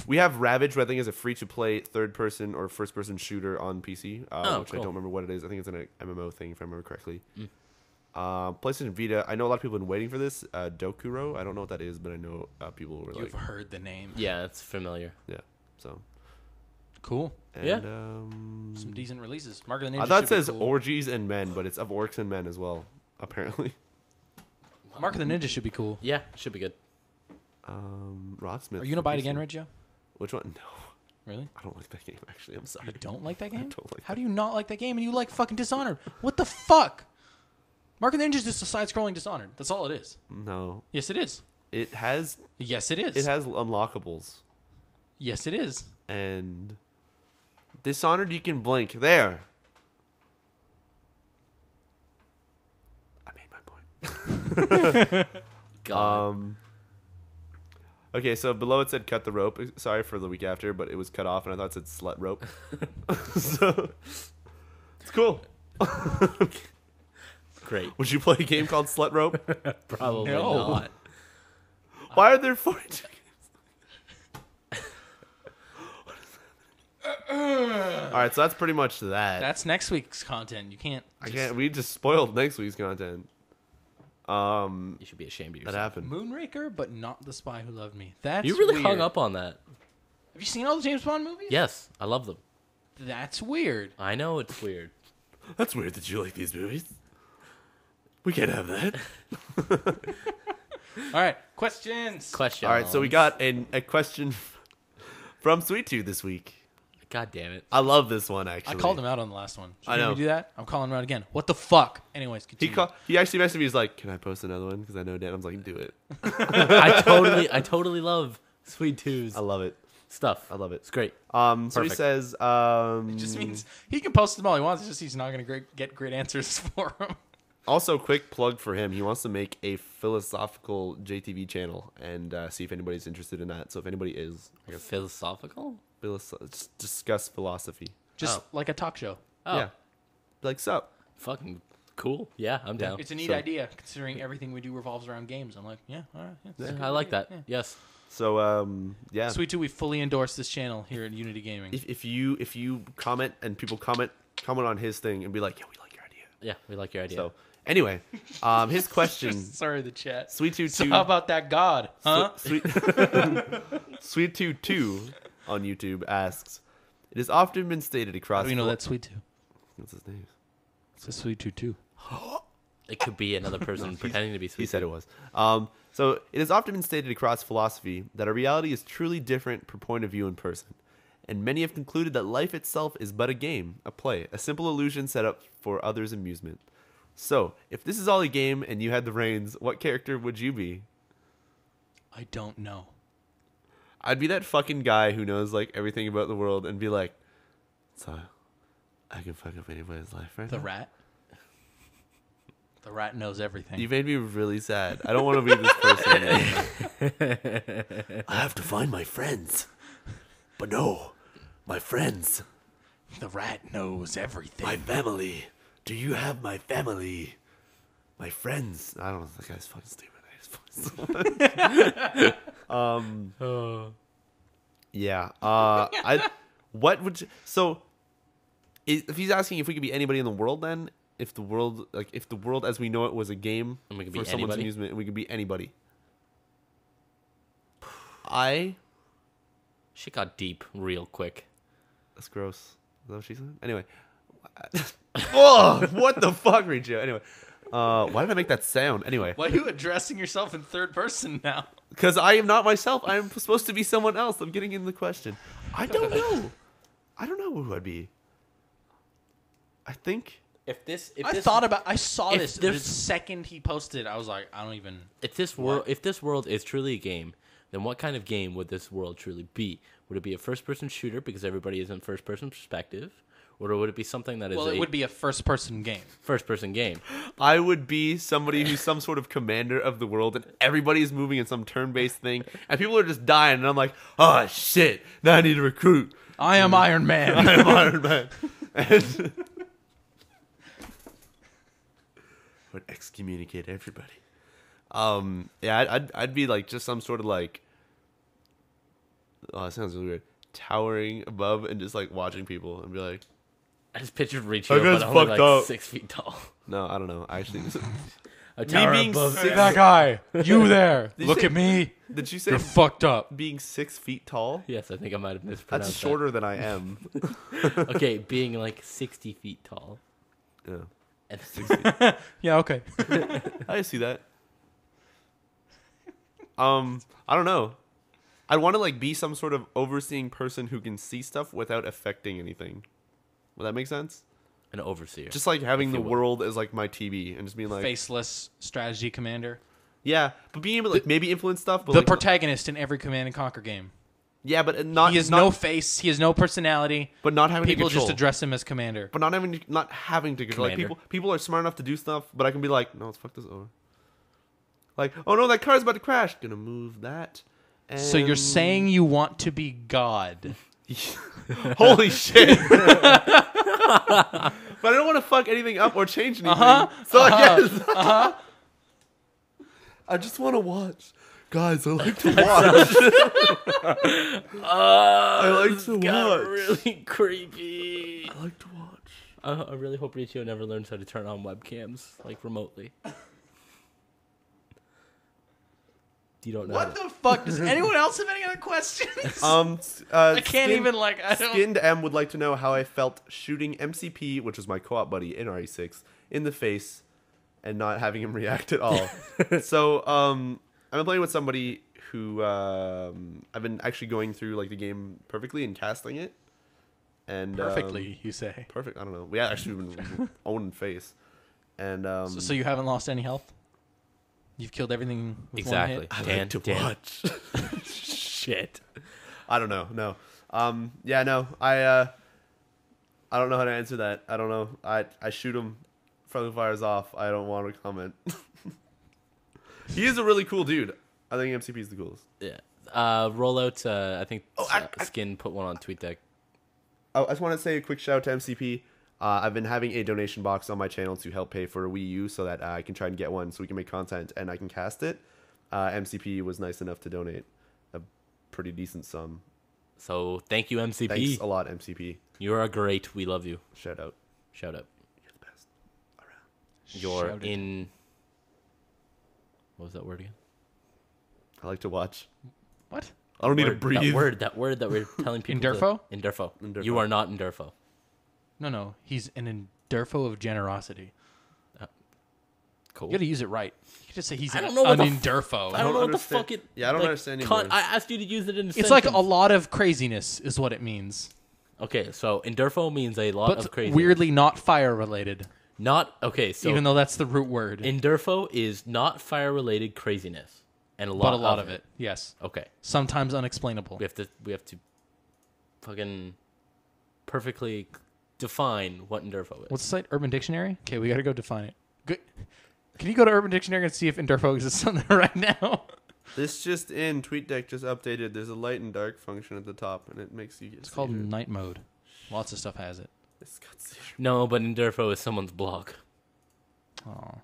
We have Ravage, which I think is a free-to-play third-person or first-person shooter on PC, which I cool. don't remember what it is. I think it's an MMO thing, if I remember correctly. PlayStation Vita. I know a lot of people have been waiting for this. Dokuro. I don't know what that is, but I know people were You've like, heard the name. Yeah, it's familiar. yeah. So Cool. and, Yeah. Some decent releases. Mark of the Ninja I thought should it says be cool. orgies and men, but it's of orcs and men as well, apparently. Mark of the Ninja should be cool. Yeah, should be good. Rocksmith. Are you gonna buy it PC. again, Riccio? Which one? No, Really? I don't like that game. Actually, I'm sorry. You don't like that game? don't like How do you not like that game and you like fucking Dishonored? What the fuck? Mark of the Ninja is just a side-scrolling Dishonored. That's all it is. No, Yes, it is. it has Yes, it is. unlockables, Yes, it is. and Dishonored you can blink. There. I made my point. God. Okay, so below it said cut the rope. Sorry for the week after, but it was cut off, and I thought it said slut rope. So it's cool. Great. Would you play a game called Slut Rope? Probably No. not. Why are there 40 All right, so that's pretty much that. That's next week's content. You can't. I can't. We just spoiled next week's content. You should be ashamed of That yourself. happened. Moonraker, but not The Spy Who Loved Me. That's You really weird. hung up on that. Have you seen all the James Bond movies? Yes, I love them. That's weird. I know it's weird. That's weird that you like these movies. We can't have that. All right, questions. Question. All right, so we got a question from Sweet Tooth this week. God damn it. I love this one I actually. called him out on the last one. Should I know. we do that? I'm calling him out again. What the fuck? Anyways, He continue. He actually messaged me. He's like, "Can I post another one?" Because I know Dan. I was like, "Do it." I totally love Sweet Two's I love it. stuff. I love it. It's great. So he Perfect. says, It just means he can post them all he wants. It's just he's not going to get great answers for him. Also, quick plug for him. He wants to make a philosophical JTV channel and see if anybody's interested in that. So if anybody is, I guess, Philosophical? just discuss philosophy. Just like a talk show. Oh, Yeah. Like, sup? fucking cool. Yeah, I'm down. It's a neat So- idea, considering everything we do revolves around games. I'm like, yeah, all right. Yeah, Yeah, I like that. Yes. So, yeah. Sweet Too, we fully endorse this channel here at Unity Gaming. If you comment and people comment on his thing and be like, yeah, we like your idea. Yeah, we like your idea. So anyway, his question. Sorry, the chat. Sweet Tooth So 2. how about that God? Huh? Sweet Tooth 2 on YouTube asks, it has often been stated across. How do you know that's Sweet Too? What's his name? It's a Sweet Too too. It could be another person pretending to be sweet. He said it was. So it has often been stated across philosophy that a reality is truly different per point of view in person. And many have concluded that life itself is but a game, a play, a simple illusion set up for others' amusement. So, if this is all a game and you had the reins, what character would you be? I don't know. I'd be that fucking guy who knows like everything about the world and be like, so I can fuck up anybody's life right The now. rat. The rat knows everything. You made me really sad. I don't want to be this person anymore. I have to find my friends. But no, my friends. The rat knows everything. My family. Do you have my family? My friends. I don't know. That guy's fucking stupid. Yeah. What would you, so? If he's asking if we could be anybody in the world, then if the world as we know it was a game And we could for be someone's anybody? amusement, and we could be anybody. Shit got deep real quick. That's gross. Is that what she said? Anyway. Oh, what the fuck, Riccio? Anyway. Why did I make that sound? Anyway. Why are you addressing yourself in third person now? Because I am not myself. I am supposed to be someone else. I'm getting in the question. I don't know. I don't know who I'd be. I think. I saw if this the there's- second he posted. I was like, I don't even. If this world is truly a game, then what kind of game would this world truly be? Would it be a first-person shooter because everybody is in first-person perspective, or would it be something that is Well, it would be a first person game. first-person game? I would be somebody who's some sort of commander of the world, and everybody's moving in some turn-based thing, and people are just dying, and I'm like, oh shit, now I need to recruit. I am Iron Man. I am Iron Man. And would excommunicate everybody. Yeah, I'd be like just some sort of like. Oh, that sounds really weird. Towering above and just like watching people and be like, I just pictured Riccio, That guy's but only fucked like up. 6 feet tall. no, I don't know. I actually, A tower being above. six- That guy, you there? Did you Look say- at me. did you say You're fucked up. being 6 feet tall? Yes, I think I might have mispronounced That's shorter than I am. that. Okay, being like 60 feet tall. Yeah, And 6 feet. Yeah, okay. I see that. I don't know. I'd want to like be some sort of overseeing person who can see stuff without affecting anything. Would that make sense? an overseer. Just like having If the you will. world as like my TV and just being like, Faceless strategy commander. yeah, but being able to like maybe influence stuff. But The like, protagonist in every Command and Conquer game. yeah, but not He has not, no face. He has no personality. but not having People to control. just address him as commander. But not having to control. Like Commander. people are smart enough to do stuff, but I can be like, no, let's fuck this over. Like, oh no, that car's about to crash. Gonna move that. And... So you're saying you want to be God? holy shit! But I don't want to fuck anything up or change anything. So I guess I just want to watch. Guys, I like to watch. I like to watch. Really creepy. I like to watch. I really hope Riccio never learns how to turn on webcams like remotely. You don't know. What the fuck? Does anyone else have any other questions? I can't even, like, I don't- Skinned M would like to know how I felt shooting MCP, which was my co-op buddy in RE6, in the face and not having him react at all. So, I've been playing with somebody who I've been actually going through like the game perfectly and casting it. And Perfectly, you say. perfect. I don't know. We actually been owning face, and So you haven't lost any health? You've killed everything with Exactly. one hit? I Dan, like to Dan. watch. Shit. I don't know. No. Yeah. No. I don't know how to answer that. I don't know. I shoot them friendly fire's off, I don't want to comment. He is a really cool dude. I think MCP is the coolest. Yeah. Rollout. I think Skin put one on TweetDeck. I just want to say a quick shout out to MCP. I've been having a donation box on my channel to help pay for a Wii U so that I can try and get one so we can make content and I can cast it. MCP was nice enough to donate a pretty decent sum. So thank you, MCP. Thanks a lot, MCP. You are great. We love you. Shout out. Shout out. You're the best around. You're Shouted. in. What was that word again? I like to watch. What? I don't need to breathe. That word that we're telling people. Inderfo? Inderfo. Inderfo. You are not Inderfo. No. He's an Inderfo of generosity. Cool. You got to use it right. You can just say he's I an don't know what the Inderfo. I don't know what the understand- fuck it. Yeah, I don't understand anymore. I asked you to use it in a It's sentence. like a lot of craziness is what it means. Okay, so Inderfo means a lot of But crazy. weirdly not fire related, Not okay. So even though that's the root word. Inderfo is not fire related craziness, and a lot. But a lot of it. Yes. Okay, Sometimes unexplainable. we have to fucking perfectly define what Inderfo is. What's the site? Urban Dictionary? Okay, we got to go define it. Good. Can you go to Urban Dictionary and see if Inderfo exists on there right now? This just in, TweetDeck just updated. There's a light and dark function at the top, and it makes you get. It's called night mode. Lots of stuff has it. It's got seizure. No, but Inderfo is someone's blog. Oh.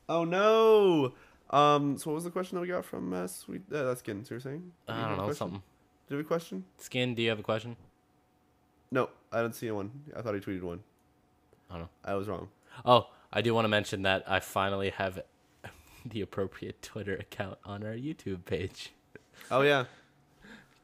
Oh no! So what was the question that we got from Sweet? That's Skin. So you're saying? Did you I have don't a know question? something. Do you have a question? Skin, do you have a question? No, I didn't see one. I thought he tweeted one. I don't know. I was wrong. Oh, I do want to mention that I finally have the appropriate Twitter account on our YouTube page. Oh yeah.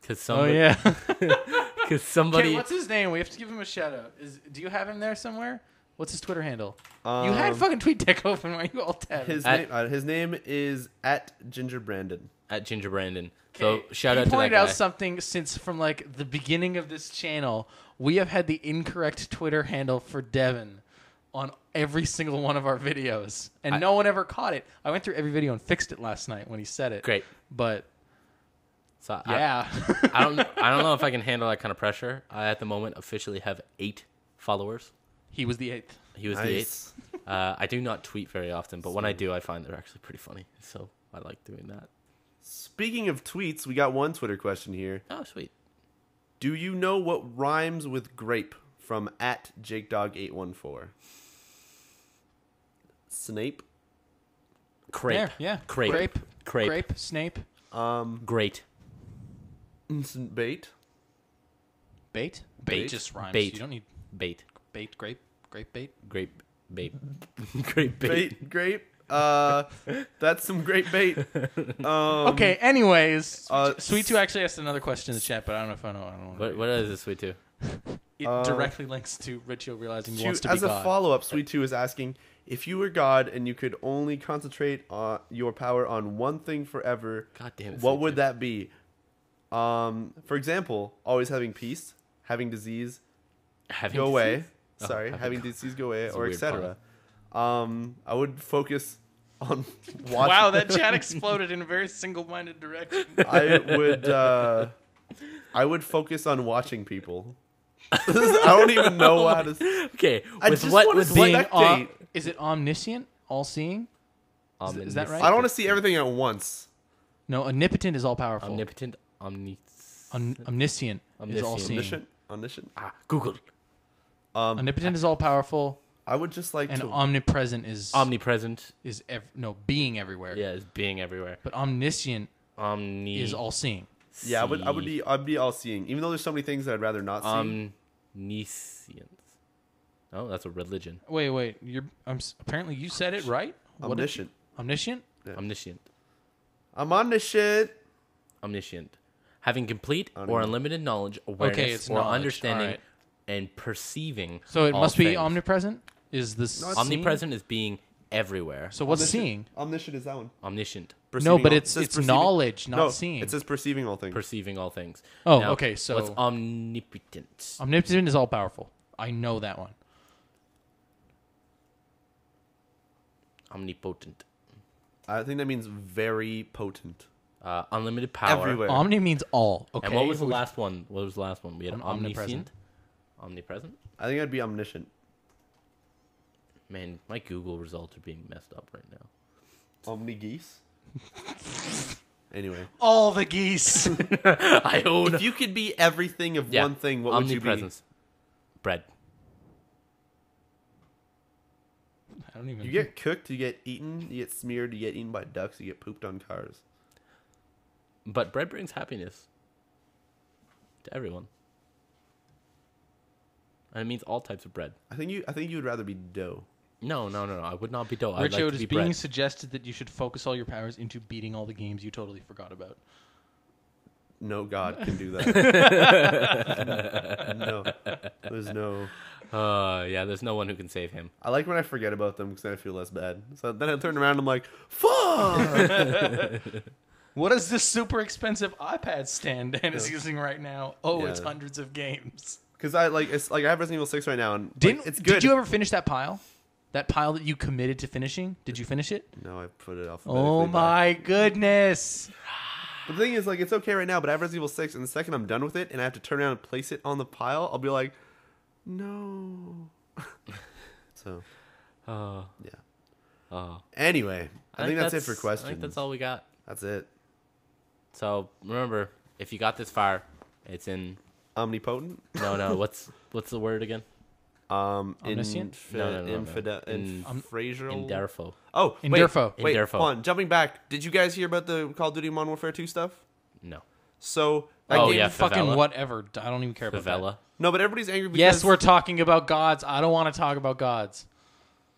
Cause somebody, yeah. Because somebody. Okay, what's his name? We have to give him a shout out. Do you have him there somewhere? What's his Twitter handle? You had fucking TweetDeck open. Why are you all tabbed? His name is @GingerBrandon. At Ginger Brandon. So shout he out to that pointed guy. out something since from like the beginning of this channel, we have had the incorrect Twitter handle for Devin on every single one of our videos, and no one ever caught it. I went through every video and fixed it last night when he said it. Great. But So yeah, I don't know if I can handle that kind of pressure. I at the moment officially have 8 followers. he was the 8th. He was Nice. the 8th. I do not tweet very often, but when I do, I find they're actually pretty funny. So I like doing that. Speaking of tweets, we got one Twitter question here. Oh, sweet. Do you know what rhymes with grape? From @JakeDog814. Snape. Crepe. There, yeah. Crepe. Grape. Crepe. Grape. Snape. Great. Bait. Bait. Bait. Just rhymes. Bait. You don't need Bait. bait. Grape. Grape bait. Grape. Bait. Grape bait. Bait. Grape. That's some great bait. Okay. Anyways, uh, Sweet Two actually asked another question in the chat, but I don't know if I know. I don't know. What is this sweet too? It directly links to Riccio realizing he wants to be As a God. follow-up, Sweet 2 is asking, if you were God and you could only concentrate your power on one thing forever, God damn it. what Sweet would Tooth. that be? For example, always having peace, having disease Having go away. disease? Oh, Sorry, having disease go away, That's a or weird etc. I would focus on watching. Wow, that chat exploded in a very single-minded direction. I would focus on watching people. I don't even know how to. Okay. I With just what? wanna With see- what? spectate. Is it omniscient, all-seeing? Is that right? I don't want to see everything at once. No, omnipotent is all-powerful. Omnipotent. Omniscient is all-seeing. Omniscient. Google. Omnipotent is all-powerful, I would just like and to. omnipresent is Omnipresent. being everywhere. Yeah, it's being everywhere. But omniscient Omni. is all-seeing. Yeah, I'd be all seeing. Even though there's so many things that I'd rather not see. Omniscience. Oh, that's a religion. Wait. Apparently you said it right. What did Omniscient. omniscient? Yeah. Omniscient. I'm on this shit. Omniscient. Having complete I don't or know. unlimited knowledge, awareness, it's or knowledge. understanding, Alright. and perceiving. So it all must be things. omnipresent. Is this No, it's seeing? Omnipresent is being everywhere. So what's Omniscient. seeing? Omniscient is that one. Omniscient. No, Perceiving but all- it's it says perceiving- knowledge, not no, seeing. It says perceiving all things. Perceiving all things. Oh, Now, okay, so- what's omnipotent? Omnipotent is all-powerful. I know that one. Omnipotent. I think that means very potent. Unlimited power. Everywhere. Omni means all. Okay. And what was the last one? We had Omnipresent. omniscient. Omnipresent. I think I'd be omniscient. Man, my Google results are being messed up right now. Omni geese. Anyway, All the geese. I own if you could be everything of one thing, what would you be? omnipresence. Bread. I don't even. You get cooked, you get eaten, you get smeared, you get eaten by ducks, you get pooped on cars. But bread brings happiness to everyone. And it means all types of bread. I think you would rather be dough. No. I would not be dough. I'd Riccio, like it to is be being bread. suggested that you should focus all your powers into beating all the games you totally forgot about. No god can do that. No. There's no... Yeah, there's no one who can save him. I like when I forget about them because then I feel less bad. So then I turn around and I'm like, fuck! What is this super expensive iPad stand Dan is using right now? Oh, Yeah. it's hundreds of games. Because I have Resident Evil 6 right now, and it's good. Did you ever finish that pile? That pile that you committed to finishing? Did you finish it? No, I put it alphabetically Oh back. my goodness. But the thing is, it's okay right now, but I have Resident Evil 6, and the second I'm done with it, and I have to turn around and place it on the pile, I'll be like, no. So, Oh. yeah. Oh. Anyway, I think that's it for questions. I think that's all we got. That's it. So remember, if you got this far, it's in. Omnipotent? No. What's the word again? Omniscient? Inderfo. Oh, wait, Inderfo. Wait, Inderfo. hold on. Jumping back, did you guys hear about the Call of Duty Modern Warfare 2 stuff? No. So, Oh, game- yeah, Fucking favela. whatever. I don't even care about that. Favela. No, but everybody's angry because... Yes, we're talking about gods. I don't want to talk about gods.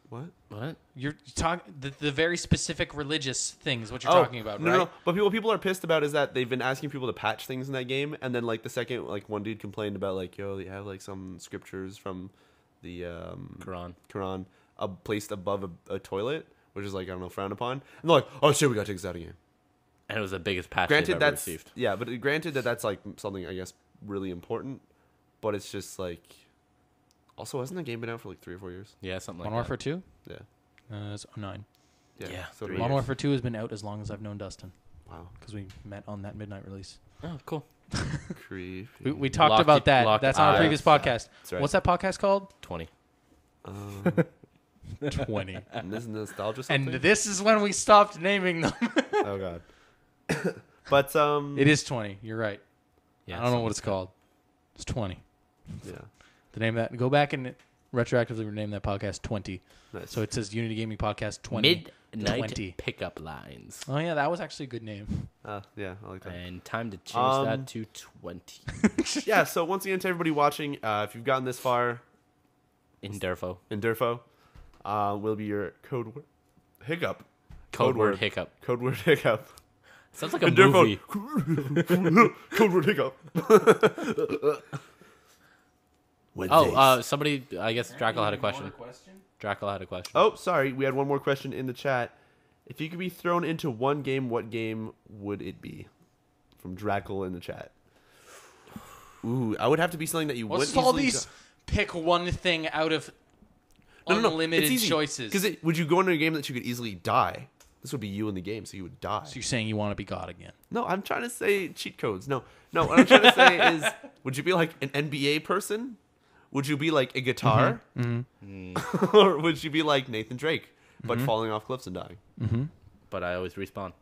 What? What? You're talking the very specific religious things. What you're talking about, right? No. But people are pissed about is that they've been asking people to patch things in that game, and then the second one dude complained about yo, they have some scriptures from the Quran placed above a toilet, which is I don't know, frowned upon, and they're like, oh shit, we gotta take this out again. And it was the biggest patch Granted, they've ever that's received. yeah, but granted that's something I guess really important, but it's just also hasn't the game been out for 3 or 4 years? Yeah, something like Modern Warfare 2? Yeah. It's 09. Yeah, So 3 Modern years. Warfare 2 has been out as long as I've known Dustin. wow, Because we met on that midnight release. that. Oh, cool. creepy. We talked Lock about it- that. lock That's on our eyes. previous podcast. That's right. What's that podcast called? 20. 20. And this is nostalgia And something? this is when we stopped naming them. Oh god. But It is 20. You're right. Yeah, I don't know what it's called. It's 20. yeah. The name that. Go back and retroactively rename that podcast 20. Nice. So it says Unity Gaming Podcast 20. Midnight 20. pickup lines. Oh yeah, that was actually a good name. Yeah, I like that. And time to change that to 20. Yeah, so once again to everybody watching, if you've gotten this far, Inderfo. Inderfo will be your code word. Hiccup. Code word hiccup. Code word hiccup. Sounds like a movie. Code word hiccup. Oh, somebody, I guess Drackle had a question. Drackle had a question. Oh, sorry. We had one more question in the chat. If you could be thrown into one game, what game would it be? From Drackle in the chat. Ooh, I would have to be something that you What's wouldn't all easily these pick one thing out of unlimited choices? Because would you go into a game that you could easily die? This would be you in the game, so you would die. So you're saying you want to be God again? No, I'm trying to say cheat codes. No. What I'm trying to say is, would you be like an NBA person? Would you be like a guitar? Mm-hmm. Or would you be like Nathan Drake, but falling off cliffs and dying? Mm-hmm. But I always respawn.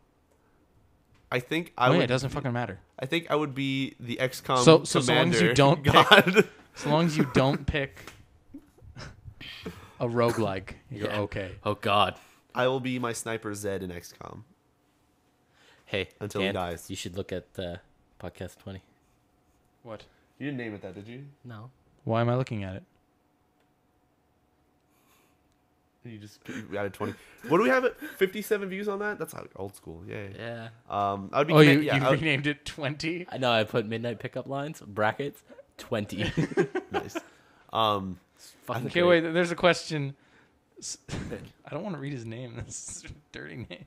I think I Oh would. yeah, it doesn't fucking matter. I think I would be the XCOM So commander. long as you don't God. So long as you don't pick a roguelike, you're Yeah. okay. Oh, God. I will be my sniper Zed in XCOM. Hey, Until he Dan, dies. you should look at podcast 20. What? You didn't name it that, did you? No. Why am I looking at it? You added 20. What do we have at 57 views on that? That's old school. Yay. Yeah. I would be. Oh, you I would- renamed it 20? I know I put midnight pickup lines, brackets, 20. nice. Fucking Okay, wait, there's a question. I don't want to read his name. That's a dirty name.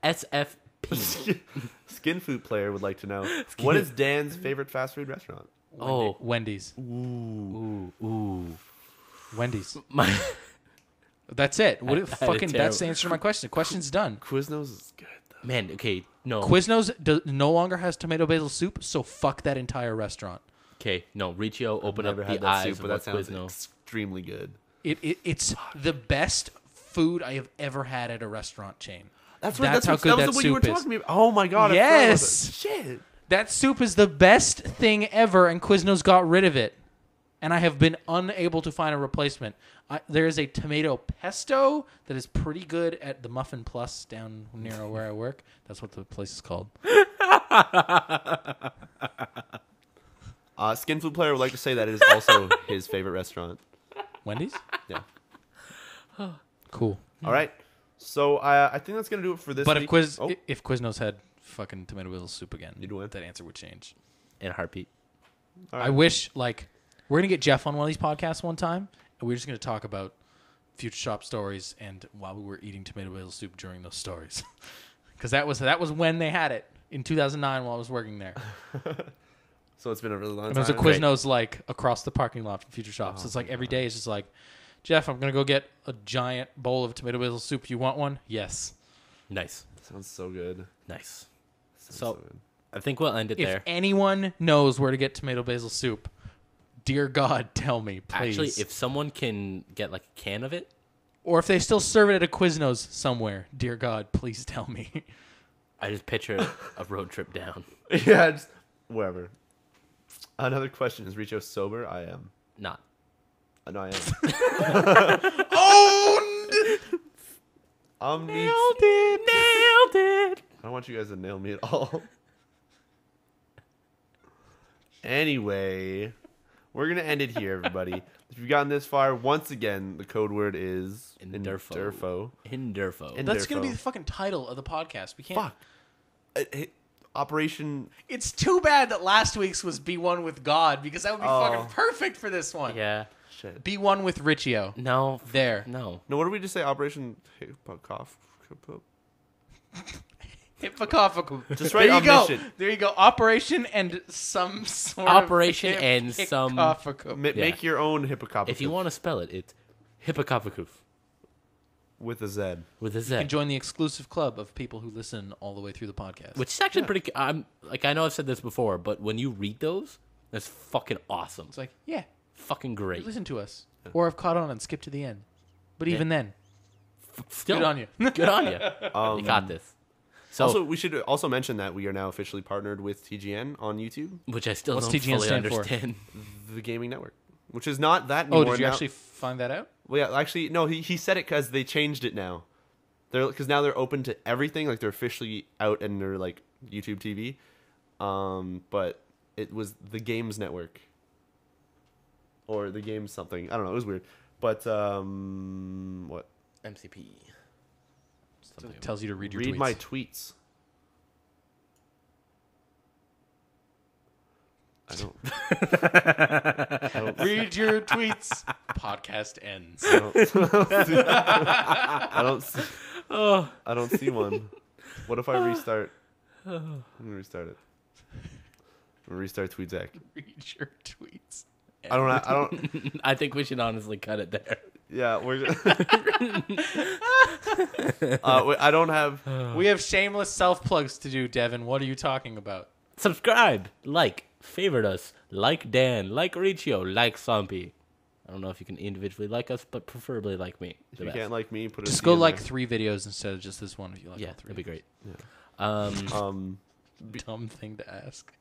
SFP. Skin Food Player would like to know, what is Dan's favorite fast food restaurant? Oh. Wendy's. Ooh. Wendy's. My. That's it. What? I had a Fucking. That's the terrible- answer to my question. The question's done. Quiznos is good, though. Man, okay, no. Quiznos no longer has tomato basil soup, so fuck that entire restaurant. Okay, no. Riccio, open up Never the had that eyes soup, of but what that sounds Quiznos. extremely good. It's the best food I have ever had at a restaurant chain. That's how good that was what you were soup is. talking about. Oh my god! Yes! I forgot about that. Shit. That soup is the best thing ever, and Quiznos got rid of it. And I have been unable to find a replacement. There is a tomato pesto that is pretty good at the Muffin Plus down near where I work. That's what the place is called. Skinflute Player would like to say that it is also his favorite restaurant. Wendy's? Yeah. Cool. All right. So I think that's gonna do it for this. But week. if Quiznos had fucking tomato wheel soup again, You'd win. that answer would change. In a heartbeat. All right. I wish, we're going to get Jeff on one of these podcasts one time, and we're just going to talk about Future Shop stories and while we were eating tomato wheel soup during those stories. Because that was when they had it, in 2009 while I was working there. So it's been a really long And time. there's a Quiznos, across the parking lot from Future Shop. So it's every day it's just Jeff, I'm going to go get a giant bowl of tomato wheel soup. You want one? Yes. Nice. Sounds so good. Nice. Sounds So good. I think we'll end it If there. anyone knows where to get tomato basil soup, dear God, tell me, please. Actually, if someone can get a can of it, or if they still serve it at a Quiznos somewhere, dear God, please tell me. I just picture a road trip down. Yeah, just wherever. Another question: is Riccio sober? I am. Not. No, I am. Owned! Nailed it! Nailed it! I don't want you guys to nail me at all. Anyway, we're going to end it here, everybody. If you've gotten this far, once again, the code word is Inderfo. Inderfo. That's going Inderfo. to be the fucking title of the podcast. We can't. Fuck. Operation... It's too bad that last week's was Be One with God, because that would be fucking perfect for this one. Yeah. Shit. Be One with Riccio. No. There. No. No, what did we just say? Operation... Cough. Hippocophagus. Just write there you go. omniscient. There you go. Operation and some sort Operation of and some- hippocophagus. Make your own hippocampus. If you want to spell it, it's Hippocophagus With a Z. with a You Z. can join the exclusive club of people who listen all the way through the podcast. Which is actually pretty... I know I've said this before, but when you read those, that's fucking awesome. It's like, yeah, Fucking great. listen to us. Or I've caught on and skipped to the end. But even then, Still, good on you. Good on you. You got this. So, Also, we should also mention that we are now officially partnered with TGN on YouTube, which I still What's don't TGN fully stand for? understand. the gaming network, which is not that anymore. Oh, did you now. actually find that out? Well, yeah, actually, no. He said it because they changed it now. Because now they're open to everything. Like they're officially out and they're like YouTube TV. But it was the Games Network, or the Games something. I don't know. It was weird. But what? MCP. So it tells you to read your Read tweets. my tweets. I don't. Read your tweets. Podcast ends. I don't see one. What if I restart? I'm gonna restart it. I'm gonna restart TweetDeck. Read your tweets. I don't. I think we should honestly cut it there. Yeah, we're. I don't have. We have shameless self plugs to do, Devin. What are you talking about? Subscribe, like, favorite us, like Dan, like Riccio, like Sompy. I don't know if you can individually like us, but preferably like me. If you can't like me, put a Just C go in like there. 3 videos instead of just this one if you like Yeah, all 3. that'd be great. Yeah. Dumb thing to ask.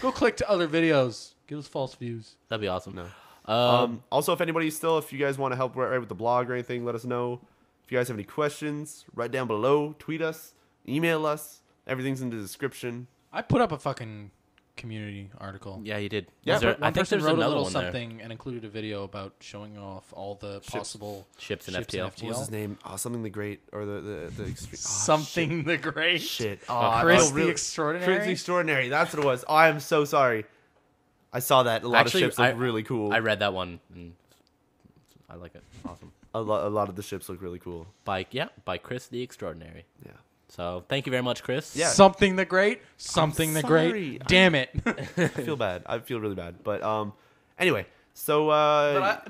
Go click to other videos. Give us false views. That'd be awesome. No. Um, Also, if you guys want to help write with the blog or anything, let us know. If you guys have any questions, write down below, tweet us, email us. Everything's in the description. I put up a fucking community article. yeah, you did. Yeah, Is there- One I think person there's wrote a another little one there. something and included a video about showing off all the possible Ships in ships in FTL. What was his name? Oh, something the Great or the extreme. something the great. Shit. Oh, Chris I feel the really- Extraordinary. Chris the Extraordinary. That's what it was. Oh, I am so sorry. I saw that. A lot Actually, of ships look really cool. I read that one, and I like it. Awesome. A lot of the ships look really cool. By Chris the Extraordinary. Yeah. So thank you very much, Chris. Yeah. Something the great. Something the sorry. great. Damn it. I feel bad. I feel really bad. But anyway, so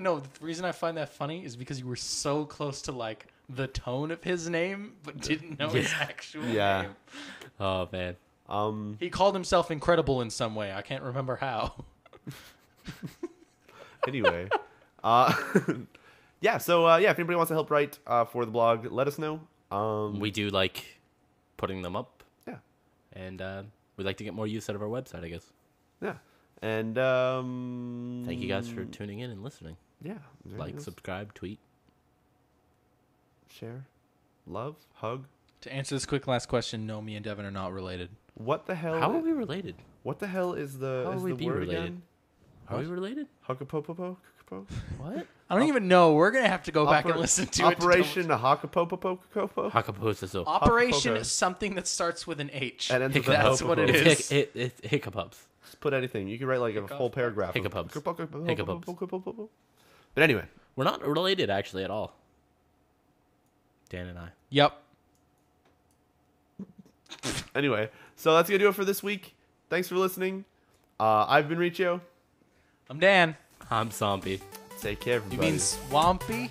No, the reason I find that funny is because you were so close to like the tone of his name, but didn't know his actual Yeah. name. Oh man. He called himself incredible in some way. I can't remember how. anyway, yeah, so if anybody wants to help write for the blog, let us know. We do like putting them up. Yeah. And we'd like to get more use out of our website, I guess. Yeah. And thank you guys for tuning in and listening. Yeah. Like, subscribe, tweet, share, love, hug. To answer this quick last question, no, me and Devin are not related. What the hell? How are we related? What the hell is the How is would we the be word related? again? Are we related? Hakapopopo? What? I don't even know. We're gonna have to go back and listen to Operation Hakapopopo? Hakaposaso. Operation Hakapopo. is something that starts with an H. And ends with a That's what it popopo. is. It's hiccups. Just put anything. You can write like a whole paragraph. of Hiccups. Hiccups. But anyway. We're not related, actually, at all. Dan and I. Yep. Anyway, so that's going to do it for this week. Thanks for listening. I've been Riccio. I'm Dan. I'm Sompy. Take care, You everybody. mean Swampy?